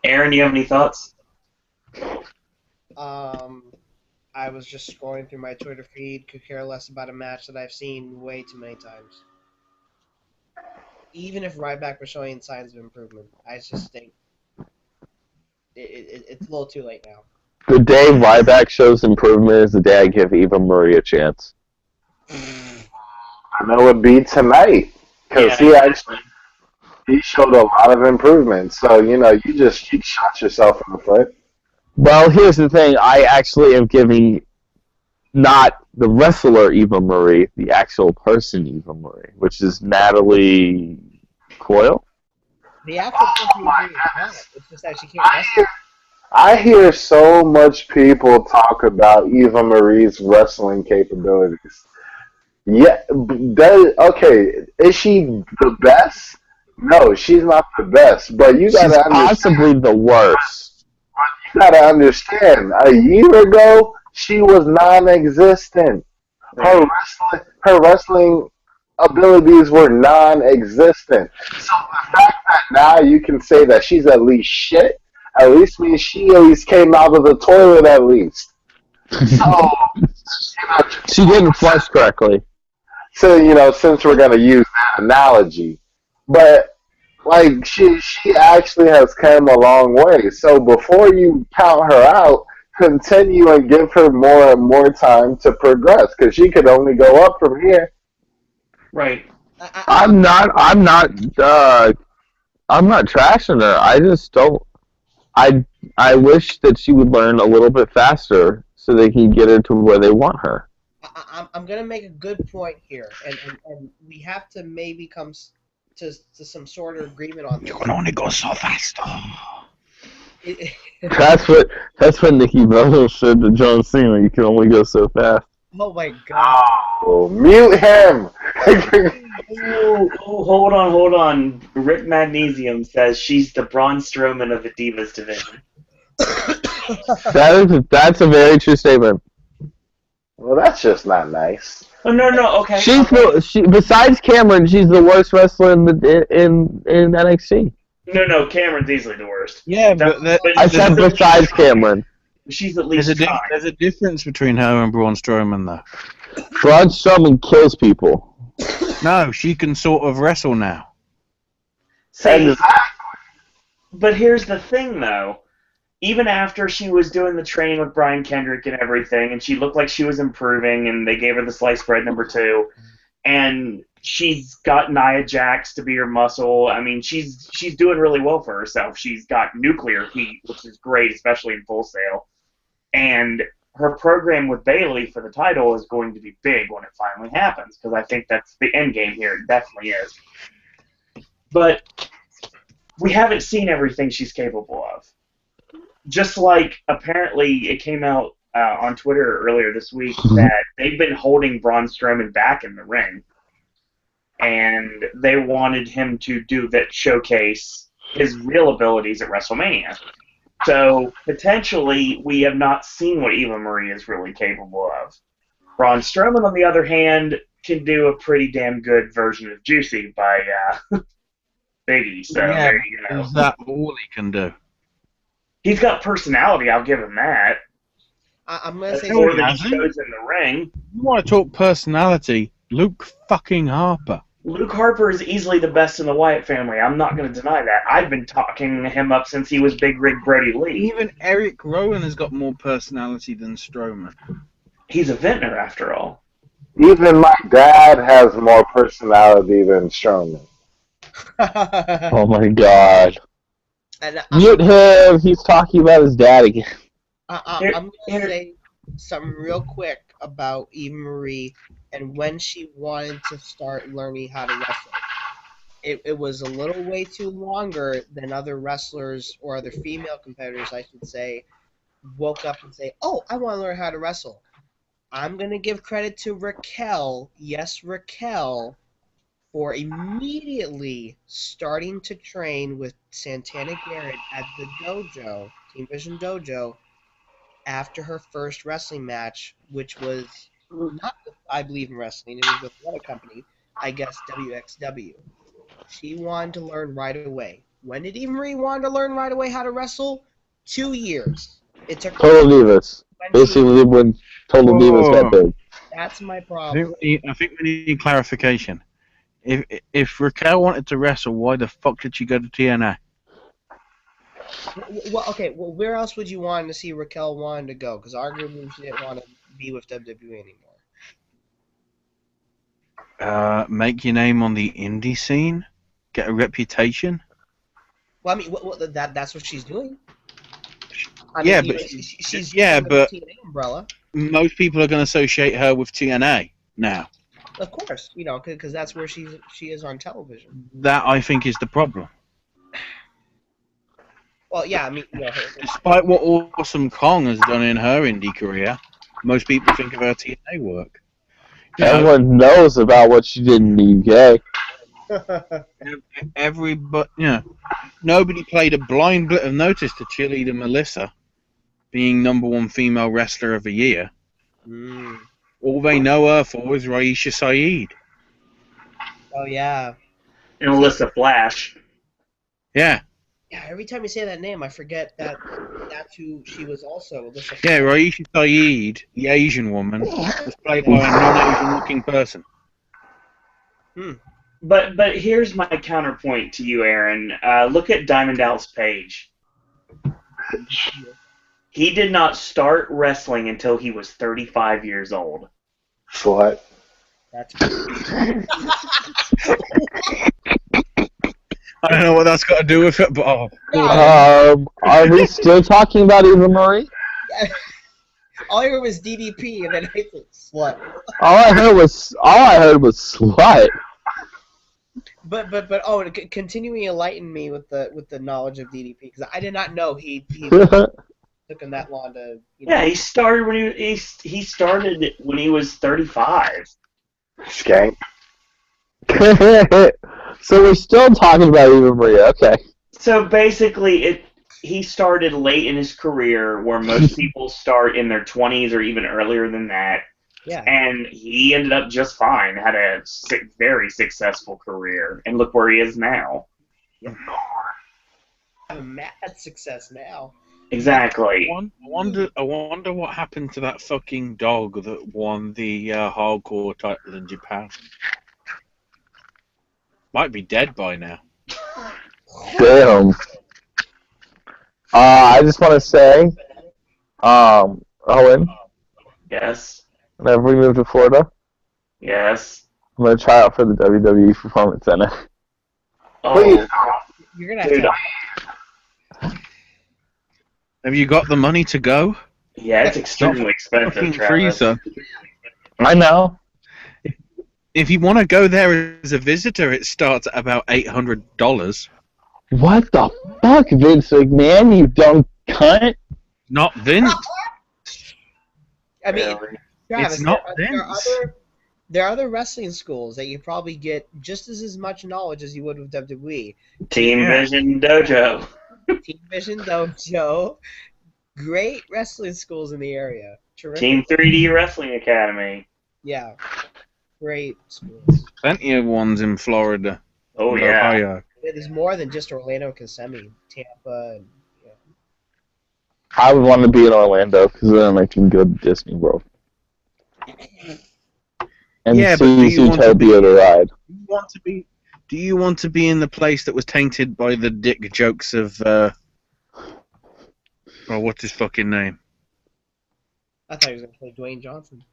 Aaron, do you have any thoughts? I was just scrolling through my Twitter feed, could care less about a match that I've seen way too many times. Even if Ryback was showing signs of improvement, I just think it's a little too late now. The day Ryback shows improvement is the day I give Eva Marie a chance. I know it would be tonight because he showed a lot of improvement. So you shot yourself in the foot. Well, here's the thing. I actually am giving not the wrestler Eva Marie, the actual person Eva Marie, which is Natalie Coyle. The actual person who is not. It's just that she can't wrestle. I hear so much people talk about Eva Marie's wrestling capabilities. Yeah, okay. Is she the best? No, she's not the best. But you She's gotta understand. possibly the worst. You gotta understand. A year ago, she was non-existent. Her wrestling abilities were non-existent. So the fact that now you can say that she's at least shit, at least means she at least came out of the toilet at least. So She didn't flush correctly. so since we're gonna use that analogy, but like she actually has come a long way. So before you count her out, continue and give her more and more time to progress because she could only go up from here. Right. I'm not trashing her. I just don't. I wish that she would learn a little bit faster so they can get her to where they want her. I'm gonna make a good point here, and we have to maybe come to some sort of agreement on this. You can only go so fast. That's what Nikki Bella said to John Cena. You can only go so fast. Oh my god! Oh, mute him. Oh, hold on. Rick Magnesium says she's the Braun Strowman of the Divas division. That's a very true statement. Well, that's just not nice. Oh no, okay. Besides Cameron, she's the worst wrestler in NXT. No, Cameron's easily the worst. Yeah, but I said besides Cameron. She's at least there's a difference between her and Braun Strowman, though. Braun Strowman kills people. No, she can sort of wrestle now. See, but here's the thing, though. Even after she was doing the training with Brian Kendrick and everything, and she looked like she was improving, and they gave her the sliced bread number 2, and she's got Nia Jax to be her muscle. I mean, she's doing really well for herself. She's got nuclear heat, which is great, especially in Full Sail. And her program with Bayley for the title is going to be big when it finally happens, because I think that's the end game here. It definitely is. But we haven't seen everything she's capable of. Just like apparently it came out on Twitter earlier this week that they've been holding Braun Strowman back in the ring. And they wanted him to showcase his real abilities at WrestleMania. So, potentially, we have not seen what Eva Marie is really capable of. Braun Strowman, on the other hand, can do a pretty damn good version of Juicy by Biggie. So, there you go. Is that all he can do? He's got personality, I'll give him that. I'm going to say... More than he shows in the ring. You want to talk personality? Luke fucking Harper. Luke Harper is easily the best in the Wyatt family. I'm not going to deny that. I've been talking him up since he was Big Rig Brody Lee. Even Eric Rowan has got more personality than Strowman. He's a vintner, after all. Even my dad has more personality than Strowman. Oh my god. Mute him! He's talking about his dad again. I'm going to say something real quick about Eva Marie and when she wanted to start learning how to wrestle. It was a little way too longer than other wrestlers or other female competitors, I should say, woke up and say, oh, I want to learn how to wrestle. I'm going to give credit to Raquel, yes, Raquel, for immediately starting to train with Santana Garrett at the dojo, Team Vision Dojo, after her first wrestling match, which was not with I Believe in Wrestling, it was with another company, I guess WXW. She wanted to learn right away. When did Eva Marie want to learn right away how to wrestle? 2 years. It took Total Divas. Basically, when Total Divas got big. That's my problem. I think we need clarification. If Raquel wanted to wrestle, why the fuck did she go to TNA? Well, okay. Well, where else would you want to see Raquel wanted to go? Because arguably she didn't want to be with WWE anymore. Make your name on the indie scene, get a reputation. Well, I mean, that's what she's doing. I yeah, mean, but she's but TNA umbrella. Most people are going to associate her with TNA now. Of course, because that's where she is on television. That I think is the problem. Well, yeah, I mean, Despite what Awesome Kong has done in her indie career, most people think of her TNA work. You know, Everyone knows about what she did in the UK. Nobody played a blind bit of notice to cheerleader Melissa being #1 female wrestler of the year. All they know her for is Raisha Saeed. Oh yeah. And Alyssa Flash. Yeah. Yeah, every time you say that name, I forget that that's who she was also. Alyssa Yeah, Fox. Raisha Saeed, the Asian woman, was played by a non-Asian looking person. But here's my counterpoint to you, Aaron. Look at Diamond Dallas Page. He did not start wrestling until he was 35 years old. What? That's I don't know what that's got to do with it, but Are we still talking about Eva Marie? all I heard was DDP, and then I said slut. All I heard was slut. But continuing to enlighten me with the knowledge of DDP, because I did not know he took him that long to. Yeah, he started when he started when he was 35. Skank. So we're still talking about Eva Marie. Okay. So basically, he started late in his career, where most people start in their 20s or even earlier than that. Yeah. And he ended up just fine. Had a very successful career, and look where he is now. Having mad success now. Exactly. I wonder what happened to that fucking dog that won the hardcore title in Japan. Might be dead by now. Damn. I just want to say, Owen, Yes. whenever we move to Florida, Yes. I'm going to try out for the WWE Performance Center. Oh, You're gonna have dude. to. Have you got the money to go? Yeah, it's extremely expensive, Fucking Travis. freezer. I know. If you want to go there as a visitor, it starts at about $800. What the fuck, Vince McMahon, you dumb cunt? Not Vince. I mean, Really? Travis, It's not there are Vince. there are other wrestling schools that you probably get just as much knowledge as you would with WWE. Team Yeah. Vision Dojo. Team Vision Dojo, great wrestling schools in the area. Terrific. Team 3D Wrestling Academy. Yeah, great schools. Plenty of ones in Florida. Oh, and yeah. Ohio. There's more than just Orlando, Kissimmee, Tampa, and I would want to be in Orlando because then I can go to Disney World. And Yeah, but see do you want to Zootopia to ride. Do you want to be in the place that was tainted by the dick jokes of what's his fucking name? I thought he was going to play Dwayne Johnson.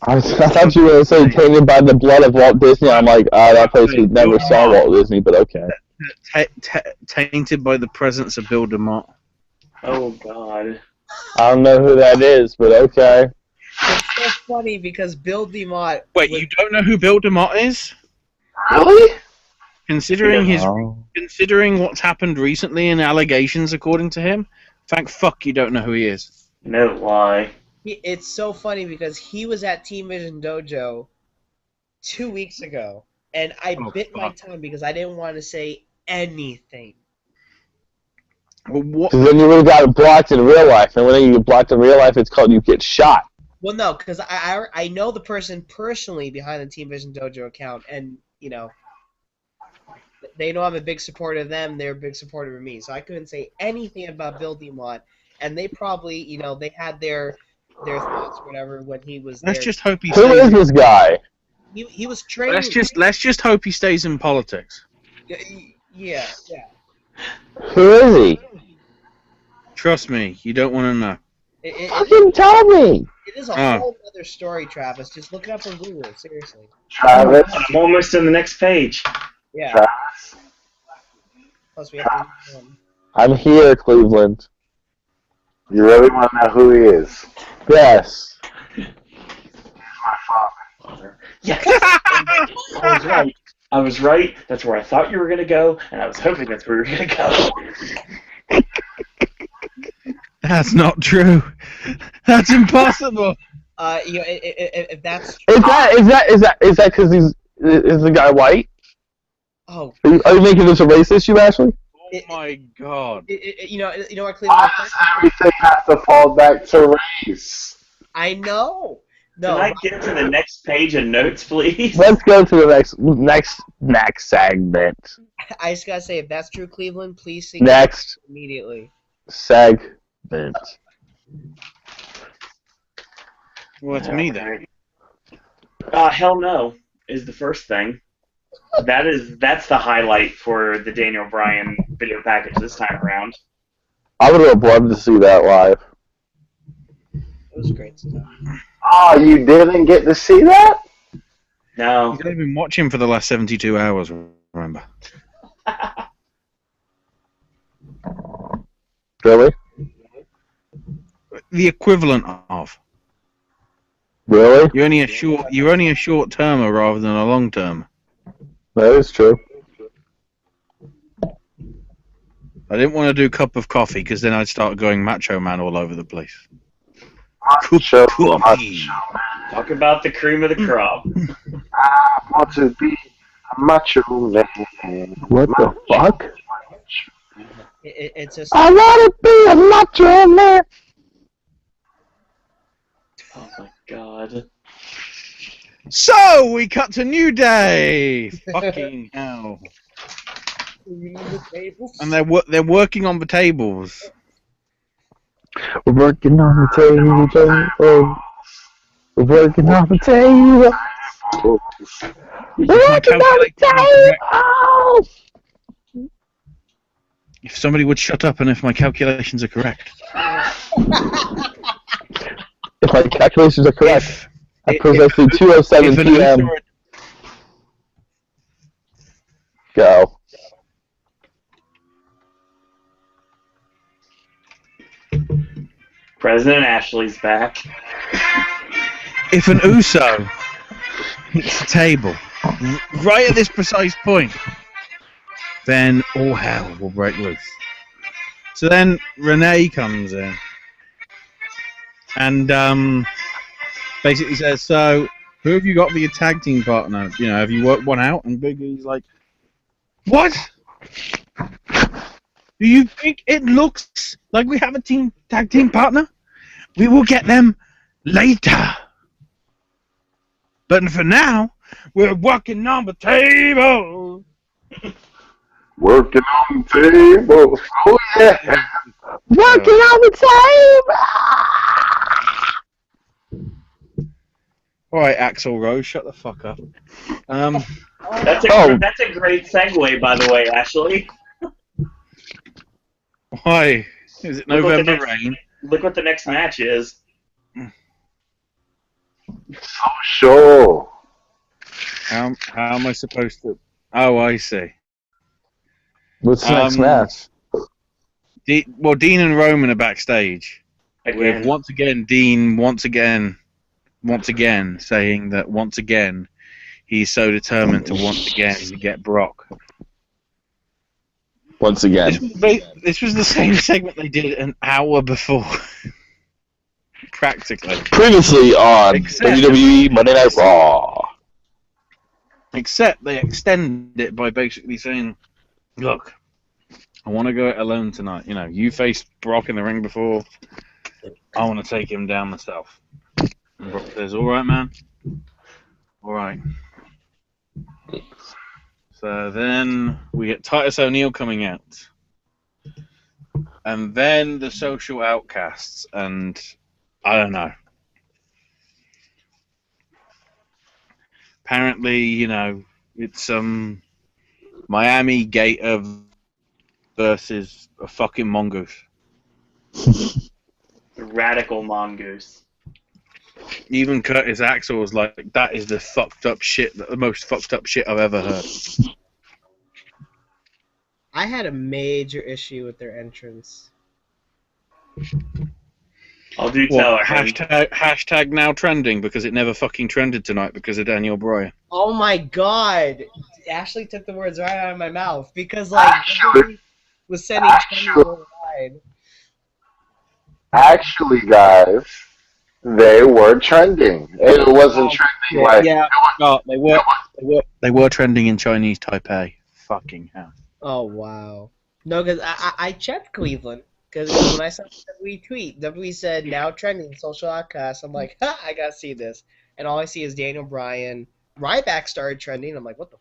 I thought you were going to say tainted by the blood of Walt Disney. I'm like, that place we never saw Walt Disney, but okay. Tainted by the presence of Bill DeMott. Oh, God. I don't know who that is, but okay. It's so funny because Bill DeMott. Wait, you don't know who Bill DeMott is? Really? Considering Oh. considering what's happened recently in allegations, according to him, thank fuck you don't know who he is. No lie. It's so funny because he was at Team Vision Dojo 2 weeks ago, and I bit my tongue because I didn't want to say anything. Well, what? Because then you would have got blocked in real life, and when you get blocked in real life, it's called you get shot. Well, no, because I know the person personally behind the Team Vision Dojo account, and they know I'm a big supporter of them. They're a big supporter of me, so I couldn't say anything about Bill DeMott, and they probably, they had their thoughts, whatever, when he was there. Let's just hope he Who is stays. this guy? He was trained. Let's just hope he stays in politics. Yeah. Who is he? Trust me, you don't want to know. Fucking tell me! It is a whole other story, Travis. Just look it up on Google, seriously. Travis? I'm almost on the next page. Yeah. Travis? Plus, we have to move on. I'm here, Cleveland. You really want to know who he is? Yes. My father. Yes! I was right. I was right. That's where I thought you were going to go, and I was hoping that's where you were going to go. That's not true. That's impossible. If that's Is that because is the guy white? oh, Are you making this a race issue, Ashley? Oh my god. you know what, Cleveland? Why does everything have to fall back to race? I know. Can No, I get to the next page of notes, please? Let's go to the next segment. I just gotta say, if that's true, Cleveland, please sing Next immediately. segment. Well, it's me then. Hell no is the first thing. That's the highlight for the Daniel Bryan video package this time around. I would have loved to see that live. It was great stuff. Oh, you didn't get to see that? No. He's only been watching for the last 72 hours, remember? Really? The equivalent of. Really? You're only a short termer rather than a long term. That is true. I didn't want to do cup of coffee because then I'd start going Macho Man all over the place. Macho, Coffee. Talk about the cream of the crop. I want to be a macho man. What the fuck? It's just I want to be a macho man. Oh my god. So we cut to New Day. Fucking hell. And they're working on the tables. We're working on the table. We're working on the table. We're working on the table. If somebody would shut up and if my calculations are correct. If my calculations are correct, I possess the if 2:07 an p.m. Uso- Go. President Ashley's back. If an Uso hits the table right at this precise point, then all hell will break loose. So then Renee comes in and basically says, so who have you got for your tag team partner? You know, have you worked one out? And Big E's like, what? Do you think it looks like we have a tag team partner? We will get them later. But for now, we're working on the table. Working on the table. Oh, yeah. Working on the table. All right, Axl Rose, shut the fuck up. That's a great segue, by the way, Ashley. Why? Is it Look what the November next- rain? Look what the next match is. So sure. How am I supposed to? Oh, I see. What's the next match? Dean and Roman are backstage. Again. With once again Dean once again saying that once again he's so determined to once again get Brock. Once again. This was the same segment they did an hour before. Practically. Previously on Except- WWE Monday Night Raw. Except they extended it by basically saying, look, I want to go it alone tonight. You know, you faced Brock in the ring before. I want to take him down myself. And Brock says, all right, man. All right. So then we get Titus O'Neil coming out. And then the Social Outcasts. And I don't know. Apparently, you know, it's Miami Gator versus a fucking mongoose. The radical mongoose. Even Curtis Axel was like, that is the most fucked up shit I've ever heard. I had a major issue with their entrance. I'll do What, tell her. hashtag now trending because it never fucking trended tonight because of Daniel Bryan. Oh my God! Ashley took the words right out of my mouth because like Actually- WWE was sending trending worldwide. Actually, guys, they were trending. It wasn't trending like Yeah, no, they were trending in Chinese Taipei. Fucking hell. Oh wow! No, because I checked Cleveland because when I saw the WWE tweet, WWE said now trending social outcast. I'm like, ha! I gotta see this, and all I see is Daniel Bryan. Ryback started trending. I'm like, what the?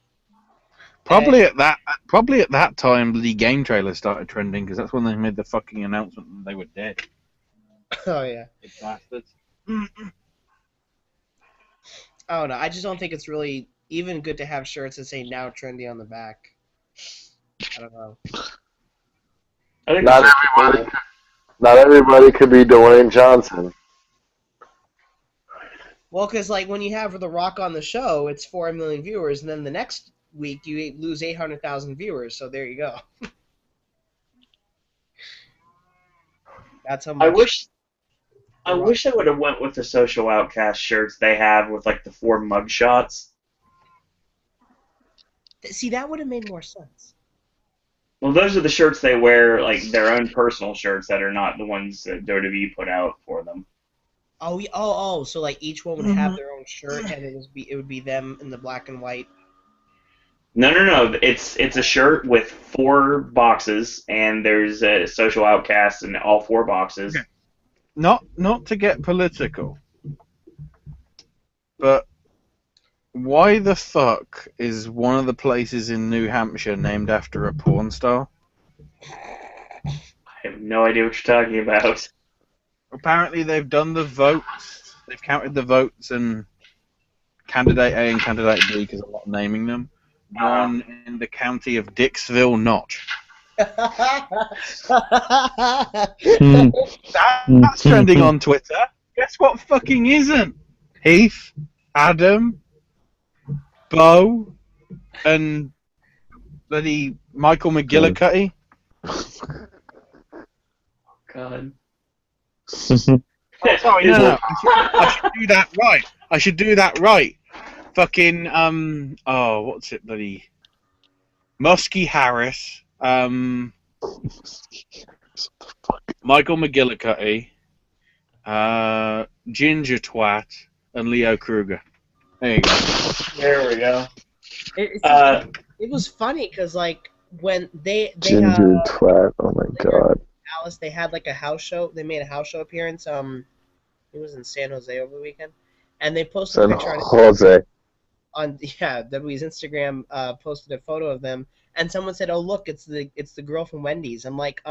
Probably at that time, the game trailer started trending because that's when they made the fucking announcement that they were dead. Oh yeah. You bastards. I don't know. I just don't think it's really even good to have shirts that say now trendy on the back. I don't know. I think not it's everybody. Not everybody could be Dwayne Johnson. Well, because like when you have The Rock on the show, it's 4 million viewers, and then the next week you lose 800,000 viewers. So there you go. That's how much. I wish they would have went with the social outcast shirts they have with like the 4 mug shots. See, that would have made more sense. Well, those are the shirts they wear, like their own personal shirts that are not the ones that WWE put out for them. Oh! So like each one would have their own shirt, and it would be them in the black and white. No. It's a shirt with 4 boxes, and there's a social outcast in all 4 boxes. Okay. Not to get political, but why the fuck is one of the places in New Hampshire named after a porn star? I have no idea what you're talking about. Apparently they've done the votes. They've counted the votes, and candidate A and candidate B, because I'm not naming them, won in the county of Dixville Notch. That's trending on Twitter. Guess what fucking isn't? Heath, Adam, Bo, and bloody Michael McGillicuddy. God. Oh, sorry, no. I should do that right. I should do that right. Fucking, what's it, bloody... Muskie Harris, Michael McGillicuddy, Ginger Twat, and Leo Kruger. There you go. There we go. It was funny because like when they Ginger twat. Oh my god. Dallas, they had like a house show. They made a house show appearance. It was in San Jose over the weekend, and they posted a San picture Jose. on WWE's Instagram. Posted a photo of them, and someone said, "Oh look, it's the girl from Wendy's." I'm like,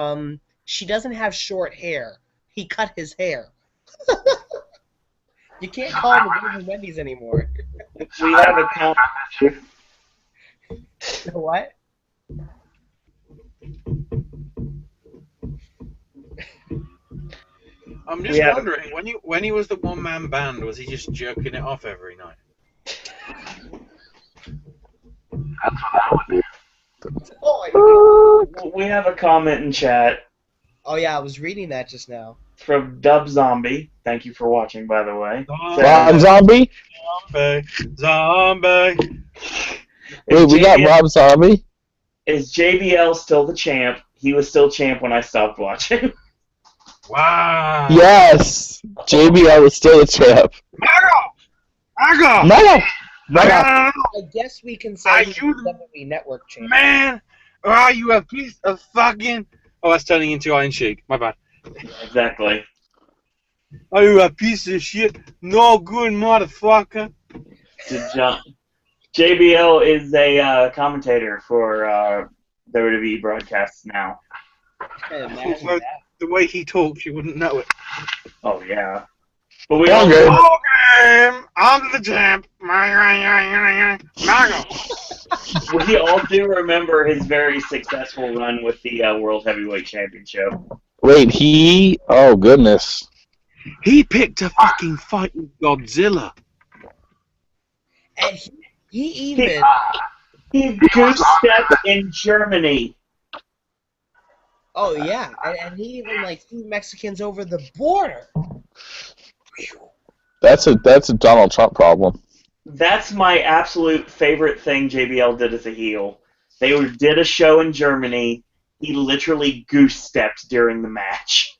she doesn't have short hair. He cut his hair. You can't call him the girl from Wendy's anymore. We have a count. What? I'm just wondering, when he was the one-man band, was he just jerking it off every night? That's what I would do. We have a comment in chat Oh yeah, I was reading that just now. from Dub Zombie. Thank you for watching, by the way. Rob Zombie? Zombie. Wait, we got Rob Zombie? Is JBL still the champ? He was still champ when I stopped watching. Wow. Yes! JBL is still a champ. Mago! No! I guess we can say Are he's you the WWE Network champion. Man! Are you a piece of fucking... Oh, that's turning into Iron Sheik. My bad. Exactly. Are you a piece of shit? No good motherfucker. JBL is a commentator for WWE broadcasts now. Imagine Well, that. the way he talks, you wouldn't know it. Oh, yeah. But we Okay. all I'm the champ. Mago. we all do remember his very successful run with the World Heavyweight Championship. Wait, oh goodness. He picked a fucking fight with Godzilla. And he even He goose-stepped in Germany. oh yeah, and he even like flew Mexicans over the border. That's a Donald Trump problem. That's my absolute favorite thing JBL did as a heel. They did a show in Germany. He literally goose-stepped during the match.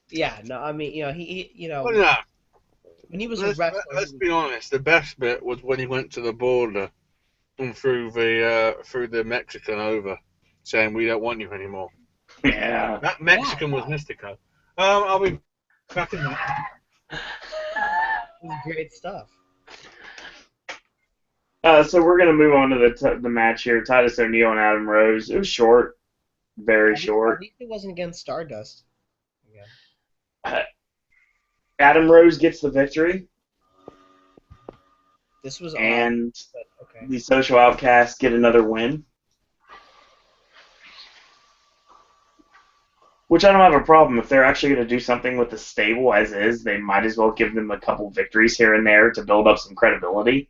Yeah, no, I mean, he Well, no, when he was a wrestler, let's be honest. The best bit was when he went to the border and threw the Mexican over, saying we don't want you anymore. Yeah. That Mexican was Mystico. I'll be back in that. it was great stuff. So we're going to move on to the match here. Titus O'Neil and Adam Rose. It was short. Very short. At least it wasn't against Stardust. Adam Rose gets the victory. This was and odd, but okay. The Social Outcasts get another win. Which I don't have a problem. If they're actually going to do something with the stable as is, they might as well give them a couple victories here and there to build up some credibility.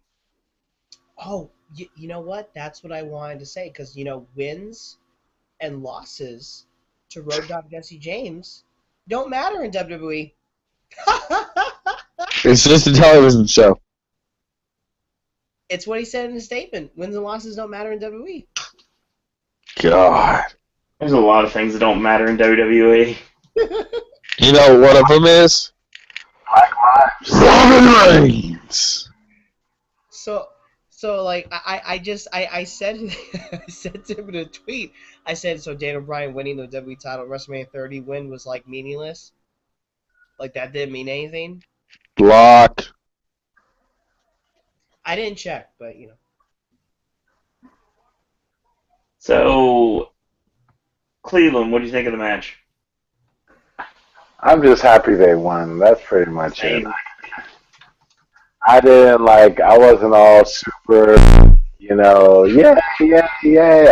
Oh, you know what? That's what I wanted to say, because, wins and losses to Road Dogg Jesse James don't matter in WWE. It's just a television show. It's what he said in his statement. Wins and losses don't matter in WWE. God. There's a lot of things that don't matter in WWE. You know one of them is? Roman Reigns. So like I said I said to him in a tweet, I said, so Daniel Bryan winning the WWE title at WrestleMania 30 win was like meaningless? Like that didn't mean anything? Block. I didn't check, but So Cleveland, what do you think of the match? I'm just happy they won. That's pretty much Same. it. I wasn't all super, yeah.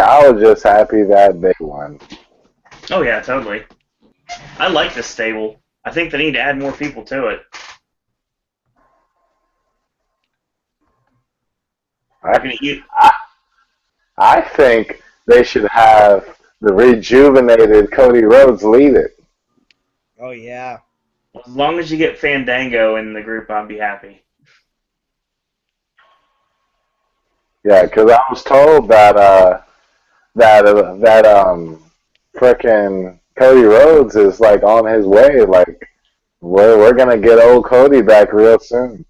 I was just happy that they won. Oh yeah, totally. I like this stable. I think they need to add more people to it. I think they should have the rejuvenated Cody Rhodes lead it. Oh yeah. As long as you get Fandango in the group, I'll be happy. Yeah, because I was told that frickin' Cody Rhodes is like on his way. Like we're gonna get old Cody back real soon.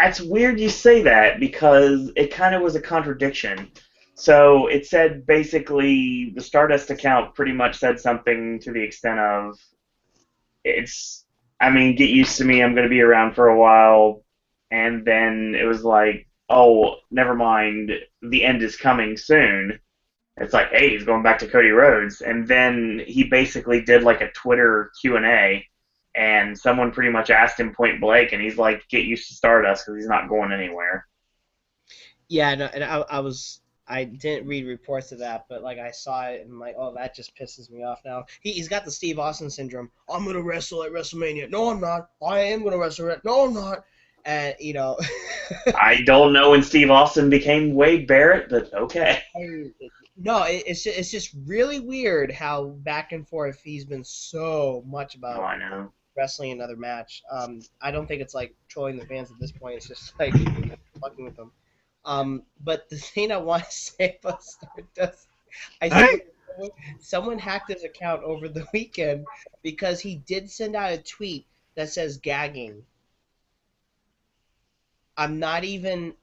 It's weird you say that because it kind of was a contradiction. So it said basically the Stardust account pretty much said something to the extent of get used to me, I'm going to be around for a while. And then it was like, oh, never mind, the end is coming soon. It's like, hey, he's going back to Cody Rhodes. And then he basically did like a Twitter Q&A, and someone pretty much asked him point blank, and he's like, get used to Stardust because he's not going anywhere. Yeah, no, and I didn't read reports of that, but like I saw it and I'm like, oh, that just pisses me off now. He's got the Steve Austin syndrome. I'm gonna wrestle at WrestleMania. No, I'm not. I am gonna wrestle at. No, I'm not. And I don't know when Steve Austin became Wade Barrett, but okay. No, it's just really weird how back and forth he's been so much about. Oh, I know. Wrestling another match. I don't think it's like trolling the fans at this point. It's just like fucking with them. But the thing I want to say about Stardust, someone hacked his account over the weekend because he did send out a tweet that says gagging. I'm not even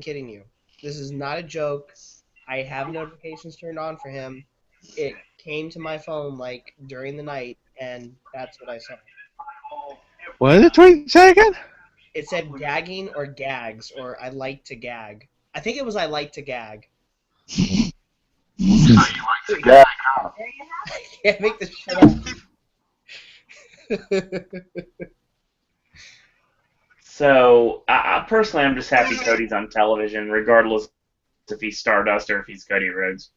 kidding you. This is not a joke. I have notifications turned on for him. It came to my phone like during the night, and that's what I saw. What did the tweet say again? It said gagging or gags, or I like to gag. I think it was I like to gag. Yeah, I can't make this shit up. So, I personally, I'm just happy Cody's on television, regardless if he's Stardust or if he's Cody Rhodes.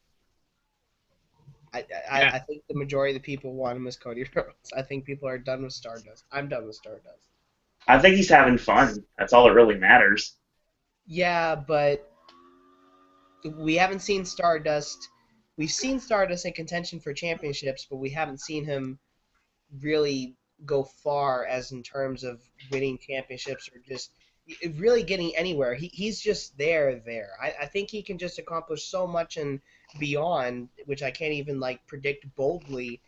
I think the majority of the people want him as Cody Rhodes. I think people are done with Stardust. I'm done with Stardust. I think he's having fun. That's all that really matters. Yeah, but we haven't seen Stardust. We've seen Stardust in contention for championships, but we haven't seen him really go far as in terms of winning championships or just really getting anywhere. He's just there. I think he can just accomplish so much and beyond, which I can't even like predict boldly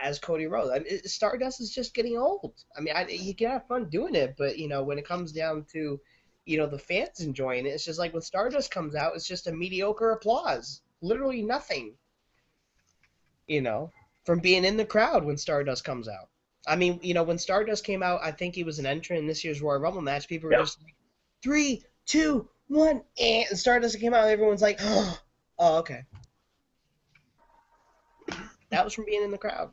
as Cody Rhodes. I mean, Stardust is just getting old. I mean, you can have fun doing it, but when it comes down to the fans enjoying it, it's just like when Stardust comes out, it's just a mediocre applause, literally nothing. From being in the crowd when Stardust comes out. I mean, when Stardust came out, I think he was an entrant in this year's Royal Rumble match. People were just like, 3, 2, 1, and Stardust came out, and everyone's like, oh, okay. That was from being in the crowd.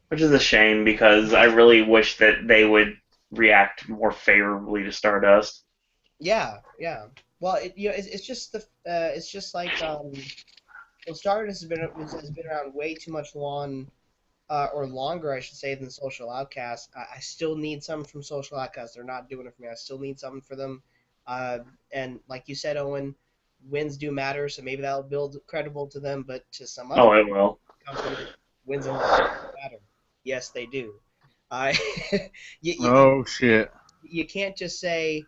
Which is a shame because I really wish that they would react more favorably to Stardust. Yeah. Well, it's just like Stardust has been around way too much longer, I should say, than Social Outcast. I still need something from Social Outcast. They're not doing it for me. I still need something for them. And like you said, Owen, wins do matter, so maybe that'll build credible to them. But to some other it will. company, wins and losses matter. Yes, they do. Shit. You can't just say,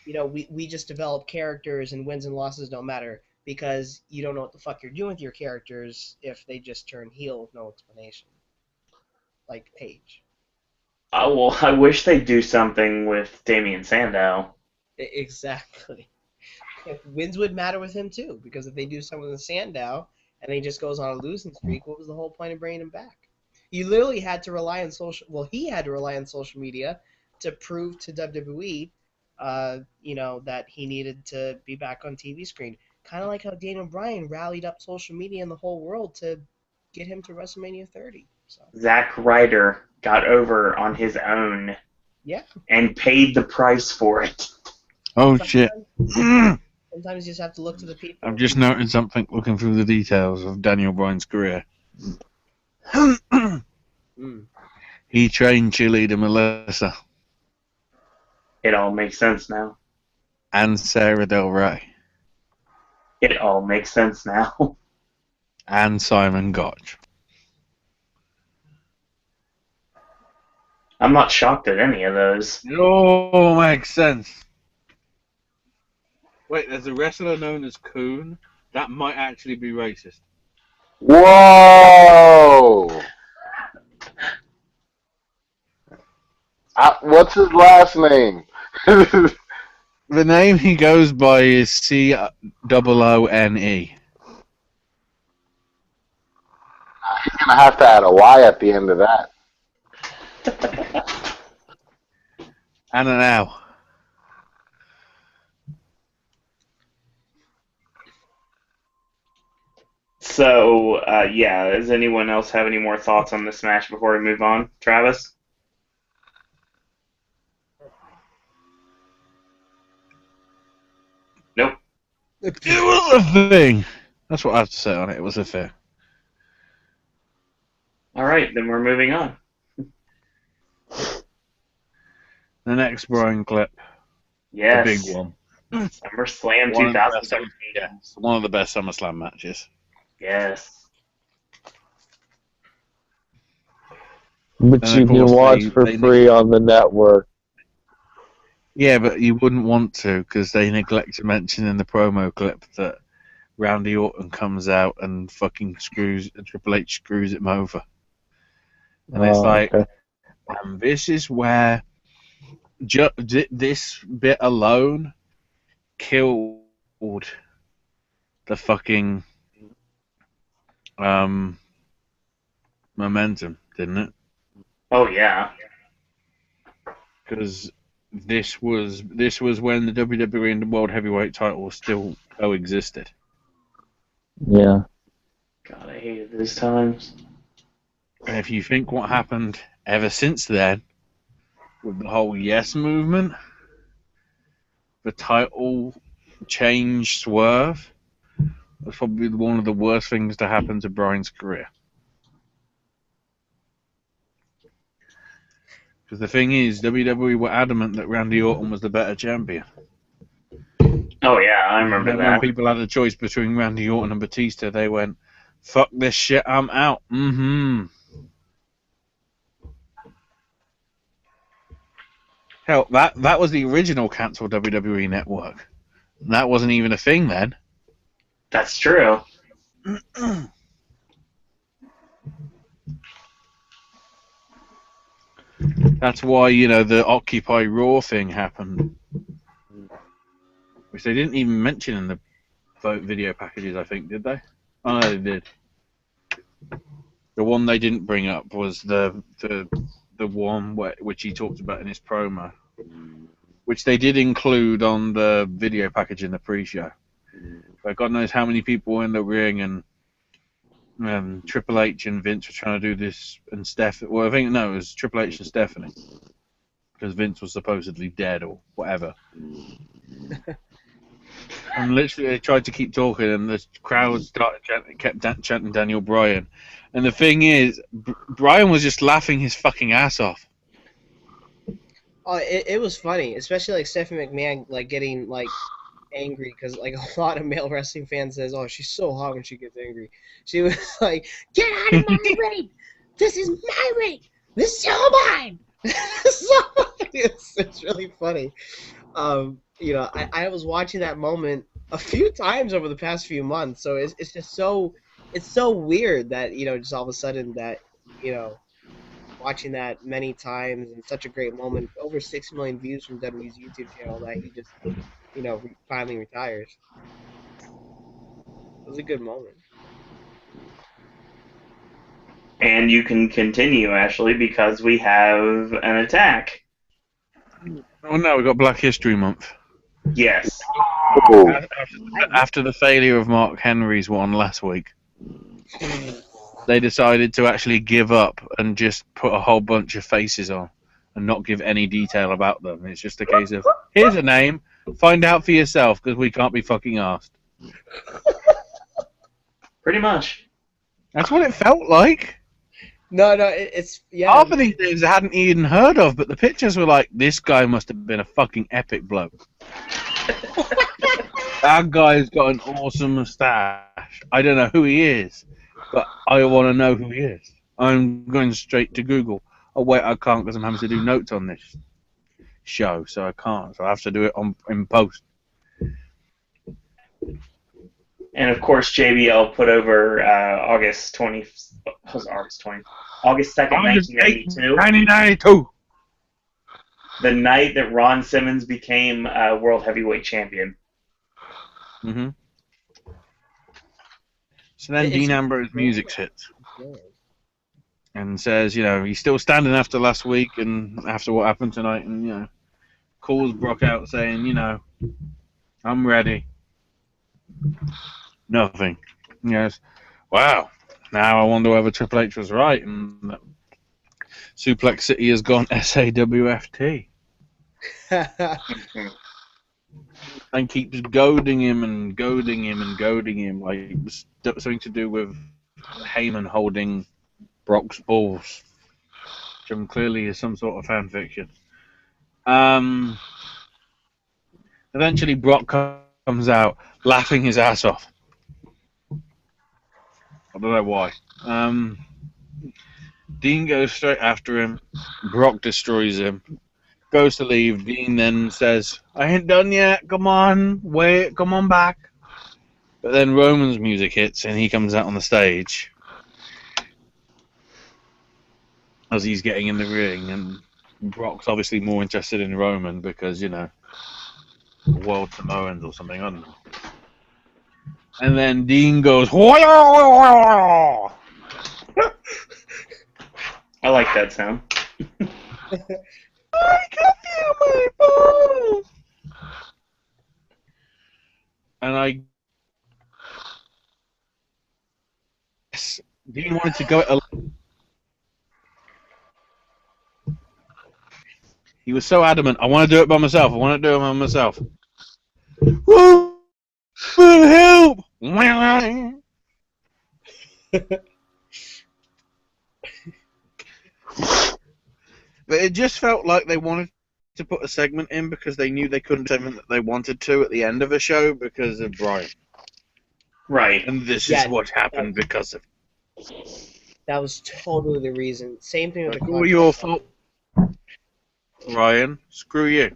we just develop characters and wins and losses don't matter, because you don't know what the fuck you're doing with your characters if they just turn heel with no explanation. Like Paige. I wish they'd do something with Damian Sandow. Exactly. Wins would matter with him too, because if they do something with Sandow and he just goes on a losing streak, what was the whole point of bringing him back? You literally had to rely on he had to rely on social media to prove to WWE, that he needed to be back on TV screen. Kind of like how Daniel Bryan rallied up social media in the whole world to get him to WrestleMania 30. So. Zack Ryder got over on his own. Yeah. And paid the price for it. Oh, shit. Sometimes you just have to look to the people. I've just noted something looking through the details of Daniel Bryan's career. He trained cheerleader Melissa. It all makes sense now. And Sarah Del Rey. It all makes sense now. And Simon Gotch. I'm not shocked at any of those. It all makes sense. Wait, there's a wrestler known as Coon. That might actually be racist. Whoa! What's his last name? The name he goes by is Coone. He's gonna have to add a Y at the end of that. And an L. So, does anyone else have any more thoughts on this match before we move on? Travis? Nope. It was a thing. That's what I have to say on it. It was a thing. All right, then we're moving on. The next Bryan clip. Yes. The big one. SummerSlam 2017. Yeah, it's one of the best SummerSlam matches. Yes. But you can watch for free on the network. Yeah, but you wouldn't want to, because they neglect to mention in the promo clip that Randy Orton comes out and fucking Triple H screws him over. And it's like, okay. This is where this bit alone killed the fucking momentum, didn't it? Oh, yeah. Because this was when the WWE and the World Heavyweight title still coexisted. Yeah. God, I hated those times. And if you think what happened ever since then, with the whole Yes movement, the title change swerve, was probably one of the worst things to happen to Bryan's career. Because the thing is, WWE were adamant that Randy Orton was the better champion. Oh, yeah, I remember And that. when people had a choice between Randy Orton and Batista, they went, fuck this shit, I'm out. Mm-hmm. Hell, that was the original cancelled WWE Network. And that wasn't even a thing then. That's true. That's why, the Occupy Raw thing happened. Which they didn't even mention in the video packages, I think, did they? Oh, no, they did. The one they didn't bring up was the one which he talked about in his promo, which they did include on the video package in the pre-show. But God knows how many people were in the ring, and Triple H and Vince were trying to do this, and well, I think, no, it was Triple H and Stephanie, because Vince was supposedly dead or whatever. And literally they tried to keep talking, and the crowd kept chanting Daniel Bryan. And the thing is, Bryan was just laughing his fucking ass off. Oh, it was funny, especially like Stephanie McMahon like getting like angry because like a lot of male wrestling fans says, "Oh, she's so hot when she gets angry." She was like, "Get out of my ring! This is my ring! This is all mine!" It's really funny. I was watching that moment a few times over the past few months, so it's just so weird that just all of a sudden that watching that many times and such a great moment, over 6 million views from WWE's YouTube channel, that he just finally retires. It was a good moment. And you can continue, Ashley, because we have an attack. Oh no, we got Black History Month. Yes. After the failure of Mark Henry's one last week, they decided to actually give up and just put a whole bunch of faces on and not give any detail about them. It's just a case of, here's a name, find out for yourself, because we can't be fucking asked. Pretty much. That's what it felt like. No, it's yeah. Half of these names I hadn't even heard of, but the pictures were like, this guy must have been a fucking epic bloke. That guy's got an awesome moustache. I don't know who he is, but I want to know who he is. I'm going straight to Google. Oh wait, I can't because I'm having to do notes on this show, so I can't. So I have to do it in post. And of course, JBL put over August 2nd, 1992. 1992. The night that Ron Simmons became World Heavyweight Champion. Mm-hmm. So then Dean Ambrose music hits and says, he's still standing after last week and after what happened tonight, and calls Brock out saying, I'm ready. Nothing. Yes. Wow. Now I wonder whether Triple H was right and Suplex City has gone SAWFT. And keeps goading him and goading him and goading him, like something to do with Heyman holding Brock's balls, which clearly is some sort of fan fiction. Eventually Brock comes out laughing his ass off. I don't know why. Dean goes straight after him. Brock destroys him. Goes to leave. Dean then says, I ain't done yet. Come on. Wait. Come on back. But then Roman's music hits and he comes out on the stage as he's getting in the ring. And Brock's obviously more interested in Roman because, World Samoans or something. I don't know. And then Dean goes, I like that sound. I can feel my balls. And Dean wanted to go. He was so adamant. I want to do it by myself. I want to do it by myself. Whoa! Help! But it just felt like they wanted to put a segment in because they knew they couldn't segment that they wanted to at the end of a show because of Bryan. Right. And this is what happened because of. That was totally the reason. Same thing with the All your fault. Ryan, screw you.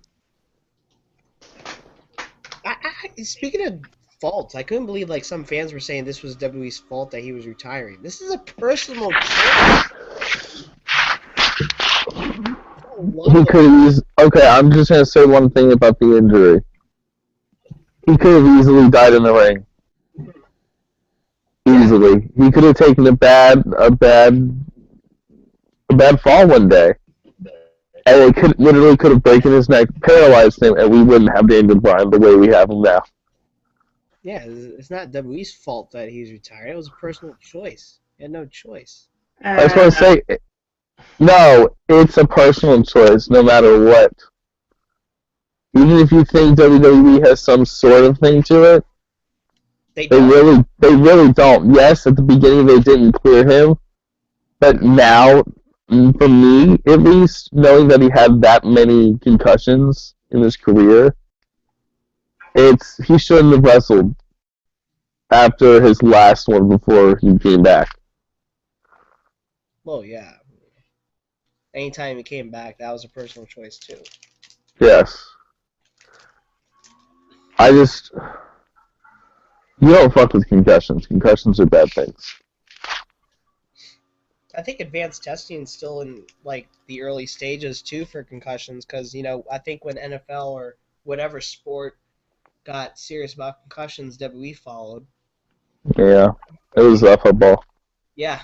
Speaking of faults, I couldn't believe like some fans were saying this was WWE's fault that he was retiring. This is a personal choice. He could have used. Okay, I'm just gonna say one thing about the injury. He could have easily died in the ring. Easily, he could have taken a bad fall one day, and it literally could have broken his neck, paralyzed him, and we wouldn't have Daniel Bryan the way we have him now. Yeah, it's not WWE's fault that he's retired. It was a personal choice. He had no choice. That's what I say. No, it's a personal choice, no matter what. Even if you think WWE has some sort of thing to it, they really don't. Yes, at the beginning they didn't clear him, but now, for me at least, knowing that he had that many concussions in his career, he shouldn't have wrestled after his last one before he came back. Well, yeah. Anytime he came back, that was a personal choice too. Yes. You don't fuck with concussions. Concussions are bad things. I think advanced testing is still in like the early stages too for concussions, because I think when NFL or whatever sport got serious about concussions, WWE followed. Yeah, it was football. Yeah,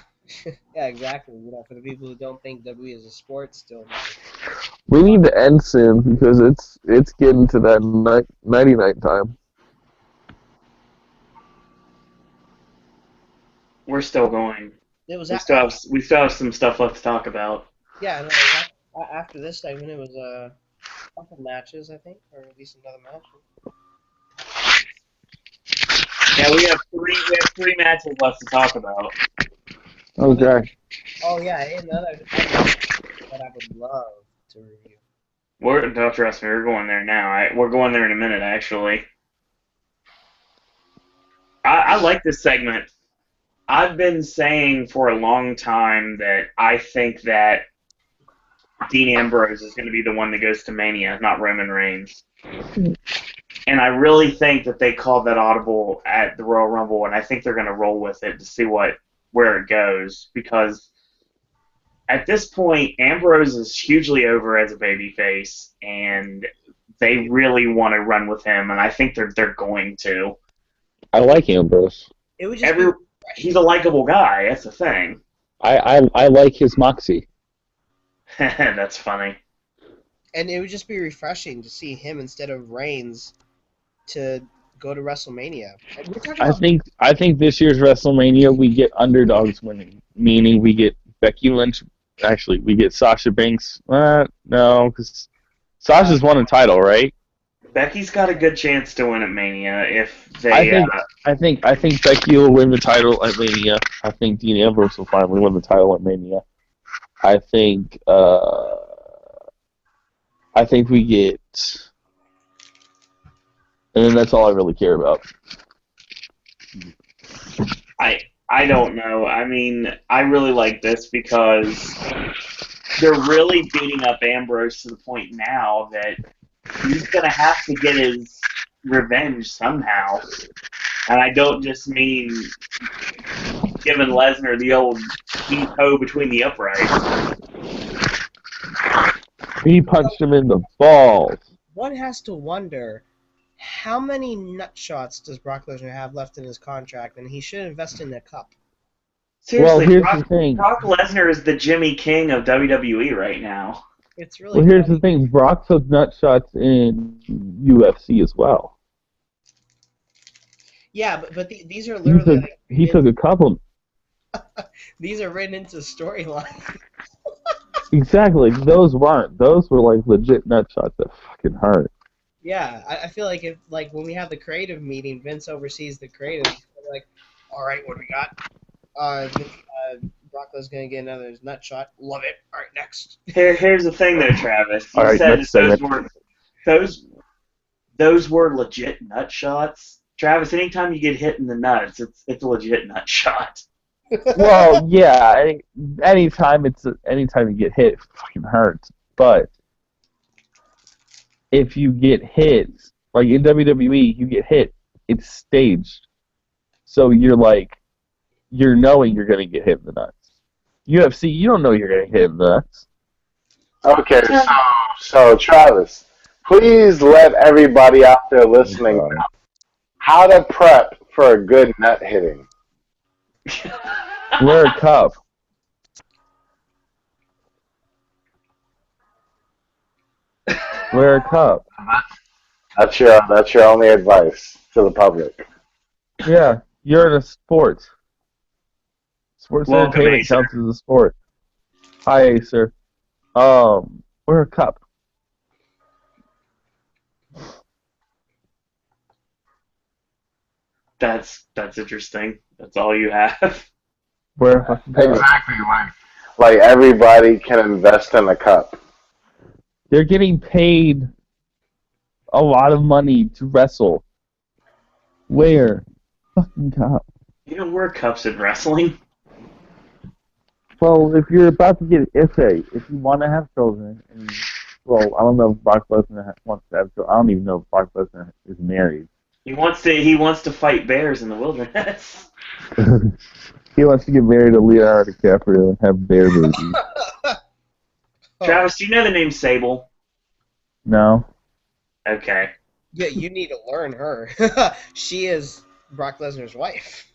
yeah, exactly. For the people who don't think WWE is a sport still. We need to end soon because it's getting to that night time. We're still going. We still have some stuff left to talk about. Yeah, no, after this segment, it was a couple matches, I think, or at least another match. Yeah, we have three matches left to talk about. Okay. Oh yeah, another that I would love to review. Don't trust me, we're going there now. We're going there in a minute, actually. I like this segment. I've been saying for a long time that I think that Dean Ambrose is going to be the one that goes to Mania, not Roman Reigns. And I really think that they called that audible at the Royal Rumble, and I think they're going to roll with it to see where it goes. Because at this point, Ambrose is hugely over as a babyface, and they really want to run with him, and I think they're going to. I like Ambrose. It would just He's a likable guy. That's the thing. I like his moxie. That's funny. And it would just be refreshing to see him instead of Reigns to go to WrestleMania. I think this year's WrestleMania we get underdogs winning, meaning we get Becky Lynch. Actually, we get Sasha Banks. No, because Sasha's won a title, right? Becky's got a good chance to win at Mania if they. I think Becky will win the title at Mania. I think Dean Ambrose will finally win the title at Mania. I think we get, and then that's all I really care about. I don't know. I mean, I really like this because they're really beating up Ambrose to the point now that he's going to have to get his revenge somehow. And I don't just mean giving Lesnar the old toe between the uprights. He punched him in the balls. One has to wonder, how many nut shots does Brock Lesnar have left in his contract, and he should invest in the cup? Seriously, well, here's the thing. Brock Lesnar is the Jimmy King of WWE right now. It's really well, here's the thing. Brock took nut shots in UFC as well. Yeah, but these are literally... He took a couple. These are written into storyline. Exactly. Those weren't. Those were like legit nut shots that fucking hurt. Yeah, I feel like if when we have the creative meeting, Vince oversees the creative. Like, all right, what do we got? Brock Lesnar's gonna get another nut shot. Love it. All right, next. Here's the thing, though, Travis. You said those were legit nut shots. Travis, anytime you get hit in the nuts, it's a legit nut shot. Well, yeah. Anytime you get hit, it fucking hurts. But if you get hit, like in WWE, you get hit, it's staged. So you're knowing you're going to get hit in the nuts. UFC, you don't know you're going to get hit in the nuts. Okay, so Travis, please let everybody out there listening know how to prep for a good nut hitting. Wear a cup. Wear a cup. That's your only advice to the public. Yeah, you're in a sport. Sports Welcome, entertainment Acer. counts as a sport. Hi, Acer. Wear a cup. That's interesting. That's all you have. Wear a fucking cup. Exactly, like everybody can invest in a cup. They're getting paid a lot of money to wrestle. Wear a fucking cup. You don't wear cups in wrestling. Well, if you're about to get if you want to have children, and well, I don't know if Brock Lesnar wants to have children. I don't even know if Brock Lesnar is married. He wants to fight bears in the wilderness. He wants to get married to Leonardo DiCaprio and have bear babies. Travis, do you know the name Sable? No. Okay. Yeah, you need to learn her. She is Brock Lesnar's wife.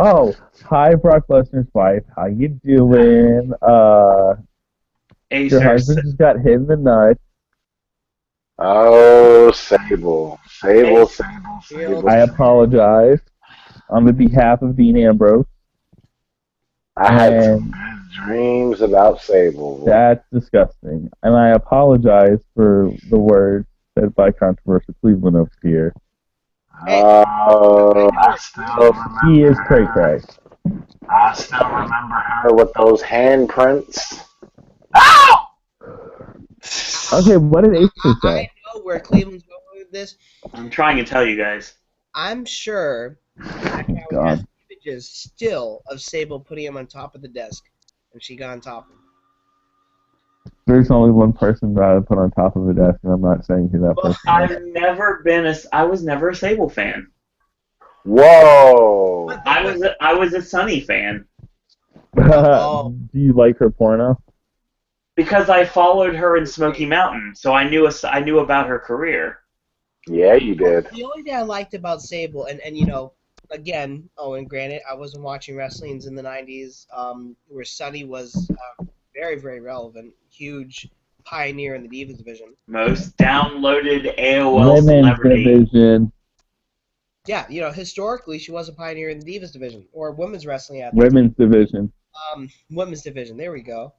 Oh, hi, Brock Lesnar's wife. How you doing? Acer, Your husband just got hit in the nuts. Oh, Sable. I apologize on the behalf of Dean Ambrose. I had some bad dreams about Sable. That's disgusting. And I apologize for the words said by controversial Cleveland over here. Oh, I still remember. He is cray-cray. I still remember her with those handprints. Ow! Okay, what did Acer say? I know where Cleveland's going with this. I'm trying to tell you guys. I'm sure SmackDown God. has images still of Sable putting him on top of the desk, and she got on top of him. There's only one person that I put on top of a desk, and I'm not saying who that person is. I was never a Sable fan. Whoa! I was a Sunny fan. Oh. Do you like her porno? Because I followed her in Smoky Mountain, so I knew about her career. Yeah, you did. The only thing I liked about Sable, and you know, again, and granted, I wasn't watching wrestlings in the 90s, where Sunny was very, very relevant, huge pioneer in the Divas division. Most downloaded AOL Women's celebrity. division. Yeah, you know, historically, she was a pioneer in the Divas division, or women's wrestling at the Women's division. women's division. There we go.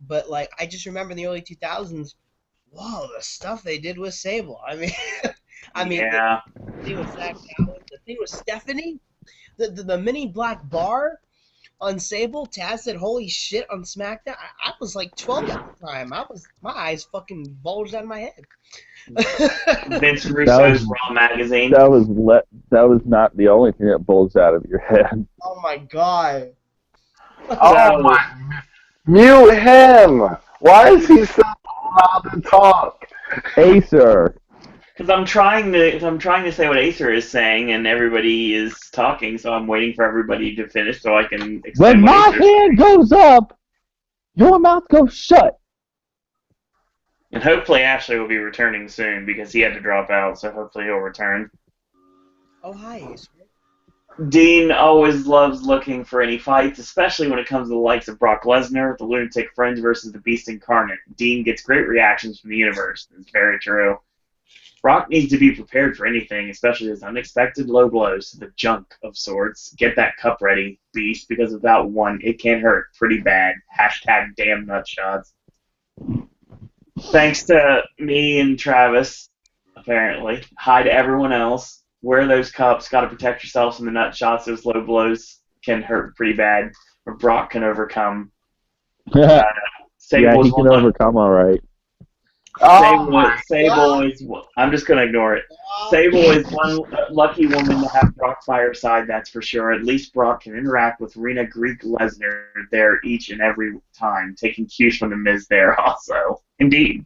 But like, I just remember in the early 2000s, whoa, the stuff they did with Sable. I mean, Yeah. the thing with Zach Allen, the thing with Stephanie, the mini black bar on Sable. Taz said, "Holy shit!" on SmackDown. I was like 12 at the time. My eyes fucking bulged out of my head. Vince Russo's Raw magazine. That was not the only thing that bulged out of your head. Oh my god. Oh my! Mute him! Why is he so loud to talk? Acer. Because I'm trying to say what Acer is saying, and everybody is talking, so I'm waiting for everybody to finish so I can explain When my what Acer's hand goes up, your mouth goes shut. And hopefully Ashley will be returning soon because he had to drop out, so hopefully he'll return. Oh hi, Acer. Dean always loves looking for any fights, especially when it comes to the likes of Brock Lesnar, the Lunatic Friends versus the Beast Incarnate. Dean gets great reactions from the universe. It's very true. Brock needs to be prepared for anything, especially his unexpected low blows to the junk of sorts. Get that cup ready, Beast, because without one, it can hurt pretty bad. # damn nutshots. Thanks to me and Travis, apparently. Hi to everyone else. Wear those cups. Got to protect yourselves from the nut shots. Those low blows can hurt pretty bad, but Brock can overcome. Yeah, Sable's he can overcome all right. Sable is. I'm just gonna ignore it. Sable is one lucky woman to have Brock by her side. That's for sure. At least Brock can interact with Rena Greek Lesnar there each and every time, taking cues from the Miz there also. Indeed.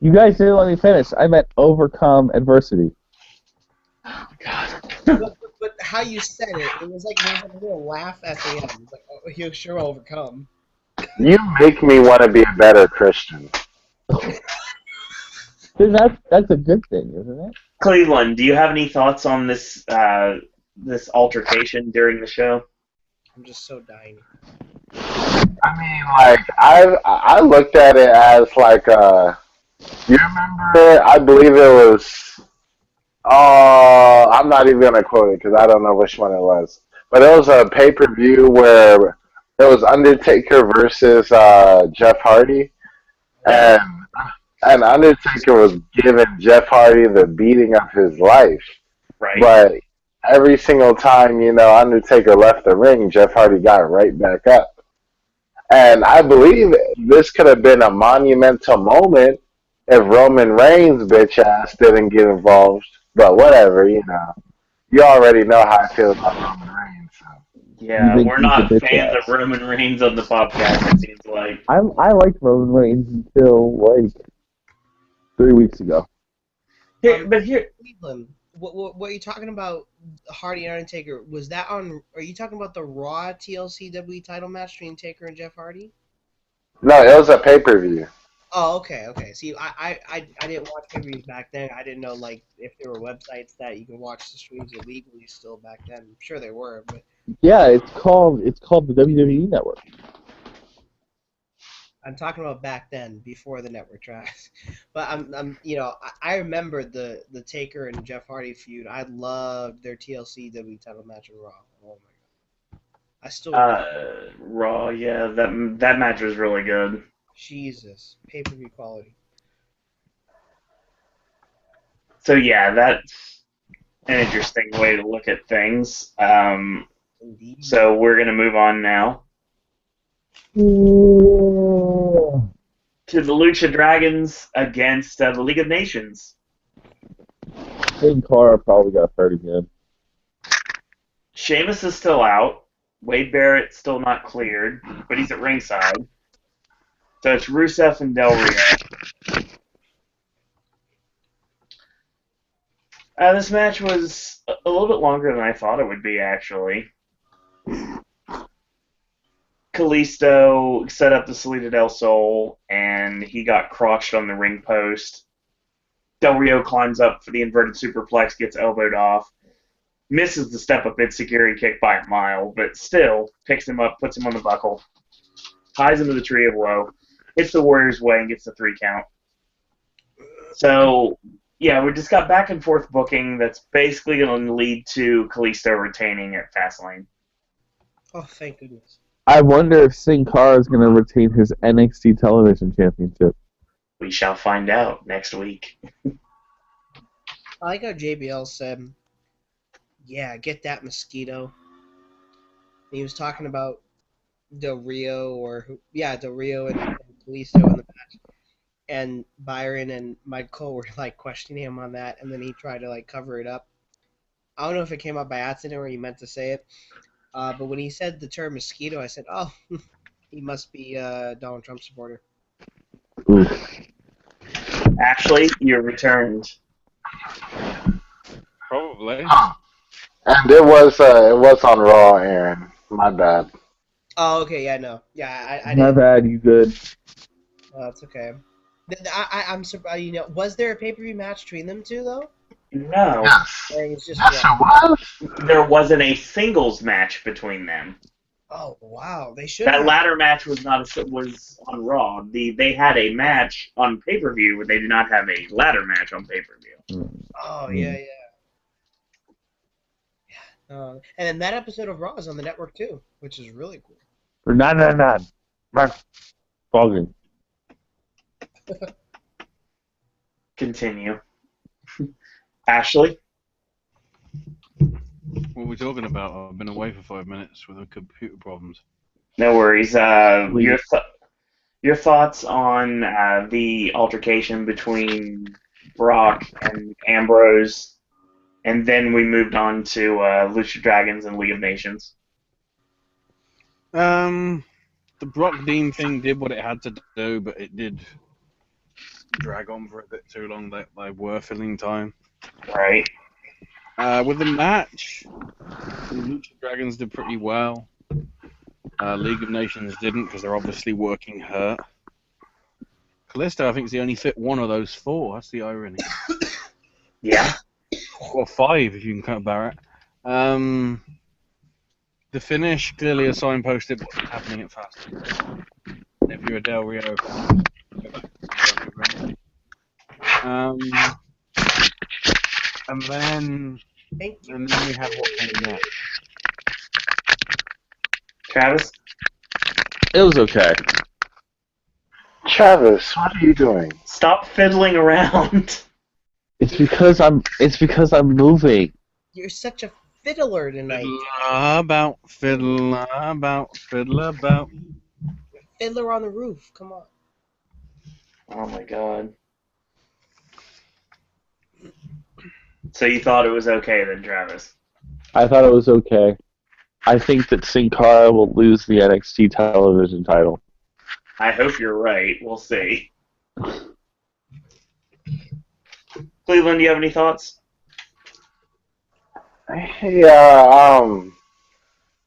You guys didn't let me finish. I meant overcome adversity. But how you said it, it was like there was like a little laugh at the end. It's like, oh, he'll sure overcome. You make me want to be a better Christian. That's a good thing, isn't it? Cleveland, do you have any thoughts on this this altercation during the show? I'm just so dying. I mean, like I looked at it as like you remember? I believe it was. Oh, I'm not even gonna quote it because I don't know which one it was. But it was a pay-per-view where it was Undertaker versus Jeff Hardy, and Undertaker was giving Jeff Hardy the beating of his life. Right. But every single time, Undertaker left the ring, Jeff Hardy got right back up. And I believe this could have been a monumental moment if Roman Reigns' bitch ass didn't get involved. But whatever, You already know how I feel about Roman Reigns. So. Yeah, think we're he's a not bitch fans ass. of Roman Reigns on the podcast, it seems like. I liked Roman Reigns until like 3 weeks ago. But here, Cleveland, what are you talking about? Hardy and Undertaker, was that on? Are you talking about the Raw TLC WWE title match between Taker and Jeff Hardy? No, it was a pay-per-view. Oh, okay. See, I didn't watch pay-per-views back then. I didn't know like if there were websites that you could watch the streams illegally still back then. I'm sure there were, but Yeah, it's called the WWE Network. I'm talking about back then, before the network tracks. But I remember the Taker and Jeff Hardy feud. I loved their TLC WWE title match on Raw. Oh my god, I still Raw, yeah, that match was really good. Jesus, pay-per-view quality. So yeah, that's an interesting way to look at things. Indeed. So we're gonna move on now to the Lucha Dragons against the League of Nations. Sin Cara probably got hurt again. Sheamus is still out. Wade Barrett's still not cleared, but he's at ringside. So it's Rusev and Del Rio. This match was a little bit longer than I thought it would be, actually. Kalisto set up the Salida del Sol, and he got crotched on the ring post. Del Rio climbs up for the inverted superplex, gets elbowed off, misses the step-up enziguri kick by a mile, but still picks him up, puts him on the buckle, ties him to the Tree of Woe, hits the Warrior's Way, and gets the 3 count. So, yeah, we just got back and forth booking that's basically going to lead to Kalisto retaining at Fastlane. Oh, thank goodness. I wonder if Sin Cara is going to retain his NXT Television Championship. We shall find out next week. I like how JBL said, yeah, get that mosquito. He was talking about Del Rio Del Rio and Kalisto in the match. And Byron and Michael were like questioning him on that, and then he tried to like cover it up. I don't know if it came up by accident or he meant to say it, but when he said the term mosquito, I said, "Oh, he must be a Donald Trump supporter." Ooh. Ashley, you're returned. Probably. And it was on Raw, Aaron. My bad. Oh, okay, yeah, no, yeah, I My didn't. bad, you good. Oh, it's okay. I'm surprised. Was there a pay-per-view match between them two though? No, Yes. Or it was just Yes, one? it was. there wasn't a singles match between them. Oh wow, they should. That latter match was on Raw. They had a match on pay-per-view, but they did not have a ladder match on pay-per-view. Oh yeah. And then that episode of Raw is on the network too, which is really cool. For 999. Mark. Fogging. Continue. Ashley? What are we talking about? I've been away for 5 minutes with the computer problems. No worries. Your thoughts on the altercation between Brock and Ambrose, and then we moved on to Lucha Dragons and League of Nations. The Brock Dean thing did what it had to do, but it did drag on for a bit too long. They were filling time. Right. With the match, the Lucha Dragons did pretty well. League of Nations didn't because they're obviously working hurt. Callisto, I think, is the only fit one of those four. That's the irony. Yeah. Or five, if you can count Barrett. The finish, clearly a signposted what's happening at Fastlane. If you're a Del Rio fan, go back. And then we have what came next. Travis? It was okay. Travis, what are you doing? Stop fiddling around. It's because I'm moving. You're such a fiddler tonight. Fiddle about. Fiddler on the roof. Come on. Oh my god. So you thought it was okay then, Travis? I thought it was okay. I think that Sin Cara will lose the NXT television title. I hope you're right. We'll see. Cleveland, do you have any thoughts? Yeah,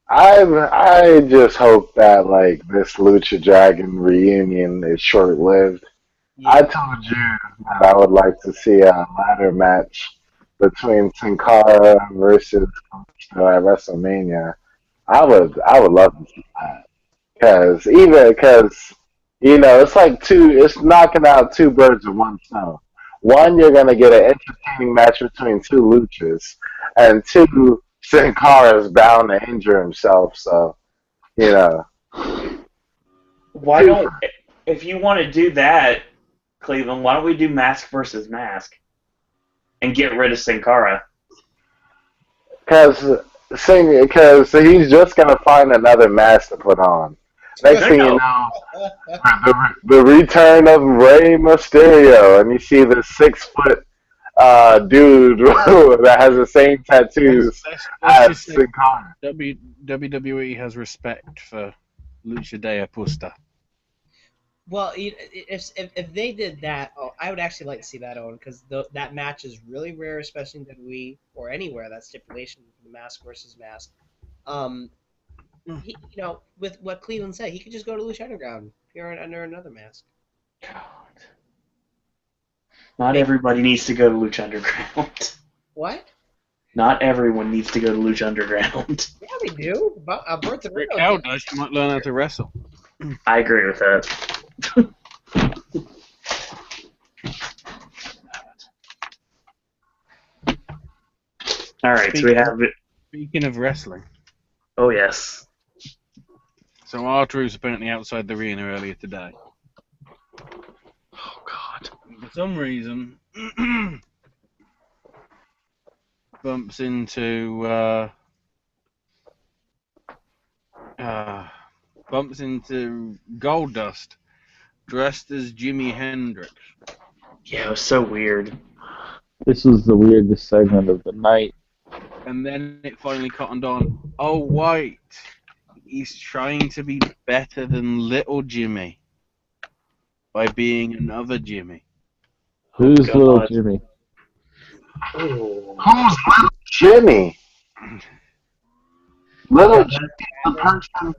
I just hope that like this Lucha Dragon reunion is short lived. Yeah. I told you that I would like to see a ladder match between Sin Cara versus Kalisto at WrestleMania. I would love to see that because it's like it's knocking out two birds with one stone. One, you're gonna get an entertaining match between two luchas, and two, Sin Cara is bound to injure himself. So, Why don't, if you want to do that, Cleveland, why don't we do mask versus mask and get rid of Sin Cara? Because he's just gonna find another mask to put on. Next thing you know, the return of Rey Mysterio, and you see this 6-foot dude that has the same tattoos as Sin Cara. WWE has respect for Lucha de Apuesta. Well, if they did that, I would actually like to see that, Owen, because that match is really rare, especially in WWE or anywhere. That stipulation, mask versus mask. With what Cleveland said, he could just go to Lucha Underground, appear under another mask. God. Not everybody needs to go to Lucha Underground. What? Not everyone needs to go to Lucha Underground. Yeah, they do. Alberto Rick Howard does. You might learn how to wrestle. I agree with that. All right, so we have it. Speaking of wrestling. Oh, yes. So R-Truth's apparently outside the arena earlier today. Oh, God. For some reason, bumps into Goldust, dressed as Jimi Hendrix. Yeah, it was so weird. This was the weirdest segment of the night. And then it finally cottoned on. Oh, Wyatt. He's trying to be better than little Jimmy by being another Jimmy. Who's God. little Jimmy? Oh. Who's little Jimmy? Little Jimmy is the person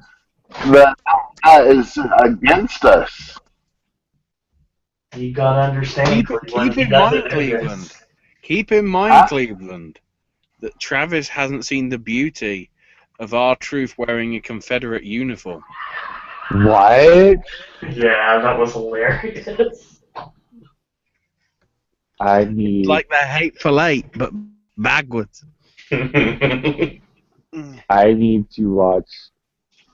that is against us. You gotta understand. Keep in mind, Cleveland. Keep in mind, Cleveland, that Travis hasn't seen the beauty of R-Truth wearing a Confederate uniform. What? Yeah, that was hilarious. I need. Like the Hateful Eight, but backwards. I need to watch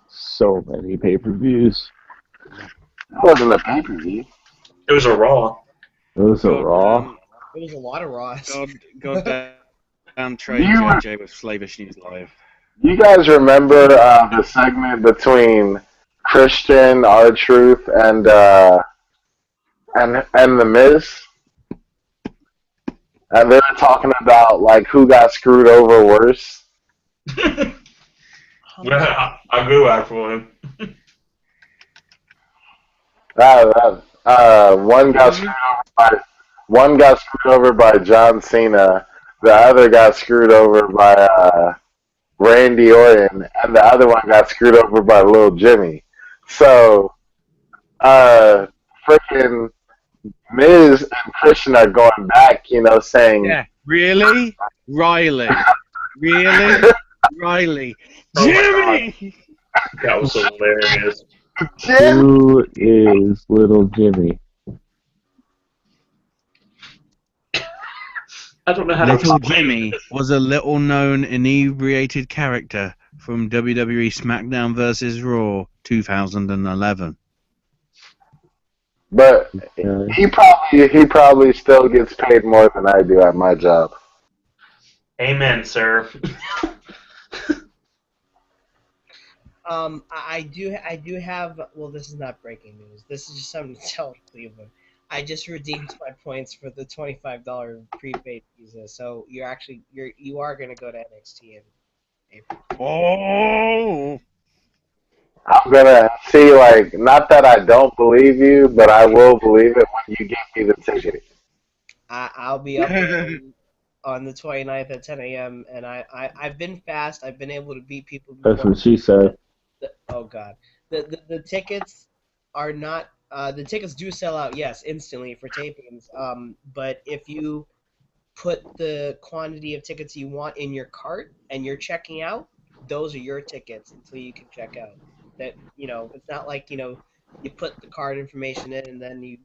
so many pay-per-views. It wasn't a pay-per-view. It was a Raw. It was a Raw. It was a lot of Raws. God damn Trey JJ with Slavish News Live. You guys remember the segment between Christian, R-Truth, and The Miz? And they were talking about like who got screwed over worse. Yeah, I go after him. One got screwed over by John Cena. The other got screwed over by Randy Orton, and the other one got screwed over by Lil Jimmy. So, freaking Miz and Christian are going back, saying, Yeah, really? Riley. Really? Riley. Jimmy! That was hilarious. Who is little Jimmy? I don't know how to Little explain Jimmy this. was a little-known inebriated character from WWE SmackDown vs. Raw 2011. but he probably still gets paid more than I do at my job. Amen, sir. I do have. Well, this is not breaking news. This is just something to tell Cleveland. I just redeemed my points for the $25 prepaid visa, so you are going to go to NXT in April. Oh! I'm gonna see, not that I don't believe you, but I will believe it when you give me the ticket. I'll be up there on the 29th at 10 a.m. and I've been fast. I've been able to beat people before. That's what she said. Oh God, the tickets are not. The tickets do sell out, yes, instantly for tapings. But if you put the quantity of tickets you want in your cart and you're checking out, those are your tickets until you can check out. That it's not like you put the card information in and then you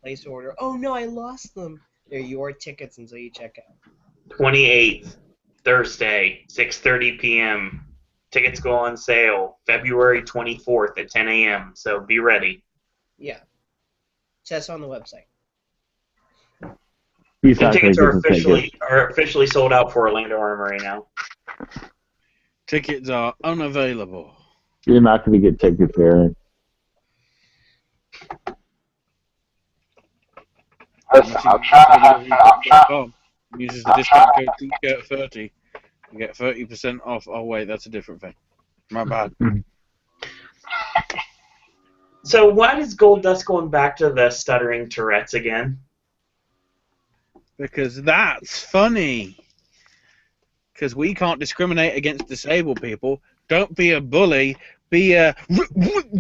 place order. Oh no, I lost them. They're your tickets until you check out. 28th, Thursday, 6:30 p.m. Tickets go on sale February 24th at 10 a.m. So be ready. Yeah, it says on the website. And tickets are officially sold out for Orlando Armory now. Tickets are unavailable. You're not going to get tickets, Aaron. Listen, I'm trying. Uses the discount code TShirt30. You get 30% off. Oh wait, that's a different thing. My bad. So why is Goldust going back to the stuttering Tourette's again? Because that's funny. Because we can't discriminate against disabled people. Don't be a bully. Be a retard.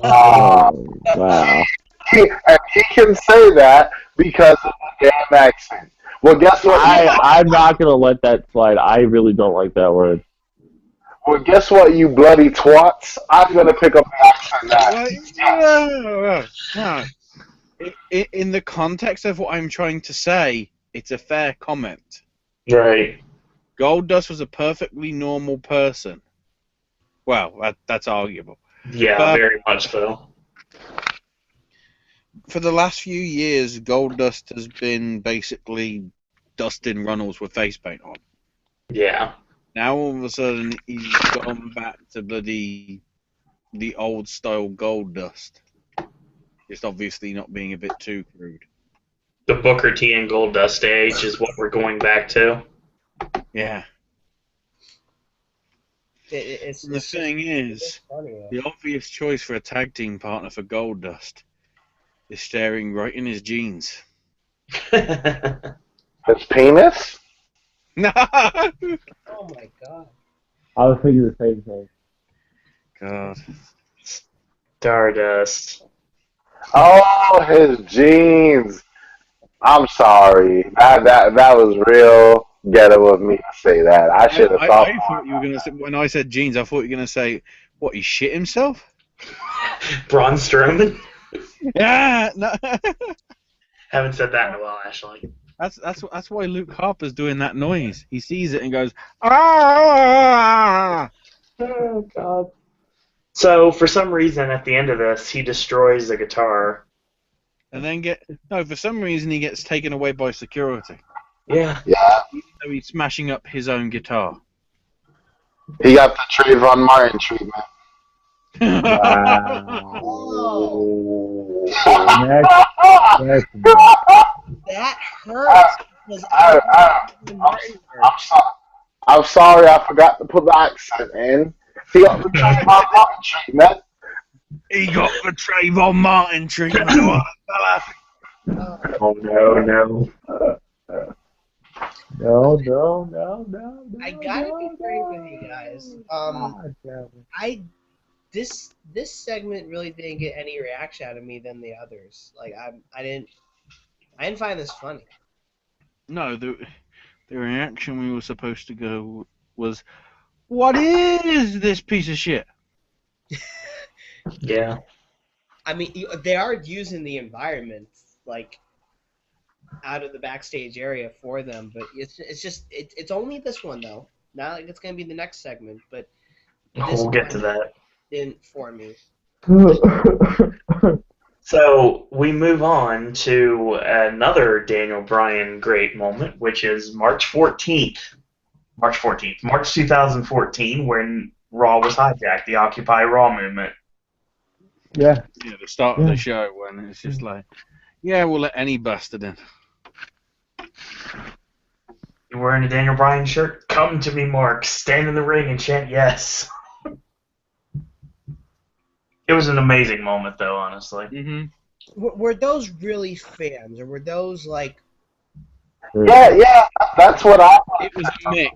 Oh, wow. He can say that because of the damn accent. Well, guess what? I'm not going to let that slide. I really don't like that word. Well, guess what, you bloody twats? I'm going to pick up the accent now. In the context of what I'm trying to say, it's a fair comment. Right. Goldust was a perfectly normal person. Well, that's arguable. Yeah, but very much so. For the last few years, Goldust has been basically Dustin Runnels with face paint on. Yeah. Now all of a sudden he's gone back to the old style Goldust. Just obviously not being a bit too crude. The Booker T and Goldust age is what we're going back to. Yeah. The thing is, the obvious choice for a tag team partner for Goldust is staring right in his jeans. His penis? No! Oh my God. I was thinking the same thing. God. Stardust. Oh, his jeans. I'm sorry. That was real ghetto of me to say that. I should have thought. I thought you were going to say, when I said jeans, I thought you were going to say, what, he shit himself? Braun Strowman? Yeah! No. Haven't said that in a while, actually. That's why Luke Harper's doing that noise. He sees it and goes, ah! Oh, God. So, for some reason, at the end of this, he destroys the guitar. And then for some reason he gets taken away by security. Yeah. Yeah. So he's smashing up his own guitar. He got the Trayvon Martin treatment. Wow. Oh, Next. that hurts. Because I'm sorry, I forgot to put the accent in. He got the Trayvon Martin treatment. He got the Trayvon Martin treatment, what, fella? Oh no. No. I gotta be frank with you guys. This segment really didn't get any reaction out of me than the others. Like I didn't find this funny. No, the reaction we were supposed to go was, what is this piece of shit? Yeah. I mean, they are using the environment like out of the backstage area for them, but it's only this one though. Not like it's gonna be the next segment, but We'll get to that. Didn't for me. So we move on to another Daniel Bryan great moment, which is March 14th, March 2014, when Raw was hijacked, the Occupy Raw movement. Yeah. Yeah, the start of the show when it's just like, yeah, we'll let any bastard in. You're wearing a Daniel Bryan shirt? Come to me, Mark. Stand in the ring and chant yes. It was an amazing moment, though, honestly. Mm-hmm. Were those really fans, or were those like? Yeah, that's what I. It was a mix.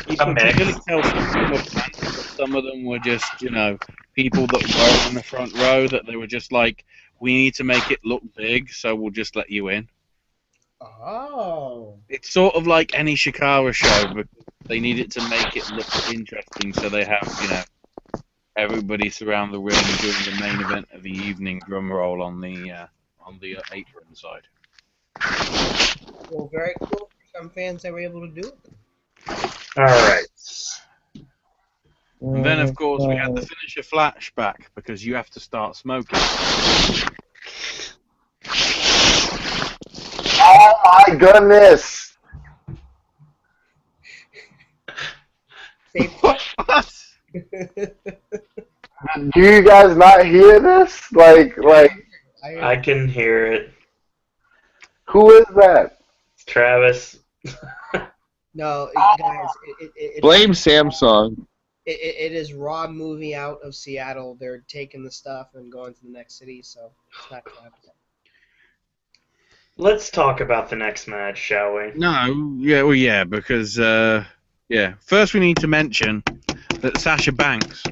You could really tell some of them were fans, but some of them were just, people that were in the front row that they were just like, we need to make it look big, so we'll just let you in. Oh. It's sort of like any Shikara show, but they need it to make it look interesting, so they have, everybody surround the ring during the main event of the evening, drum roll on the apron side. Well, very cool for some fans that were able to do it. All right. And then, of course, we had the finisher flashback, because you have to start smoking. Oh my goodness! What? Do you guys not hear this? Like, I can hear it. who is that? Travis. No, guys, Blame Samsung. It is Raw moving out of Seattle. They're taking the stuff and going to the next city, so it's not going to happen. Let's talk about the next match, shall we? No, yeah, because, first we need to mention that Sasha Banks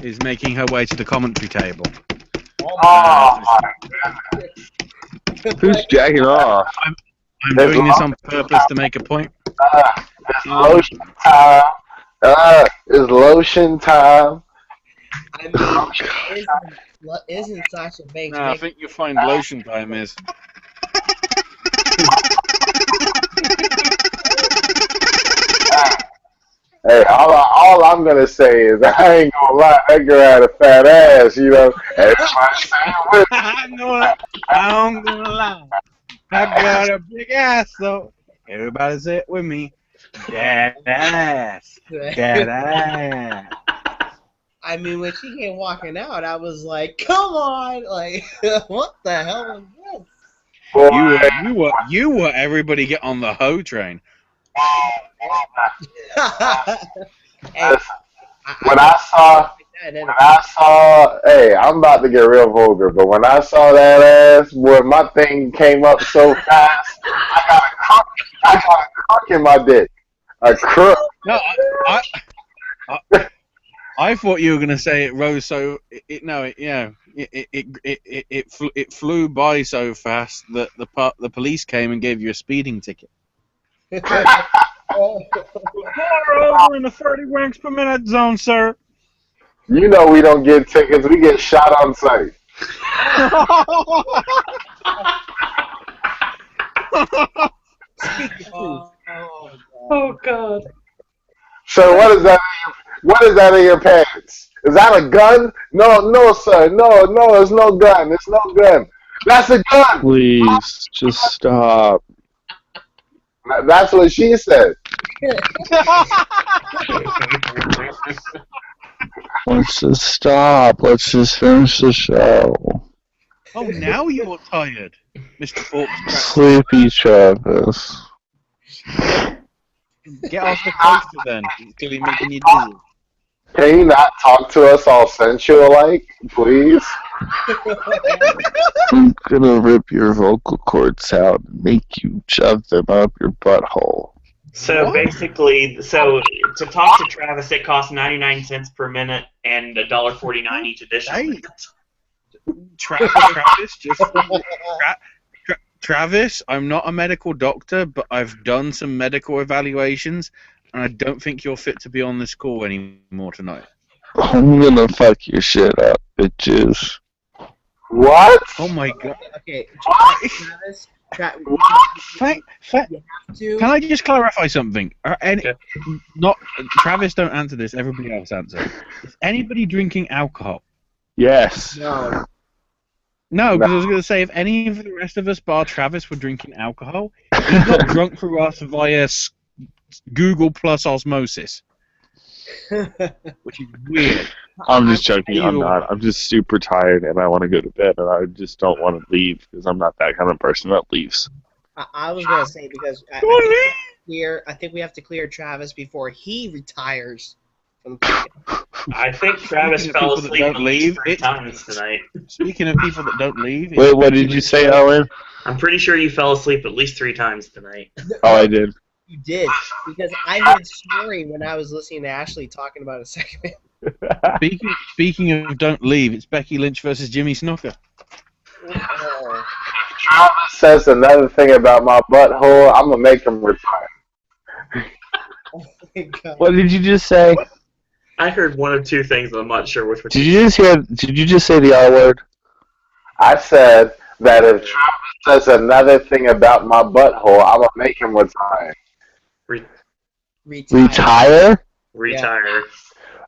is making her way to the commentary table. Oh my goodness! Who's jacking off? I'm doing this on purpose to make a point. It's lotion time. It's lotion time. I mean, isn't Sasha Banks? No, I think you'll find lotion time is. Hey, all I'm gonna say is I ain't gonna lie, that girl had a fat ass, Everybody saying with I'm gonna lie. I got a big ass, though. Everybody say it with me. That ass. That ass. I mean, when she came walking out, I was like, "Come on!" Like, what the hell is this? You were everybody get on the hoe train. Hey, when I saw, hey, I'm about to get real vulgar, but when I saw that ass, boy, my thing came up so fast, I got a crook in my dick. A crook. No, I thought you were gonna say it rose so it flew by so fast that the police came and gave you a speeding ticket. More over in the 30 ranks per minute zone, sir. You know we don't get tickets, we get shot on sight. Oh God. So what is that? What is that in your pants? Is that a gun? No, sir. No, it's no gun. It's no gun. That's a gun. Please, just stop. That's what she said. Let's just stop. Let's just finish the show. Oh, now you're tired, Mr. Fox. Sleepy Travis. Get off the coaster then, until you're making you dizzy. Can you not talk to us all sensual-like, please? I'm gonna rip your vocal cords out and make you shove them up your butthole. So What? basically, to talk to Travis, it costs 99 cents per minute and $1.49 each additional Hey. minute. Travis, Travis, I'm not a medical doctor, but I've done some medical evaluations, and I don't think you're fit to be on this call anymore tonight. I'm gonna fuck your shit up, bitches. What? Oh my god. Okay, Travis. Can To, I just clarify something? Okay. Not Travis, don't answer this. Everybody else answer. Is anybody drinking alcohol? Yes. no. No, because I was going to say, if any of the rest of us, bar Travis, were drinking alcohol, he got drunk through us via Google plus osmosis, which is weird. I'm just joking. You- I'm not. I'm just super tired and I want to go to bed and I just don't want to leave because I'm not that kind of person that leaves. I was gonna say because I think we have to clear Travis before he retires from the podcast. I think Travis Speaking of fell people that asleep don't at least leave, 3 it's- times tonight. Speaking of people that don't leave, Wait, what did you say, Owen? I'm pretty sure you fell asleep at least 3 times tonight. Oh, I did. You did because I heard snoring when I was listening to Ashley talking about a segment. speaking of don't leave, it's Becky Lynch versus Jimmy Snuka. Oh, Travis says another thing about my butthole. I'm gonna make him retire. oh my god! What did you just say? I heard one of 2 things, and I'm not sure which one. Did you just say the R word? I said that if Travis says another thing about my butthole, I'm gonna make him retire. Retire? Retire.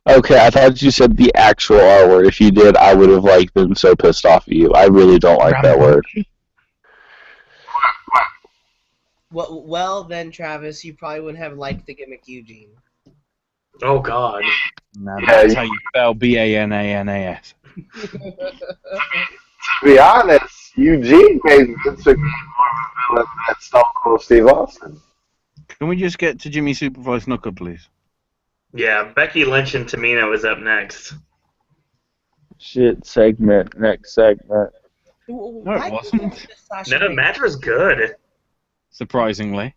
Okay, I thought you said the actual R word. If you did, I would have been so pissed off at you. I really don't like that word. Well, then, Travis, you probably wouldn't have liked the gimmick Eugene. Oh God. Now Yeah, that's you- how you spell Bananas. To be honest, Eugene made Vince McMahon more of a villain than Stone Cold Steve Austin. Can we just get to Jimmy Superfly Snuka, please? Yeah, Becky Lynch and Tamina was up next. Shit segment. Next segment. Why it wasn't. do you want Sasha No, the Banks? match was good. Surprisingly.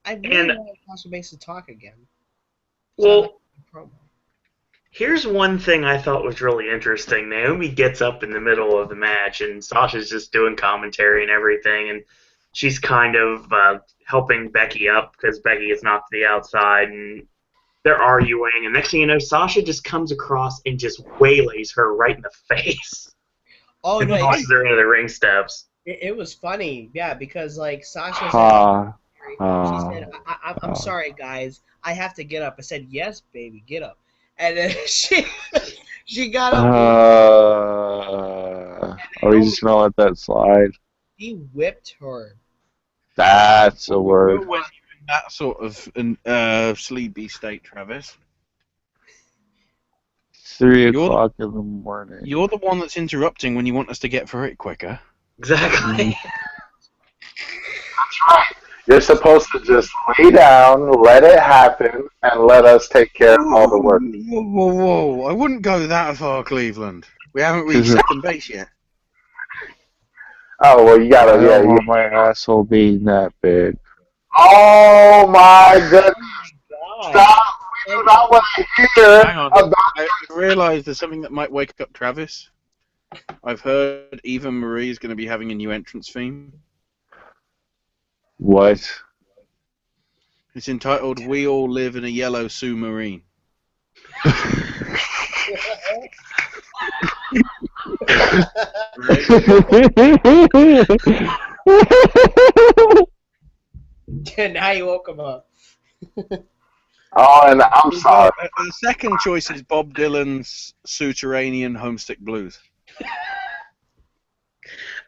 I really and- want Sasha Banks to talk again. Well, Promo. here's one thing I thought was really interesting. Naomi gets up in the middle of the match, and Sasha's just doing commentary and everything, and she's kind of helping Becky up because Becky is knocked to the outside, and they're arguing. And next thing you know, Sasha just comes across and just waylays her right in the face Oh and no, pushes her into the ring steps. it was funny, yeah, because like Sasha Ha. she said, I'm sorry, guys, I have to get up. I said, yes, baby, get up. And then she got up. Are we just gonna let that slide? He whipped her. That's a word. When you're in that sort of sleepy state, Travis, 3 You're- o'clock in the morning. you're the one that's interrupting when you want us to get through it quicker. Exactly. That's right. You're supposed to just lay down, let it happen, and let us take care of all the work. Whoa. I wouldn't go that far, Cleveland. We haven't reached second base yet. Oh, well, you I gotta, don't yeah. want my asshole being that big. Oh, my goodness. God. Stop. We do not want to hear Hang on. about I realised there's something that might wake up Travis. I've heard Eva Marie is going to be having a new entrance theme. What? It's entitled "We All Live in a Yellow Submarine." Now you woke him up. Oh, and I'm sorry. The second choice is Bob Dylan's "Subterranean Homesick Blues."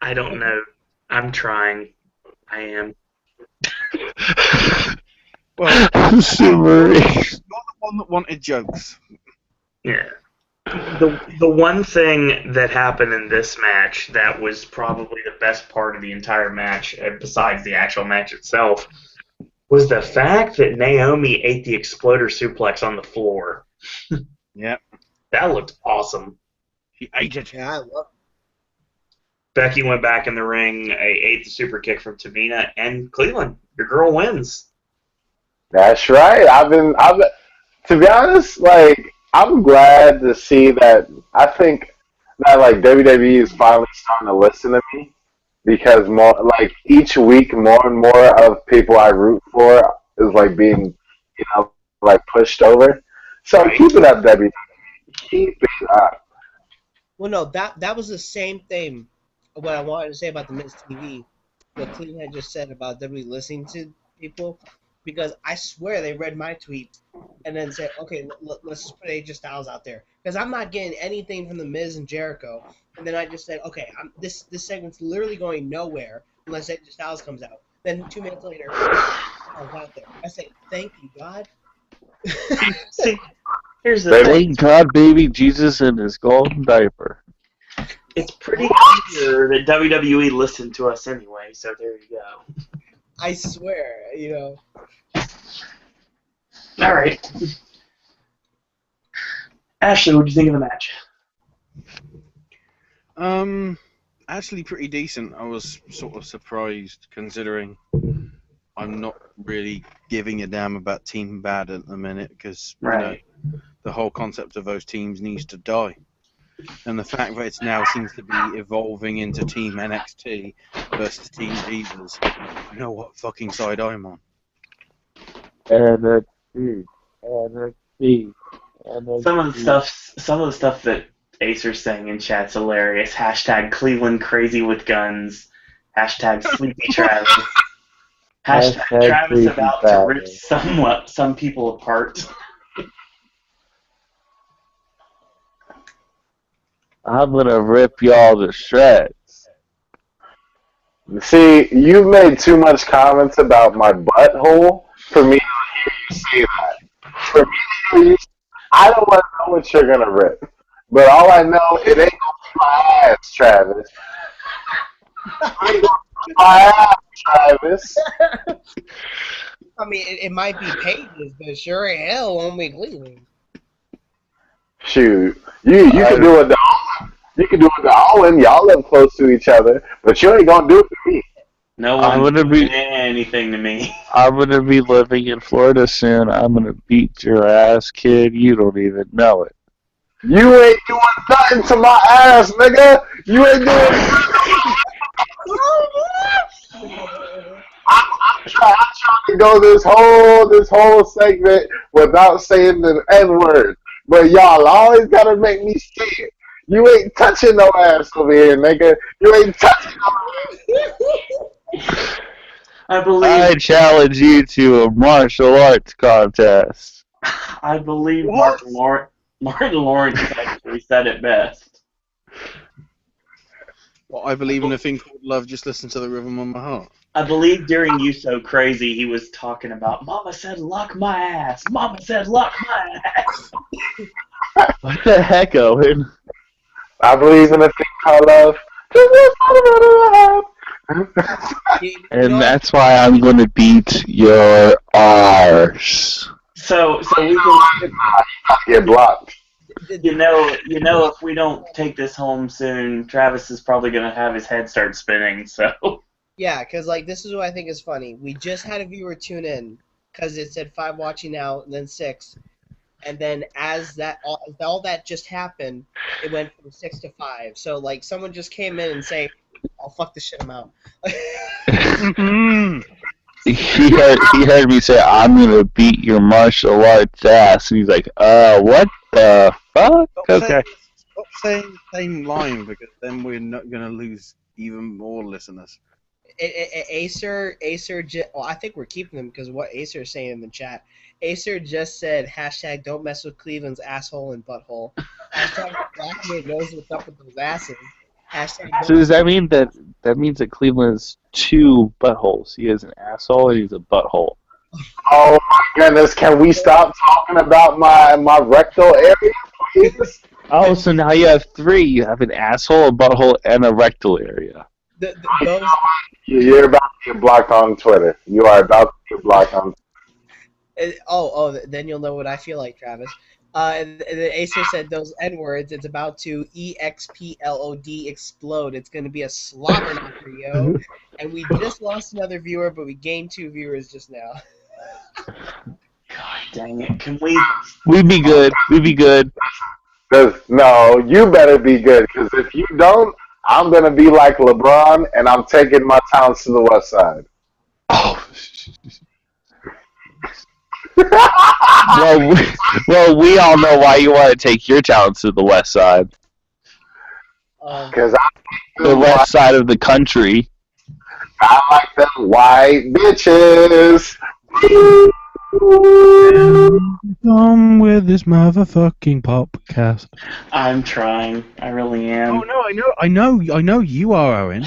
I don't know. I'm trying. I am. Well, Submarine. you're the one that wanted jokes. Yeah. The one thing that happened in this match that was probably the best part of the entire match, besides the actual match itself, was the fact that Naomi ate the exploder suplex on the floor. Yep. That looked awesome. He ate it. Yeah, I love. Becky went back in the ring, ate the super kick from Tamina, and Cleveland, your girl wins. That's right. To be honest, like, I'm glad to see that. I think that, like, WWE is finally starting to listen to me because more, like, each week, more and more of people I root for is, like, being, like, pushed over. So Right. keep it up, WWE. Keep it up. Well, no, that was the same thing. What I wanted to say about the Miz TV, what Cleveland had just said about WWE listening to people, because I swear they read my tweet and then said, okay, let's just put AJ Styles out there, because I'm not getting anything from the Miz and Jericho. And then I just said, okay, this segment's literally going nowhere unless AJ Styles comes out. Then 2 minutes later, I was out there. I say, thank you, God. See, here's the thing. Thank God, baby Jesus in his golden diaper. It's pretty clear that WWE listened to us anyway, so there you go. I swear, All right. Ashley, what do you think of the match? Actually pretty decent. I was sort of surprised considering I'm not really giving a damn about Team Bad at the minute because Right. the whole concept of those teams needs to die. And the fact that it now seems to be evolving into Team NXT versus Team Divas, you know what fucking side I'm on. NXT. Some of the stuff that Acer's saying in chat's hilarious. Hashtag Cleveland crazy with guns. Hashtag Sleepy Travis. Hashtag Travis about to rip some people apart. I'm gonna rip y'all to shreds. See, you've made too much comments about my butthole for me to hear you say that. For me to hear you, I don't want to know what you're gonna rip, but all I know, it ain't gonna be my ass, Travis. It ain't gonna be my ass, Travis. I mean, it might be pages, but sure as hell won't be Cleveland. Shoot, you can do it to Owen. You can do it to Owen. Y'all live close to each other, but you ain't gonna do it to me. No I'm one's gonna doing be- anything to me. I'm gonna be living in Florida soon. I'm gonna beat your ass, kid. You don't even know it. You ain't doing nothing to my ass, nigga. You ain't doing nothing. I'm trying to go this whole segment without saying the N-word. But y'all always gotta make me say it. You ain't touching no ass over here, nigga. You ain't touching no ass. I challenge you to a martial arts contest. I believe Martin Lawrence actually said it best. Well, I believe in a thing called love. Just listen to the rhythm of my heart. I believe during You So Crazy, he was talking about, Mama said, lock my ass. Mama said, lock my ass. What the heck, Owen? I believe in a thing called love. And that's why I'm gonna beat your arse. So we can, Get blocked. you know, if we don't take this home soon, Travis is probably gonna have his head start spinning. So Yeah, because this is what I think is funny. We just had a viewer tune in because it said 5 watching now, and then 6, and then as that all that just happened, it went from 6 to 5. So someone just came in and say, "Oh fuck this shit, I'm out." He heard me say, "I'm gonna beat your martial arts ass," and he's like, what the fuck?" Okay. Stop saying the same line because then we're not gonna lose even more listeners. Acer, well, I think we're keeping them because what Acer is saying in the chat. Acer just said, hashtag don't mess with Cleveland's asshole and butthole. Hashtag Blackbeard knows what's up with those asses. Hashtag So does that mean that means that Cleveland has 2 buttholes? He has an asshole and he's a butthole. Oh my goodness, can we stop talking about my rectal area, please? Oh, so now you have 3. You have an asshole, a butthole, and a rectal area. those You're about to get blocked on Twitter. You are about to get blocked on then you'll know what I feel like, Travis. The Acer said those N-words, it's about to EXPLOD explode. It's going to be a slobber knocker, yo. And we just lost another viewer, but we gained 2 viewers just now. God dang it. Can we... We'd be good. We'd be good. No, you better be good, because if you don't, I'm going to be like LeBron, and I'm taking my talents to the West Side. Oh. well, we all know why you want to take your talents to the West Side. Because The west side of the country. I like them white bitches. Come with this motherfucking Popcast. I'm trying. I really am. Oh no, I know you are, Owen.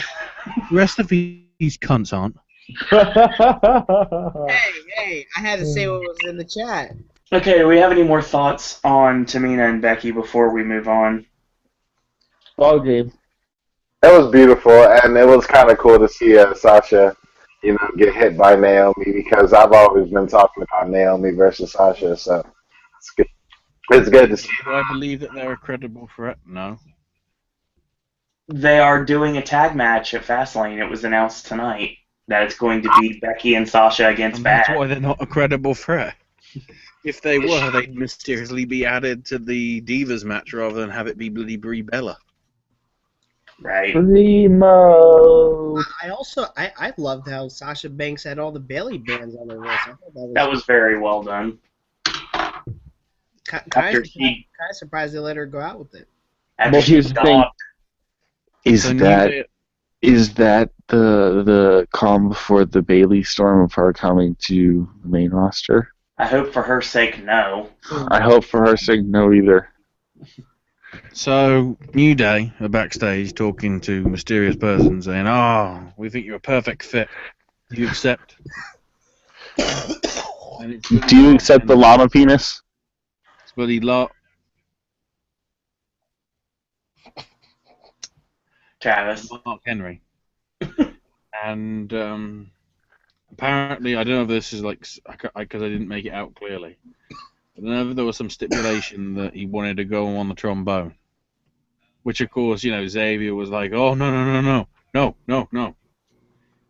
The rest of these cunts aren't. Hey, I had to say what was in the chat. Okay, do we have any more thoughts on Tamina and Becky before we move on? Ball game. It was beautiful, and it was kind of cool to see Sasha, get hit by Naomi, because I've always been talking about Naomi versus Sasha, so it's good. It's good to see. Do I believe that they're a credible threat? No. They are doing a tag match at Fastlane. It was announced tonight that it's going to be Becky and Sasha against And Bad. that's why they're not a credible threat. If they were, they'd mysteriously be added to the Divas match rather than have it be bloody Brie Bella. Right. Primo. I loved how Sasha Banks had all the Bailey bands on her wrist. I thought That was very well done. kind of surprised they let her go out with it. After Well, she here's the thing. dogged- Is that the calm before the Bailey storm of her coming to the main roster? I hope for her sake, no. I hope for her sake no either. So, New Day are backstage talking to a mysterious person saying, "Oh, we think you're a perfect fit. Do you accept?" And it's Do you accept the llama penis? It's bloody Travis. Mark Henry. And apparently, I don't know if this is because I didn't make it out clearly. I don't know if there was some stipulation that he wanted to go on the trombone. Which, of course, Xavier was like, "Oh, no. And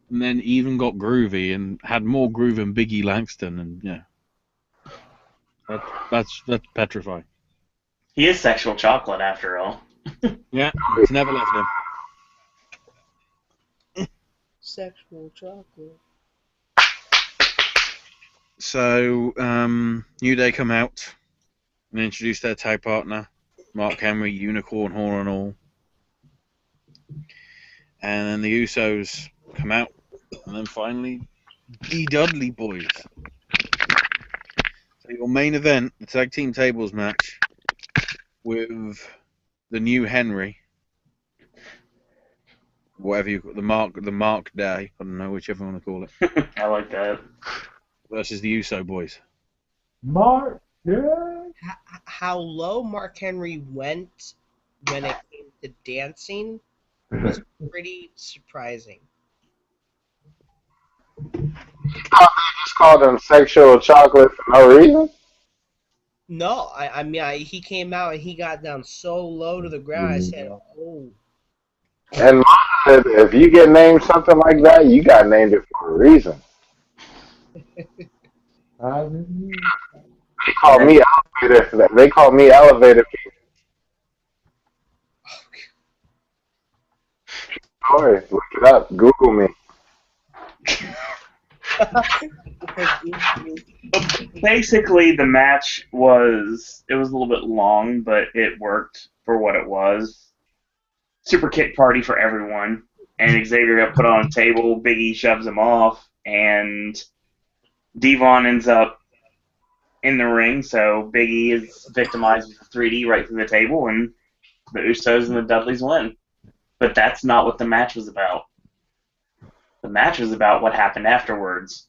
then even got groovy and had more groove than Biggie Langston, and that's petrifying. He is sexual chocolate, after all. Yeah, it's never left him. Sexual chocolate. So, New Day come out and introduce their tag partner, Mark Henry, unicorn horn and all. And then the Usos come out, and then finally, the Dudley Boys. So your main event, the tag team tables match, with the new Henry, whatever you call the Mark Day, I don't know, whichever you want to call it, I like that. versus the Uso Boys. Mark, yeah. How low Mark Henry went when it came to dancing was pretty surprising. Just called him sexual chocolate for no reason. No, I mean, he came out and he got down so low to the ground. I said, "Oh." And if you get named something like that, you got named it for a reason. They call me elevator. They call me elevator. Sorry, look it up. Google me. Basically, the match was a little bit long, but it worked for what it was. Super kick party for everyone, and Xavier got put on a table. Big E shoves him off, and Devon ends up in the ring. So Big E is victimized with a 3D right through the table, and the Usos and the Dudleys win. But that's not what the match was about. The match was about what happened afterwards.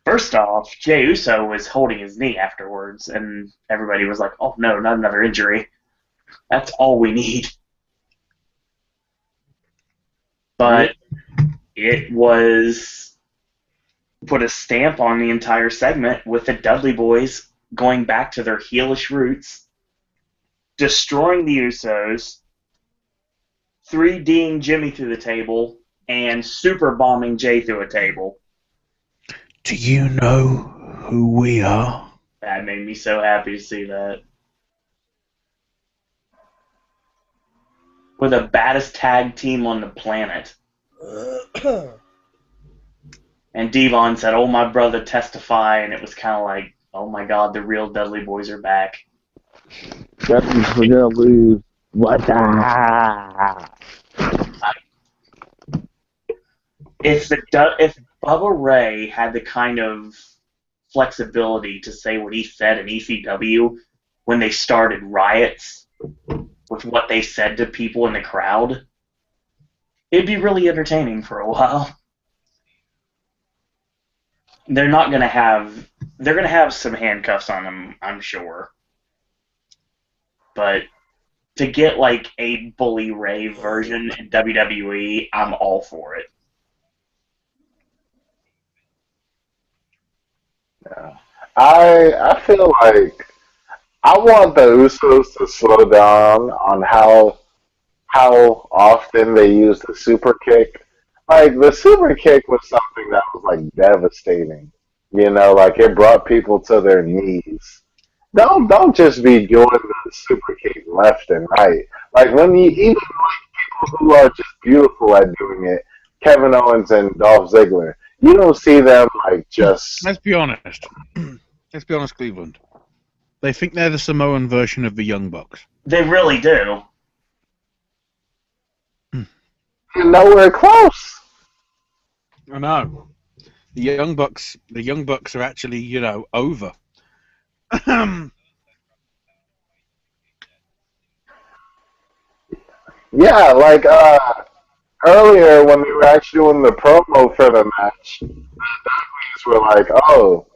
First off, Jey Uso was holding his knee afterwards, and everybody was like, "Oh no, not another injury. That's all we need." But it was put a stamp on the entire segment with the Dudley Boys going back to their heelish roots, destroying the Usos, 3D'ing Jimmy through the table, and super bombing Jay through a table. Do you know who we are? That made me so happy to see that. We're the baddest tag team on the planet. And Devon said, "Oh, my brother, testify," and it was kind of like, oh my god, the real Dudley Boys are back. We're gonna lose. What the? If Bubba Ray had the kind of flexibility to say what he said in ECW when they started riots with what they said to people in the crowd, it'd be really entertaining for a while. They're going to have some handcuffs on them, I'm sure. But to get like a Bully Ray version in WWE, I'm all for it. Yeah. I feel like I want the Usos to slow down on how often they use the super kick. Like the super kick was something that was like devastating. You know, like it brought people to their knees. Don't just be doing the super kick left and right. Like when you even like people who are just beautiful at doing it, Kevin Owens and Dolph Ziggler, you don't see them like just. Let's be honest. Let's be honest, Cleveland. They think they're the Samoan version of the Young Bucks. They really do. Nowhere close. I know. The Young Bucks are actually, over. Yeah, like earlier when we were actually doing the promo for the match, the Dudleys were like, "Oh,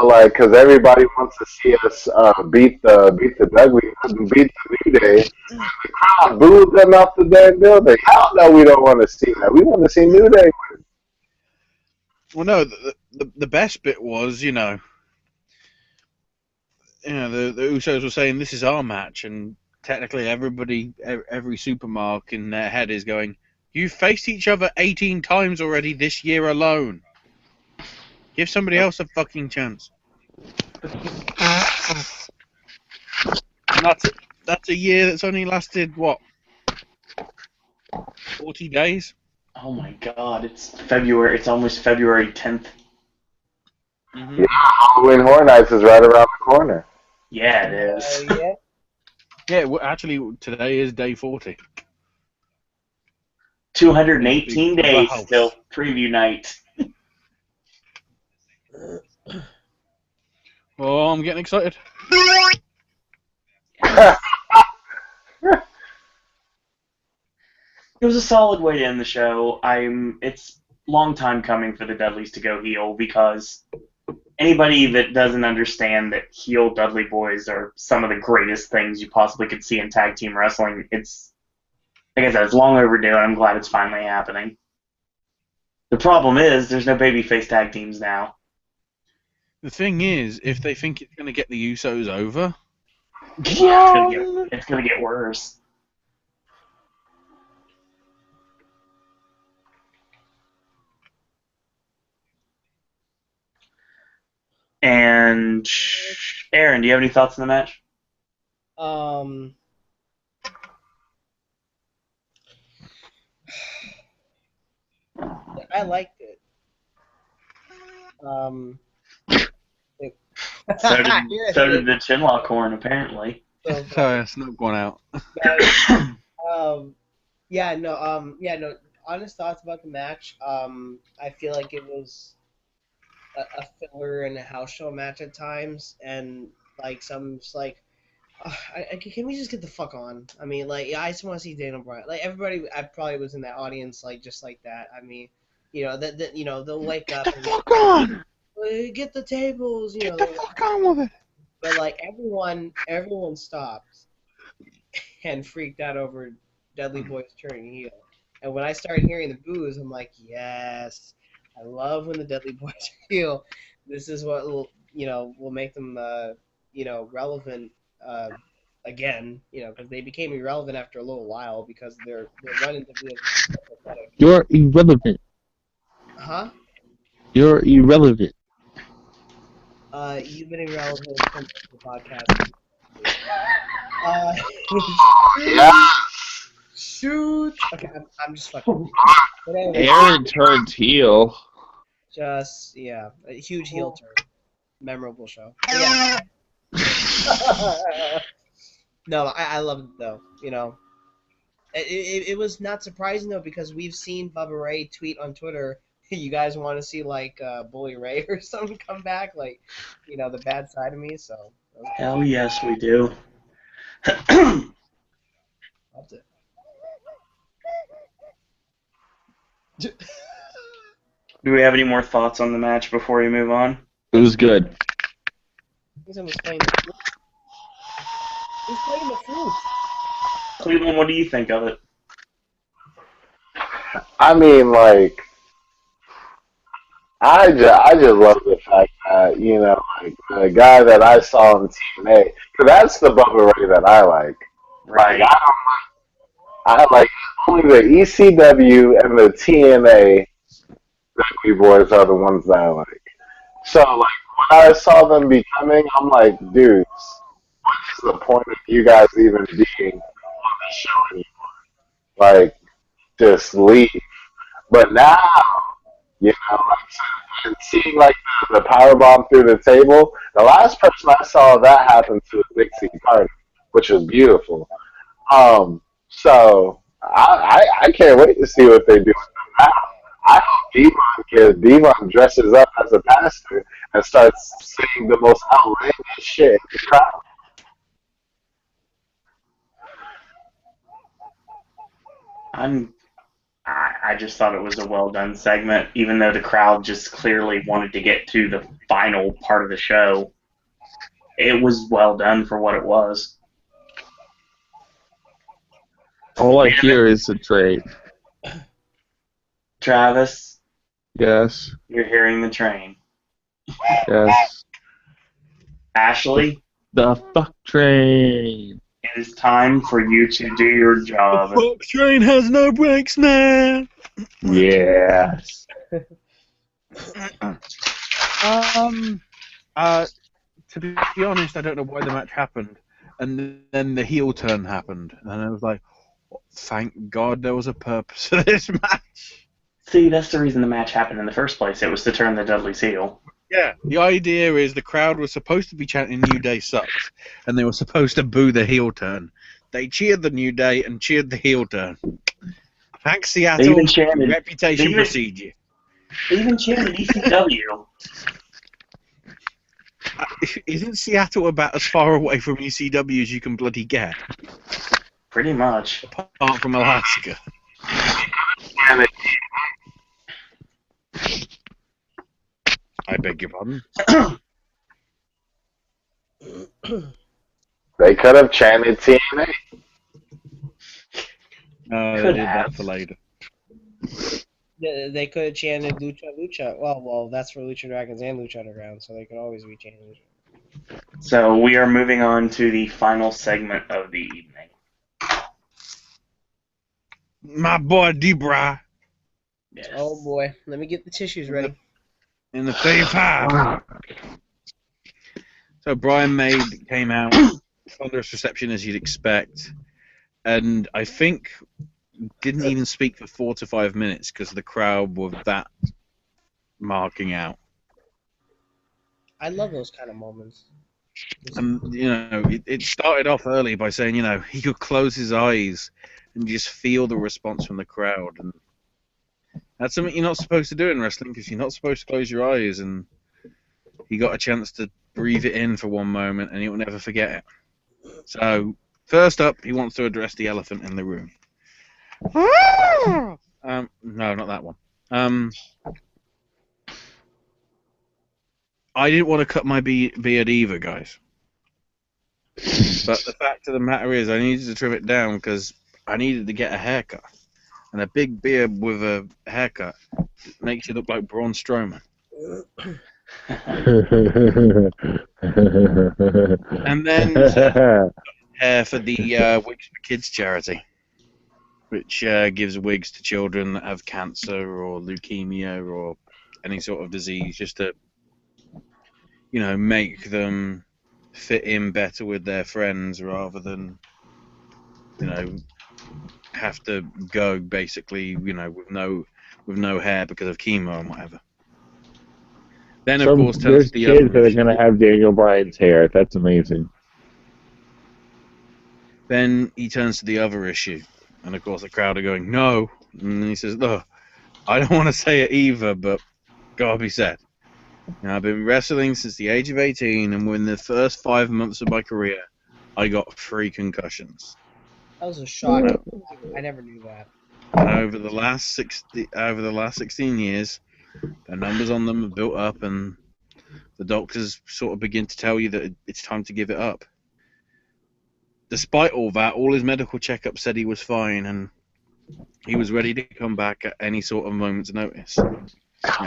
like because everybody wants to see us beat the Dudleys and beat the New Day." And the crowd booed them off the damn building. Hell no, we don't want to see that. We want to see New Day win. Well, no, the best bit was, the Usos were saying this is our match, and technically every supermark in their head is going, "You've faced each other 18 times already this year alone. Give somebody else a fucking chance." And that's a year that's only lasted, what, 40 days? Oh my god, it's February. It's almost February 10th. Mm-hmm. Yeah, Halloween Horror Nights is right around the corner. Yeah, it is. Yeah. Yeah, well, actually, today is day 40. 218 Big days house. till preview night. Oh, I'm getting excited. It was a solid way to end the show. It's a long time coming for the Dudleys to go heel because anybody that doesn't understand that heel Dudley Boys are some of the greatest things you possibly could see in tag team wrestling, it's, like I said, it's long overdue, and I'm glad it's finally happening. The problem is there's no babyface tag teams now. The thing is, if they think it's going to get the Usos over, It's gonna get worse. And Aaron, do you have any thoughts on the match? I liked it. So did the Chinlock horn, apparently. sorry, it's not going out. No. Honest thoughts about the match. I feel like it was a filler and a house show match at times, and like some just like, can we just get the fuck on? I mean, like, yeah, I just want to see Daniel Bryan. Like everybody, I probably was in that audience, like just like that. I mean, they'll wake up. Get the fuck on! Get the tables, Get the fuck on with it! But like everyone stopped and freaked out over Dudley Boy's turning heel. And when I started hearing the boos, I'm like, yes, I love when the Dudley Boys are heel. This is what will make them relevant again, because they became irrelevant after a little while because their run in WWE was pathetic. You're irrelevant. Huh? You're irrelevant. You've been irrelevant since the podcast. Yeah. Shoot. Okay, I'm just fucking. But anyway, Aaron turned heel. just a huge heel turn, memorable show. But yeah. No, I love it though. It was not surprising though because we've seen Bubba Ray tweet on Twitter. You guys want to see like Bully Ray or something come back, like the bad side of me. So Hell yes, we do. loved it. Do we have any more thoughts on the match before we move on? It was good. He's almost playing the flute. He's playing the flute. Cleveland, what do you think of it? I mean, like, I just love the fact that, like, the guy that I saw in TNA, because that's the Bubba Ray that I like. Right. Like, I like only the ECW and the TNA WWE boys are the ones that I like. So, like, when I saw them becoming, I'm like, dudes, what's the point of you guys even being on the show anymore? Like, just leave. But now, like, and seeing like the power bomb through the table, the last person I saw that happen to was Dixie Carter, which was beautiful. So I can't wait to see what they do with them now. I hope Devon dresses up as a pastor and starts saying the most outlandish shit in the crowd. I just thought it was a well done segment, even though the crowd just clearly wanted to get to the final part of the show. It was well done for what it was. All I hear is a train. Travis, Yes. you're hearing the train. Yes. Ashley, The fuck train. it is time for you to do your job. The fuck train has no brakes now. Yes. To be honest, I don't know why the match happened, and then the heel turn happened, and I was like, thank God there was a purpose for this match. See, that's the reason the match happened in the first place. It was to turn the Dudley's heel. Yeah, the idea is the crowd was supposed to be chanting New Day sucks, and they were supposed to boo the heel turn. They cheered the New Day and cheered the heel turn. Thanks, Seattle. They even chanted- reputation they- precede you. They even chanted ECW. Isn't Seattle about as far away from ECW as you can bloody get? Pretty much. Apart from Alaska. I beg your pardon? They could have chanted TNA. No, they Could did have. that for later. They could have chanted Lucha. Well, that's for Lucha Dragons and Lucha Underground, so they could always be chanting Lucha. So we are moving on to the final segment of the evening. My boy Debra Yes. Oh boy, let me get the tissues ready. in the 35. So Brian came out, thunderous reception as you'd expect, and I think didn't even speak for 4 to 5 minutes because the crowd were that marking out. I love those kind of moments. And, it started off early by saying, he could close his eyes and just feel the response from the crowd. And that's something you're not supposed to do in wrestling because you're not supposed to close your eyes. And he got a chance to breathe it in for one moment and he'll never forget it. So, first up, he wants to address the elephant in the room. No, not that one. I didn't want to cut my beard either, guys. But the fact of the matter is, I needed to trim it down because I needed to get a haircut. And a big beard with a haircut makes you look like Braun Strowman. And then hair for the Wigs for Kids charity, which gives wigs to children that have cancer or leukemia or any sort of disease, just to, make them fit in better with their friends rather than, have to go basically, with no hair because of chemo and whatever. Then, of course, turns there's to the kids other that are issue. going to have Daniel Bryan's hair. That's amazing. Then he turns to the other issue. And, of course, the crowd are going, no. And he says, look, I don't want to say it either, but gotta be said. I've been wrestling since the age of 18, and within the first 5 months of my career, I got 3 concussions. That was a shock. I never knew that. And over the last 16 years, the numbers on them have built up, and the doctors sort of begin to tell you that it's time to give it up. Despite all that, all his medical checkups said he was fine, and he was ready to come back at any sort of moment's notice.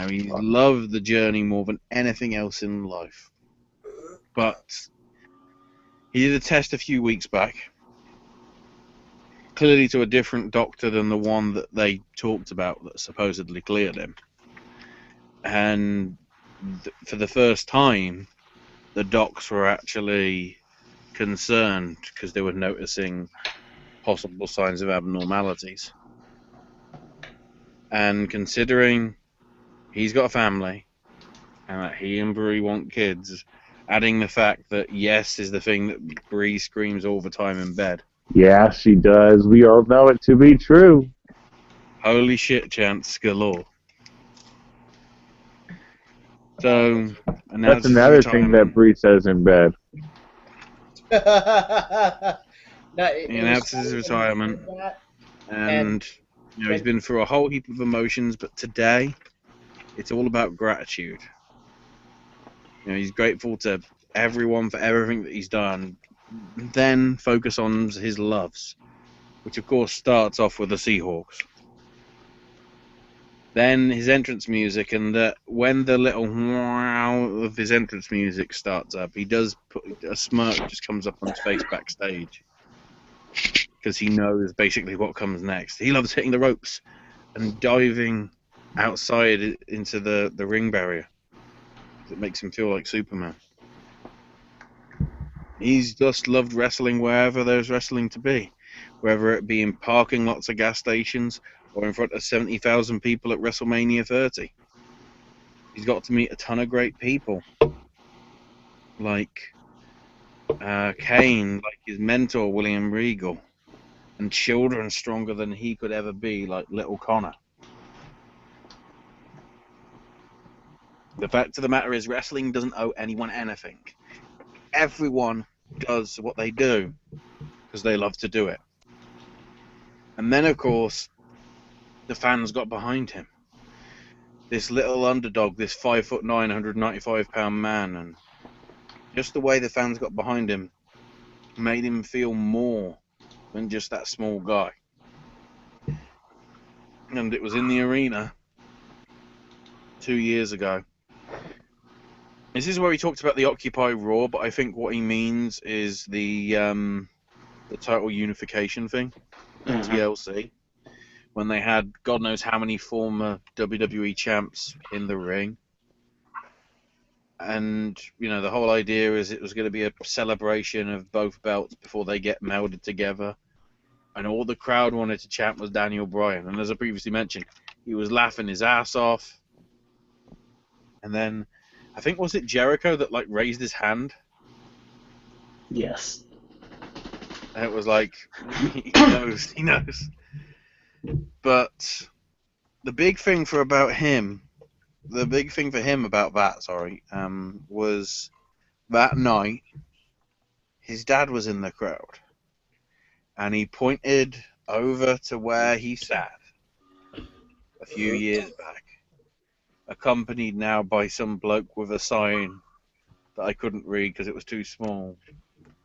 He loved the journey more than anything else in life. But he did a test a few weeks back, clearly to a different doctor than the one that they talked about that supposedly cleared him. And for the first time, the docs were actually concerned because they were noticing possible signs of abnormalities. And considering he's got a family and that he and Brie want kids, adding the fact that yes is the thing that Brie screams all the time in bed. Yeah, she does. We all know it to be true. Holy shit chants galore. So, That's another thing that Brie says in bed. He announces his retirement, and he's been through a whole heap of emotions, but today it's all about gratitude. He's grateful to everyone for everything that he's done, then focus on his loves, which of course starts off with the Seahawks. Then his entrance music, and when the little wow of his entrance music starts up, he does put a smirk just comes up on his face backstage, because he knows basically what comes next. He loves hitting the ropes and diving outside into the ring barrier. It makes him feel like Superman. He's just loved wrestling wherever there's wrestling to be, whether it be in parking lots of gas stations or in front of 70,000 people at WrestleMania 30. He's got to meet a ton of great people, like Kane, like his mentor William Regal, and children stronger than he could ever be, like little Connor. The fact of the matter is, wrestling doesn't owe anyone anything. Everyone does what they do because they love to do it. And then, of course, the fans got behind him. This little underdog, this 5'9", 195-pound man, and just the way the fans got behind him made him feel more than just that small guy. And it was in the arena 2 years ago. This is where he talked about the Occupy Raw, but I think what he means is the total unification thing, TLC, when they had God knows how many former WWE champs in the ring. And, the whole idea is it was going to be a celebration of both belts before they get melded together. And all the crowd wanted to chant was Daniel Bryan. And as I previously mentioned, he was laughing his ass off. And then, I think, was it Jericho that, raised his hand? Yes. And it was like, he knows. But the big thing for him about that, was that night, his dad was in the crowd. And he pointed over to where he sat a few years back, accompanied now by some bloke with a sign that I couldn't read because it was too small.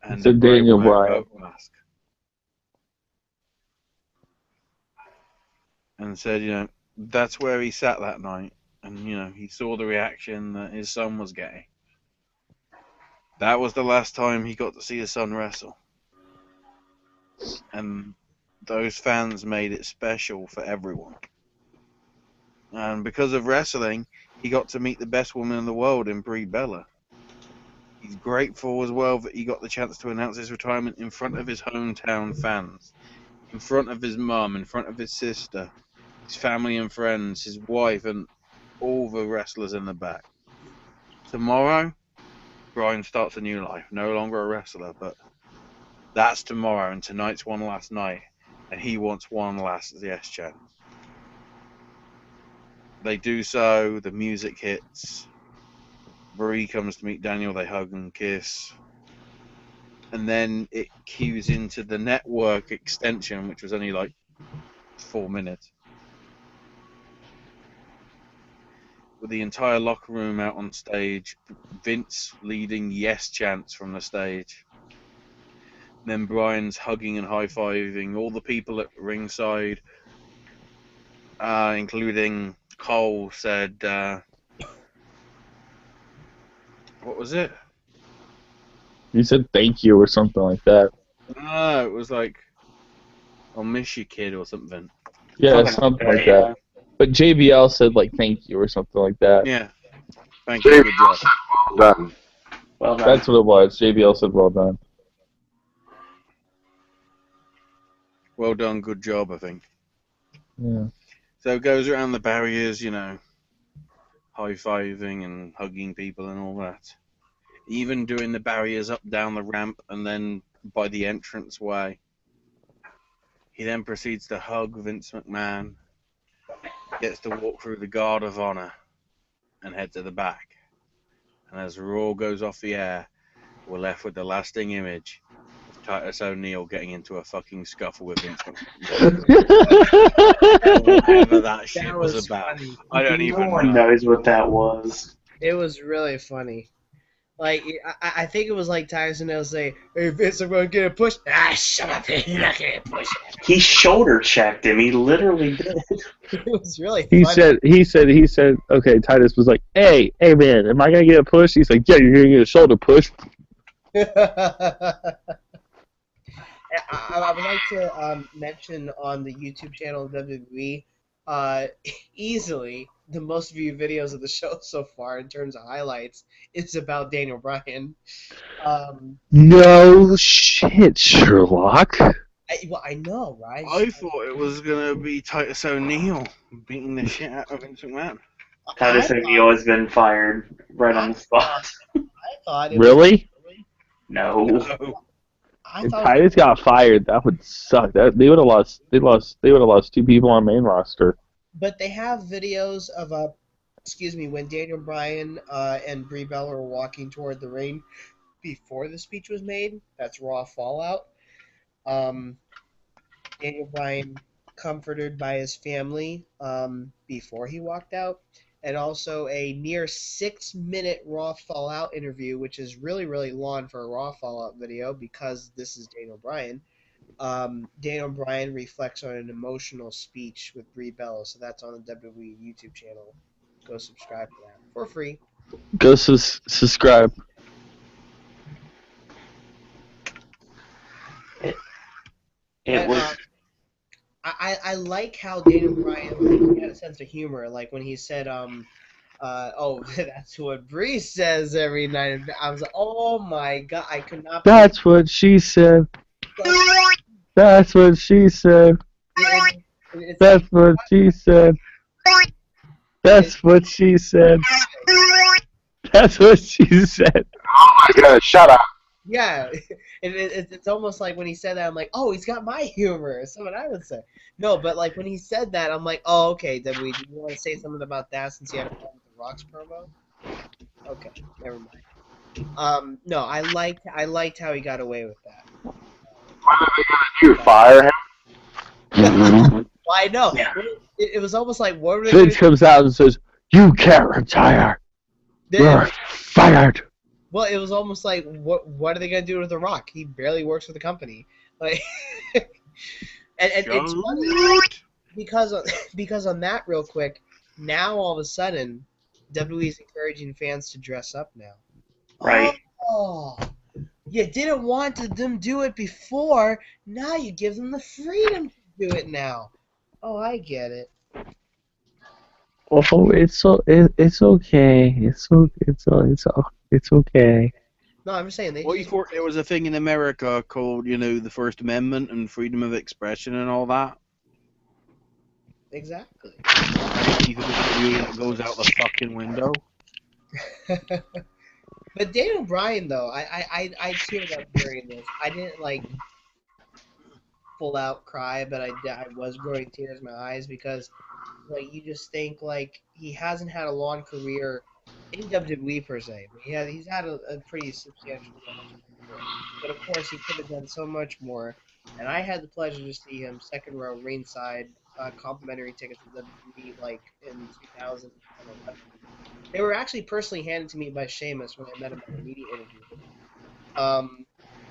And a Daniel Bryan mask. And said, that's where he sat that night. and he saw the reaction that his son was getting. That was the last time he got to see his son wrestle, and those fans made it special for everyone. And because of wrestling, he got to meet the best woman in the world in Brie Bella. He's grateful as well that he got the chance to announce his retirement in front of his hometown fans, in front of his mum, in front of his sister, his family and friends, his wife, and all the wrestlers in the back. Tomorrow, Bryan starts a new life. No longer a wrestler, but that's tomorrow, and tonight's one last night, and he wants one last yes chance. They do so, the music hits. Brie comes to meet Daniel, they hug and kiss. And then it cues into the network extension, which was only like 4 minutes. With the entire locker room out on stage, Vince leading yes chants from the stage. Then Bryan's hugging and high-fiving all the people at ringside, including Cole said, what was it? He said thank you or something like that. No, it was like, I'll miss you, kid, or something. Yeah, something like that. But JBL said like thank you or something like that. Yeah. Thank you. Good job. Well done. Well done. That's what it was. JBL said well done. Well done, good job, I think. Yeah. So it goes around the barriers, high-fiving and hugging people and all that. Even doing the barriers up, down the ramp, and then by the entranceway. He then proceeds to hug Vince McMahon, gets to walk through the Guard of Honor, and head to the back. And as Raw goes off the air, we're left with the lasting image of Titus O'Neil getting into a fucking scuffle with Vince McMahon. Whatever that shit was about. funny. I don't No even one know. knows what that was. It was really funny. Like, I think it was like Tyson will say, "Hey Vince, I'm gonna get a push." Ah, shut up! You're not gonna push. He shoulder checked him. He literally did. It was really He funny. said, okay, Titus was like, hey man, am I gonna get a push? He's like, yeah, you're gonna get a shoulder push. I would like to mention on the YouTube channel of WWE, easily the most viewed videos of the show so far in terms of highlights is about Daniel Bryan. No shit, Sherlock. I know, right? I thought it was going to be Titus O'Neil beating the shit out of Vince McMahon. Titus O'Neil has been fired right on the spot. I thought it Really? No. If Titus got fired, that would suck. They would have lost. They would have lost 2 people on main roster. But they have videos of when Daniel Bryan and Brie Bella were walking toward the ring before the speech was made. That's Raw Fallout. Daniel Bryan comforted by his family before he walked out, and also a near 6-minute Raw Fallout interview, which is really, really long for a Raw Fallout video because this is Daniel Bryan. Daniel Bryan reflects on an emotional speech with Brie Bella, so that's on the WWE YouTube channel. Go subscribe to that for free. Go subscribe. It was. I like how Daniel Bryan had a sense of humor, like when he said, oh, that's what Brie says every night. I was like, oh my god, I could not. That's what she said. That's what she said. That's what she said. That's what she said. That's what she said. Oh my god, shut up. Yeah, it's almost like when he said that, I'm like, oh, he's got my humor. That's what I would say. No, but like when he said that, I'm like, oh, okay. Then do you want to say something about that since you had a problem with the Rocks promo? Okay, never mind. No, I liked how he got away with that. What are they gonna do? Fire him? Well, I know. Yeah. It was almost like, what were they Vince gonna comes out and says, "You can't retire. do? You're fired." Well, it was almost like, what are they gonna do with The Rock? He barely works for the company. Like, and it's funny because on that real quick, Now all of a sudden, WWE is encouraging fans to dress up now. Right. Oh, you didn't want them to do it before. Now you give them the freedom to do it now. Oh, I get it. Oh, it's okay. It's okay. No, I'm just saying they What just you thought there was a thing in America called, the First Amendment and freedom of expression and all that? exactly. You think it's a rule that goes out the fucking window? But Daniel Bryan though, I teared up during this. I didn't like full out cry, but I was growing tears in my eyes because like you just think like he hasn't had a long career in WWE per se. But he's had a pretty substantial career. But of course he could have done so much more. And I had the pleasure to see him second row ringside, complimentary tickets to WWE like in 2011. They were actually personally handed to me by Sheamus when I met him at the media interview.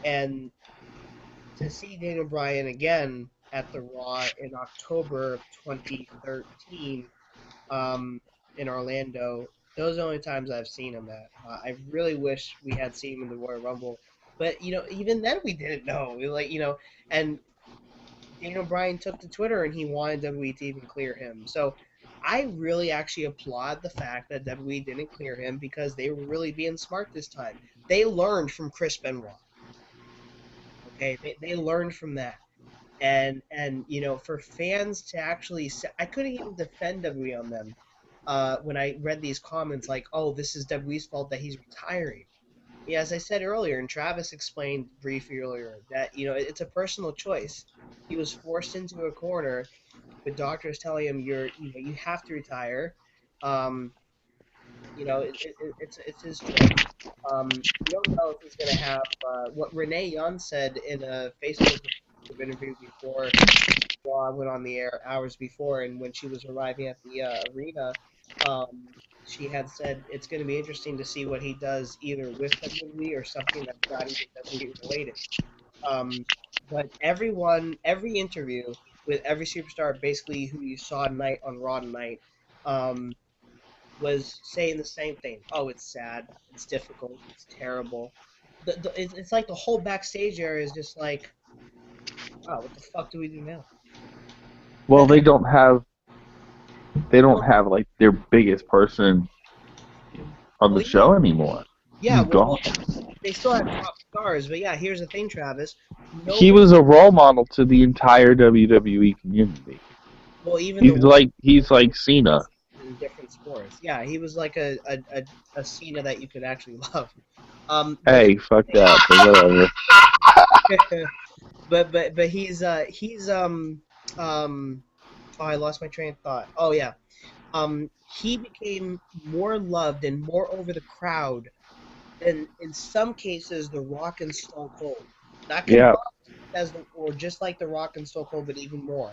And to see Daniel Bryan again at the Raw in October of 2013 in Orlando, those are the only times I've seen him at. I really wish we had seen him in the Royal Rumble, but even then we didn't know. And Daniel Bryan took to Twitter and he wanted WWE to even clear him. So I really actually applaud the fact that WWE didn't clear him because they were really being smart this time. They learned from Chris Benoit. Okay, they learned from that. And for fans to actually say, I couldn't even defend WWE on them when I read these comments like, oh, this is WWE's fault that he's retiring. Yeah, as I said earlier, and Travis explained briefly earlier, that it's a personal choice. He was forced into a corner, but doctors telling him you have to retire. It's his choice. You don't know if he's going to have what Renee Young said in a Facebook interview before I went on the air hours before, and when she was arriving at the arena, she had said it's going to be interesting to see what he does either with WWE or something that's not even WWE related. But every interview with every superstar, basically who you saw tonight on Raw tonight, was saying the same thing. Oh, it's sad. It's difficult. It's terrible. It's like the whole backstage area is just like, oh, what the fuck do we do now? Well, they don't have like their biggest person on the show anymore. Yeah, He's gone. they still have top stars, but yeah, here's the thing, Travis. He was a role model to the entire WWE community. Well, even he's like Cena in different sports. Yeah, he was like a Cena that you could actually love. Hey, fuck that. But whatever. but he's oh, I lost my train of thought. Oh yeah. He became more loved and more over the crowd than in some cases The Rock and Stone Cold. Not combined or just like The Rock and Stone Cold, but even more.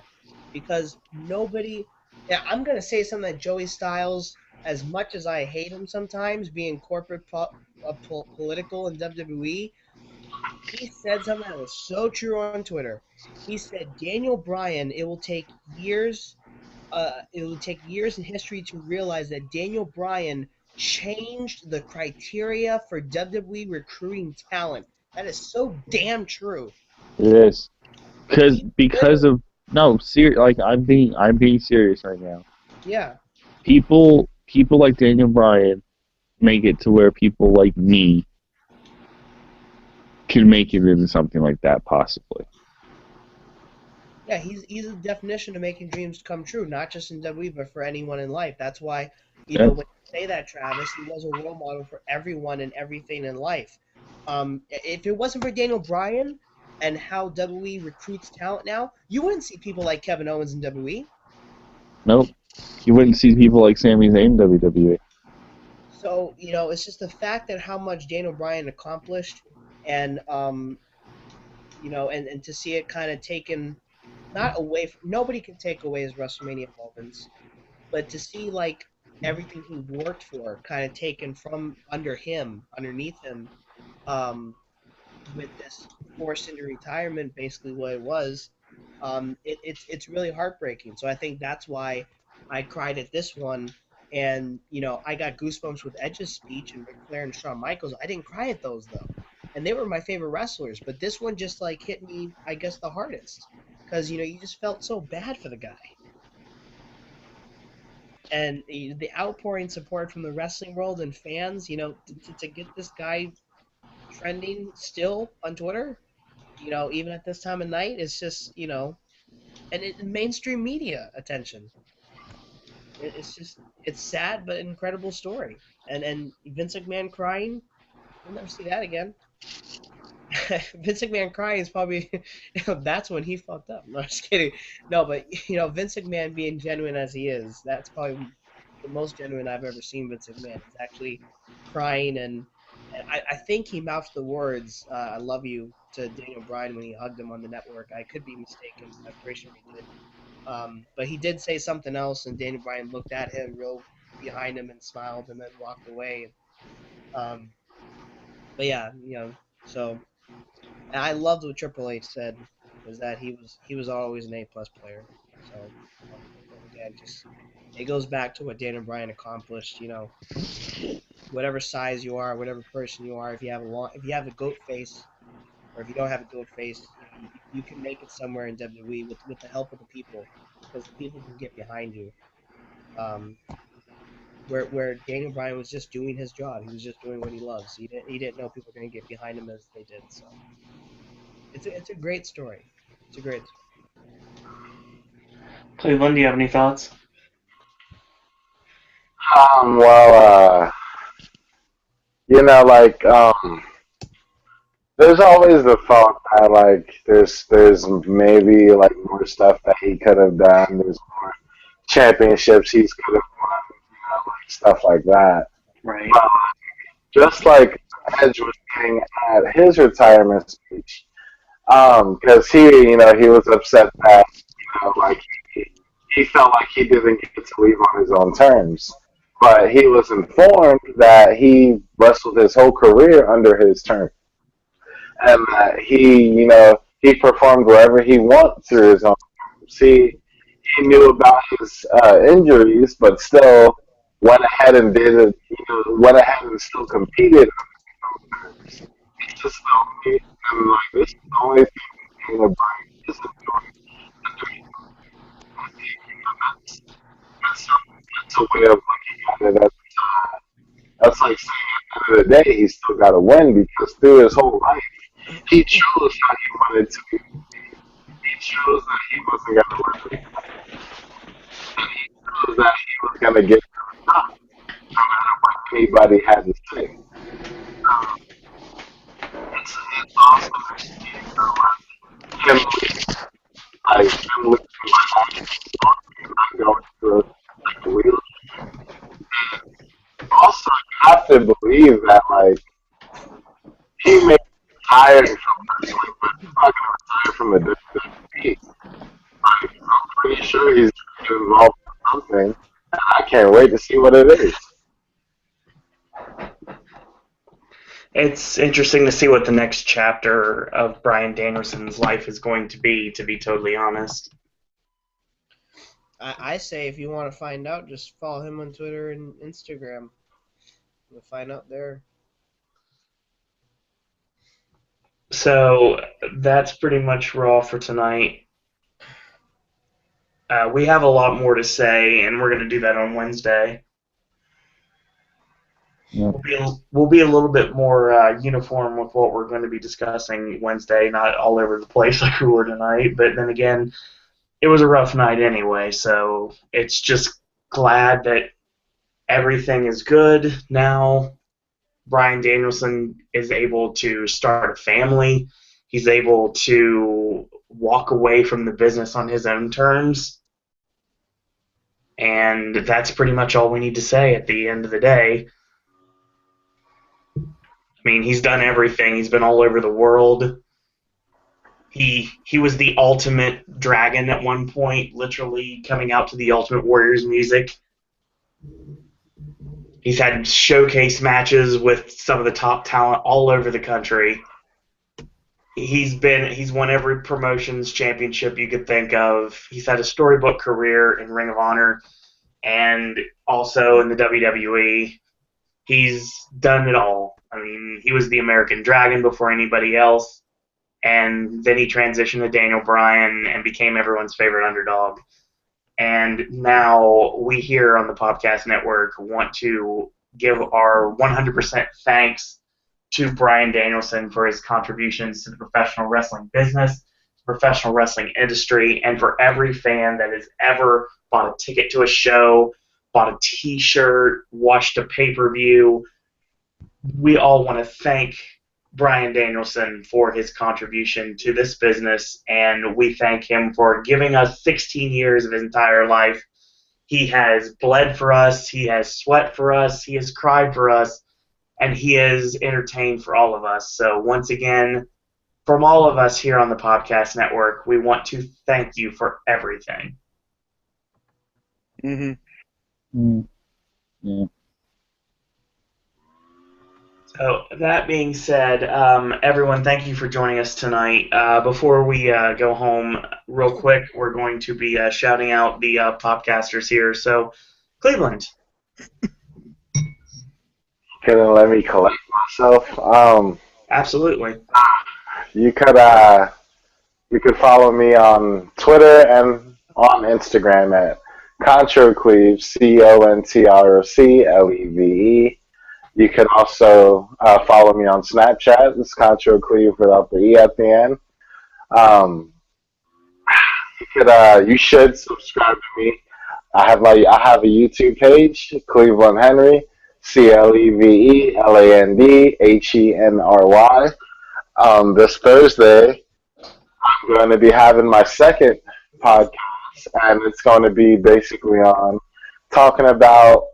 Because nobody. Yeah, I'm gonna say something that Joey Styles, as much as I hate him sometimes, being corporate political in WWE, he said something that was so true on Twitter. He said, Daniel Bryan, it will take years in history to realize that Daniel Bryan changed the criteria for WWE recruiting talent. That is so damn true. It is. Because of like I'm being serious right now. Yeah. People like Daniel Bryan make it to where people like me can make it into something like that possibly. Yeah, he's the definition of making dreams come true, not just in WWE, but for anyone in life. That's why, when you say that, Travis, he was a role model for everyone and everything in life. If it wasn't for Daniel Bryan and how WWE recruits talent now, you wouldn't see people like Kevin Owens in WWE. Nope. You wouldn't see people like Sami Zayn in WWE. So, it's just the fact that how much Daniel Bryan accomplished and, and to see it kind of taken not away from, nobody can take away his WrestleMania moments, but to see like everything he worked for kind of taken from underneath him, with this forced into retirement, basically what it was, it's really heartbreaking. So I think that's why I cried at this one, and I got goosebumps with Edge's speech and Ric Flair and Shawn Michaels. I didn't cry at those though, and they were my favorite wrestlers. But this one just like hit me, I guess, the hardest, because you just felt so bad for the guy, and the outpouring support from the wrestling world and fans, to get this guy trending still on Twitter, even at this time of night, it's just and mainstream media attention. It's sad but an incredible story. And Vince McMahon crying, we'll never see that again. Vince McMahon crying is probably that's when he fucked up. No, just kidding. No, but Vince McMahon being genuine as he is, that's probably the most genuine I've ever seen Vince McMahon. He's actually crying, and I think he mouthed the words "I love you" to Daniel Bryan when he hugged him on the network. I could be mistaken. I'm pretty sure he did. But he did say something else, and Daniel Bryan looked at him real behind him and smiled, and then walked away. But yeah, so. And I loved what Triple H said, was that he was always an A+ player. So again, just it goes back to what Daniel Bryan accomplished. Whatever size you are, whatever person you are, if you have a goat face, or if you don't have a goat face, you can make it somewhere in WWE with the help of the people, because the people can get behind you. Where Daniel Bryan was just doing his job, he was just doing what he loves. He didn't know people were going to get behind him as they did. So. It's a great story. It's a great story. Cleveland, do you have any thoughts? Well, there's always the thought that there's maybe more stuff that he could have done. There's more championships he could have won, stuff like that. Right. But just like Edge was getting at his retirement speech, because he was upset that he felt like he didn't get to leave on his own terms, but he was informed that he wrestled his whole career under his terms, and that he performed wherever he wanted through his own terms. He knew about his injuries, but still went ahead and did it. Went ahead and still competed. He just told me, and this is the only thing Daniel Bryan isn't doing. That's a way of looking at it. That's like saying at the end of the day, he's still got to win, because through his whole life, he chose how he wanted to be. He chose that he wasn't going to win. And he chose that he was going to get to the top, no matter what anybody had to say. It's awesome to see him losing my life, not going through the wheel. Also, you have to believe that he may be tired from wrestling, but he's not going to retire from the WWE. I'm pretty sure he's involved in something, and I can't wait to see what it is. It's interesting to see what the next chapter of Bryan Danielson's life is going to be totally honest. I say if you want to find out, just follow him on Twitter and Instagram. You'll find out there. So that's pretty much Raw for tonight. We have a lot more to say, and we're going to do that on Wednesday. Yeah. We'll be a little bit more uniform with what we're going to be discussing Wednesday, not all over the place like we were tonight. But then again, it was a rough night anyway, so it's just glad that everything is good now. Bryan Danielson is able to start a family. He's able to walk away from the business on his own terms. And that's pretty much all we need to say at the end of the day. I mean, he's done everything. He's been all over the world. He was the ultimate dragon at one point, literally coming out to the Ultimate Warrior's music. He's had showcase matches with some of the top talent all over the country. He's won every promotions championship you could think of. He's had a storybook career in Ring of Honor. and also in the WWE. He's done it all. I mean, he was the American Dragon before anybody else, and then he transitioned to Daniel Bryan and became everyone's favorite underdog. And now we here on the Popcast Network want to give our 100% thanks to Bryan Danielson for his contributions to the professional wrestling business, professional wrestling industry, and for every fan that has ever bought a ticket to a show, bought a T-shirt, watched a pay-per-view. We all want to thank Bryan Danielson for his contribution to this business, and we thank him for giving us 16 years of his entire life. He has bled for us, he has sweat for us, he has cried for us, and he has entertained for all of us. So once again, from all of us here on the Popcast Network, we want to thank you for everything. Yeah. So that being said, everyone, thank you for joining us tonight. Before we go home, real quick, we're going to be shouting out the Popcasters here. So, Cleveland. Couldn't let me collect myself. Absolutely. You could follow me on Twitter and on Instagram at ControCleve, ControcLeve. You can also follow me on Snapchat. It's ControCleve without the E at the end. You should subscribe to me. I have a YouTube page, Cleveland Henry, ClevelandHenry. This Thursday, I'm going to be having my second podcast, and it's going to be basically on talking about.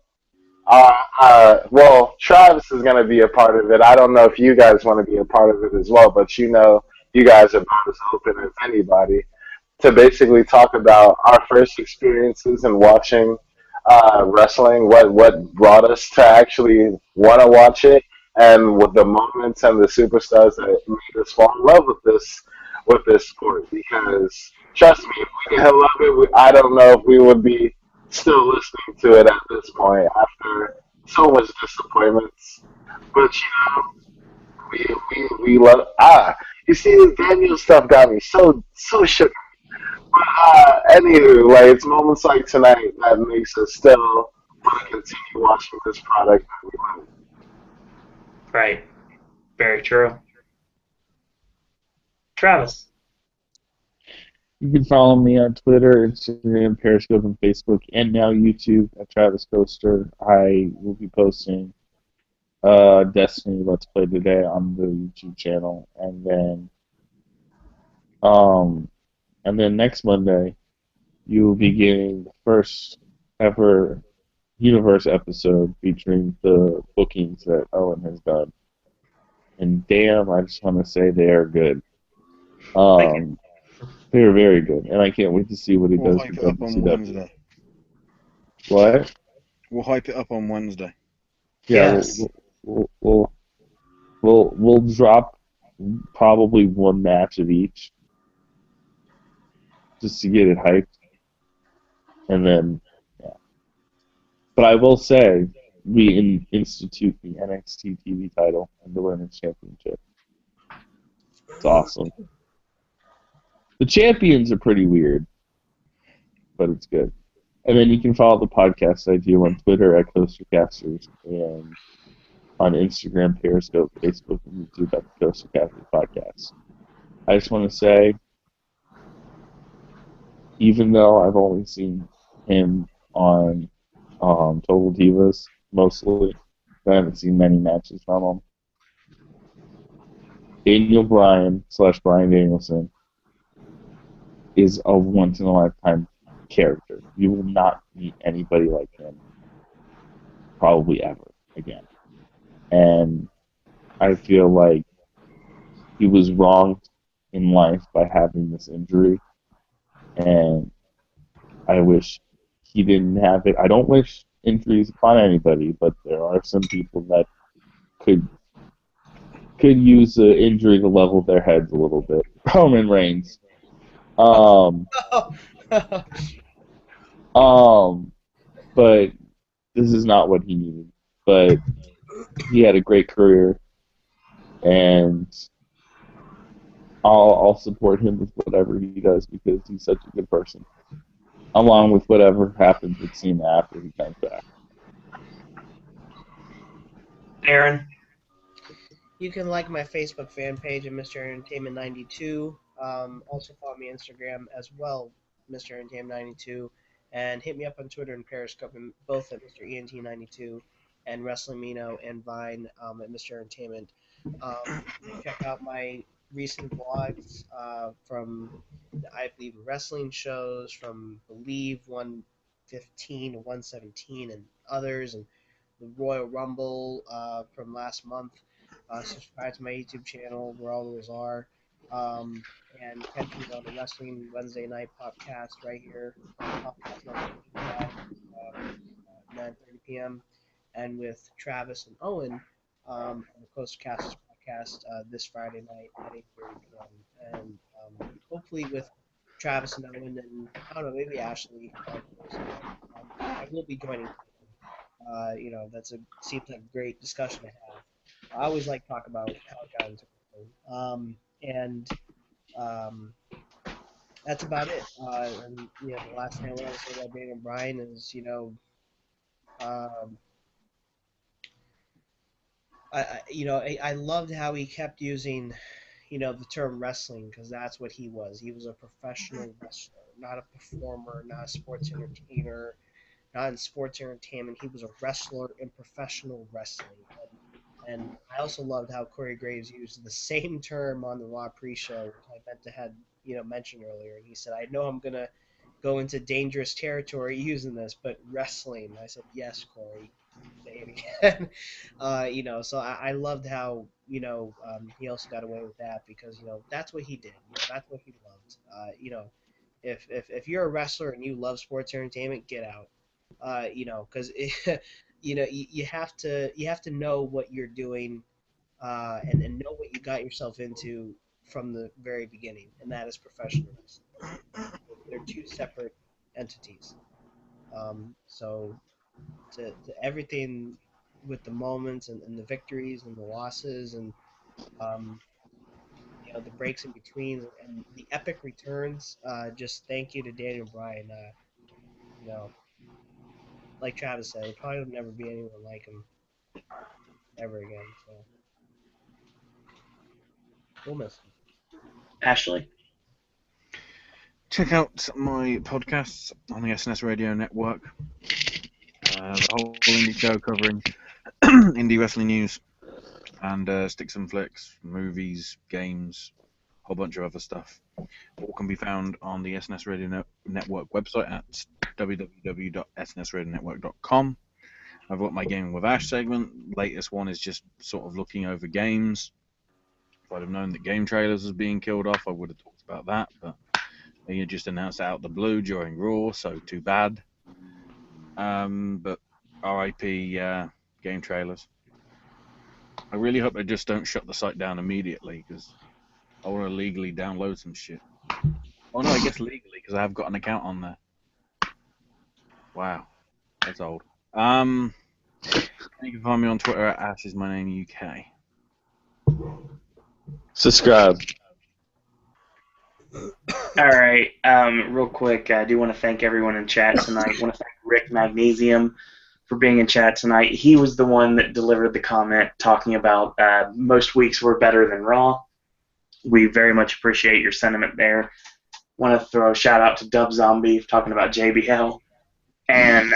Well, Travis is going to be a part of it. I don't know if you guys want to be a part of it as well, but you guys are about as open as anybody to basically talk about our first experiences in watching wrestling, what brought us to actually want to watch it, and with the moments and the superstars that made us fall in love with this sport. Because trust me, if we didn't love it, I don't know if we would be still listening to it at this point after so much disappointments. But we love. You see, the Daniel stuff got me so shook. But anywho, it's moments like tonight that makes us still want to continue watching this product that we love. Right. Very true. Travis. You can follow me on Twitter, Instagram, Periscope, and Facebook, and now YouTube at Travis Coaster. I will be posting Destiny Let's Play today on the YouTube channel, and then next Monday you will be getting the first ever Universe episode featuring the bookings that Owen has done. And damn, I just want to say they are good. They're very good, and I can't wait to see what he does with WCW. What? We'll hype it up on Wednesday. Yeah, Yes. we'll drop probably one match of each, just to get it hyped, and then yeah. But I will say we institute the NXT TV title and the Women's Championship. It's awesome. The champions are pretty weird, but it's good. And then you can follow the podcast I do on Twitter at CoasterCasters and on Instagram, Periscope, Facebook, and YouTube at the CoasterCasters Podcast. I just want to say, even though I've only seen him on Total Divas mostly, I haven't seen many matches from him. Daniel Bryan / Bryan Danielson is a once-in-a-lifetime character. You will not meet anybody like him probably ever again. And I feel like he was wronged in life by having this injury, and I wish he didn't have it. I don't wish injuries upon anybody, but there are some people that could use the injury to level their heads a little bit. Roman Reigns. but this is not what he needed. But he had a great career, and I'll support him with whatever he does because he's such a good person. Along with whatever happens with Cena after he comes back. Aaron? You can like my Facebook fan page at Mr. Entertainment 92. Also follow me on Instagram as well, Mr. Entertainment 92, and hit me up on Twitter and Periscope, both at Mr. ENT 92 and WrestlingMino and Vine at Mr. Entertainment. Check out my recent vlogs from I believe wrestling shows from Believe 115 to 117 and others, and the Royal Rumble from last month. Subscribe to my YouTube channel where all those are. And catch me on the Wrestling Wednesday Night Popcast right here on Popcast Network, 9:30 p.m. And with Travis and Owen on the Coast Casters Podcast this Friday night at 8:30 p.m. And hopefully with Travis and Owen and, I don't know, maybe Ashley. I will be joining. Seems like a great discussion to have. I always like to talk about how it got into wrestling. That's about it. The last thing I want to say about Daniel Bryan is, I loved how he kept using, the term wrestling, because that's what he was. He was a professional wrestler, not a performer, not a sports entertainer, not in sports entertainment. He was a wrestler in professional wrestling. And I also loved how Corey Graves used the same term on the Raw pre-show, which I meant to have mentioned earlier. And he said, "I know I'm gonna go into dangerous territory using this, but wrestling." I said, "Yes, Corey, say it again." So I loved how he also got away with that because that's what he did. That's what he loved. If you're a wrestler and you love sports entertainment, get out. Because you have to know what you're doing, and know what you got yourself into from the very beginning, and that is professional wrestling. They're two separate entities. So to everything with the moments and the victories and the losses and the breaks in between and the epic returns. Just thank you to Daniel Bryan. Like Travis said, there probably will never be anyone like him ever again. So we'll miss him. Ashley? Check out my podcasts on the SNS Radio Network. The whole indie show covering indie wrestling news and sticks and flicks, movies, games, a whole bunch of other stuff. All can be found on the SNS Radio Network website at www.snsradionetwork.com. I've got my Gaming with Ash segment. Latest one is just sort of looking over games. If I'd have known that game trailers was being killed off, I would have talked about that, but you just announced out the blue during Raw, so too bad. But RIP game trailers. I really hope they just don't shut the site down immediately, because I want to legally download some shit. Oh no, I guess legally, because I have got an account on there. Wow, that's old. You can find me on Twitter at AshIsMyNameUK. Subscribe. All right. Real quick, I do want to thank everyone in chat tonight. I want to thank Rick Magnesium for being in chat tonight. He was the one that delivered the comment talking about most weeks were better than Raw. We very much appreciate your sentiment there. Want to throw a shout out to Dub Zombie for talking about JBL. And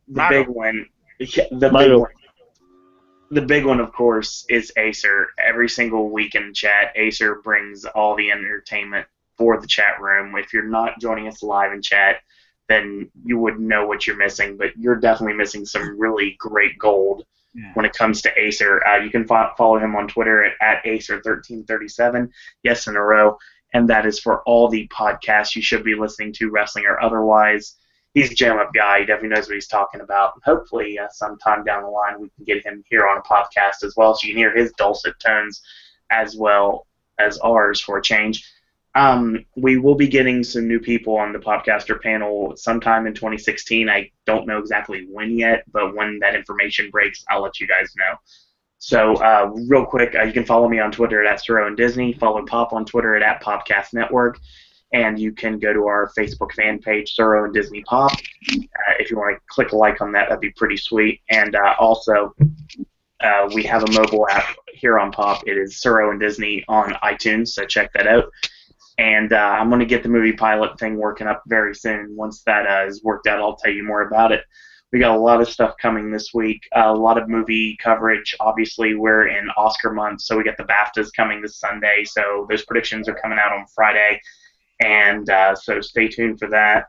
the big one, the big one, of course, is Acer. Every single week in chat, Acer brings all the entertainment for the chat room. If you're not joining us live in chat, then you would know what you're missing, but you're definitely missing some really great gold when it comes to Acer. You can follow him on Twitter at Acer1337, yes, in a row, and that is for all the podcasts you should be listening to, wrestling or otherwise. He's a jam-up guy. He definitely knows what he's talking about. Hopefully, sometime down the line, we can get him here on a podcast as well, so you can hear his dulcet tones as well as ours for a change. We will be getting some new people on the Popcaster panel sometime in 2016. I don't know exactly when yet, but when that information breaks, I'll let you guys know. So, real quick, you can follow me on Twitter at Suro and Disney. Follow Pop on Twitter at Popcast Network. And you can go to our Facebook fan page, Suro and Disney Pop. If you want to click a like on that, that'd be pretty sweet. And also, we have a mobile app here on Pop. It is Suro and Disney on iTunes, so check that out. And I'm going to get the movie pilot thing working up very soon. Once that is worked out, I'll tell you more about it. We got a lot of stuff coming this week, a lot of movie coverage. Obviously, we're in Oscar month, so we got the BAFTAs coming this Sunday. So those predictions are coming out on Friday, and so stay tuned for that.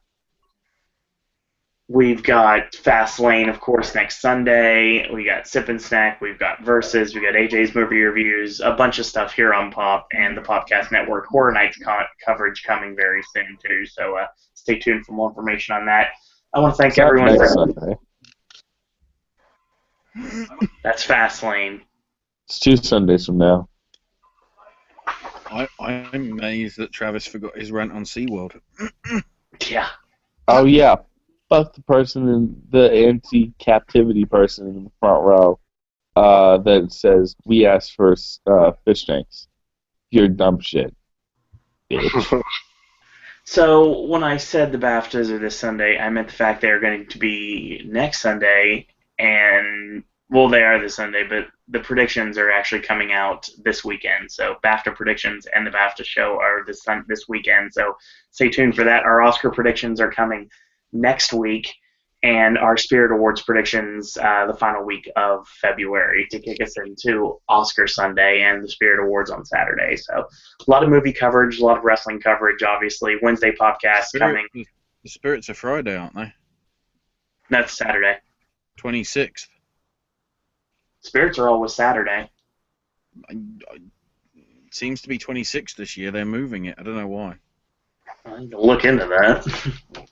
We've got Fastlane, of course, next Sunday. We got Sip and Snack. We've got Versus. We got AJ's movie reviews. A bunch of stuff here on Pop and the Popcast Network. Horror Nights coverage coming very soon, too. So stay tuned for more information on that. I want to thank everyone for... Sunday. That's Fastlane. It's 2 Sundays from now. I'm amazed that Travis forgot his rant on SeaWorld. Yeah. Oh, yeah. Fuck the person in the anti-captivity person in the front row that says, we asked for fish tanks. You're dumb shit. Bitch. So when I said the BAFTAs are this Sunday, I meant the fact they are going to be next Sunday, and, well, they are this Sunday, but the predictions are actually coming out this weekend. So BAFTA predictions and the BAFTA show are this weekend, so stay tuned for that. Our Oscar predictions are coming next week, and our Spirit Awards predictions the final week of February to kick us into Oscar Sunday and the Spirit Awards on Saturday. So a lot of movie coverage, a lot of wrestling coverage, obviously. Wednesday podcast coming. The Spirits are Friday, aren't they? That's Saturday. 26th. Spirits are always Saturday. It seems to be 26th this year. They're moving it. I don't know why. I need to look into that.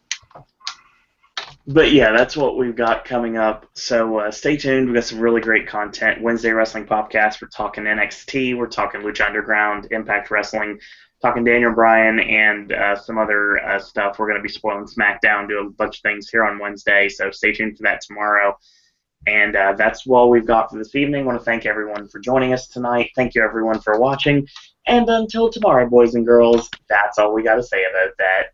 But yeah, that's what we've got coming up. So stay tuned. We've got some really great content. Wednesday Wrestling Popcast. We're talking NXT. We're talking Lucha Underground, Impact Wrestling, talking Daniel Bryan, and some other stuff. We're going to be spoiling SmackDown, doing a bunch of things here on Wednesday. So stay tuned for that tomorrow. And that's all we've got for this evening. I want to thank everyone for joining us tonight. Thank you, everyone, for watching. And until tomorrow, boys and girls, that's all we got to say about that.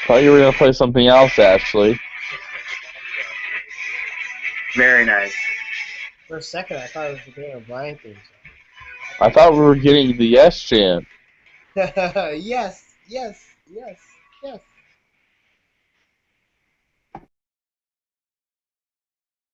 Thought you were going to play something else, Ashley. Very nice. For a second, I thought it was the Daniel Bryan theme I thought we were getting the yes chant. song. Yes, yes, yes, yes.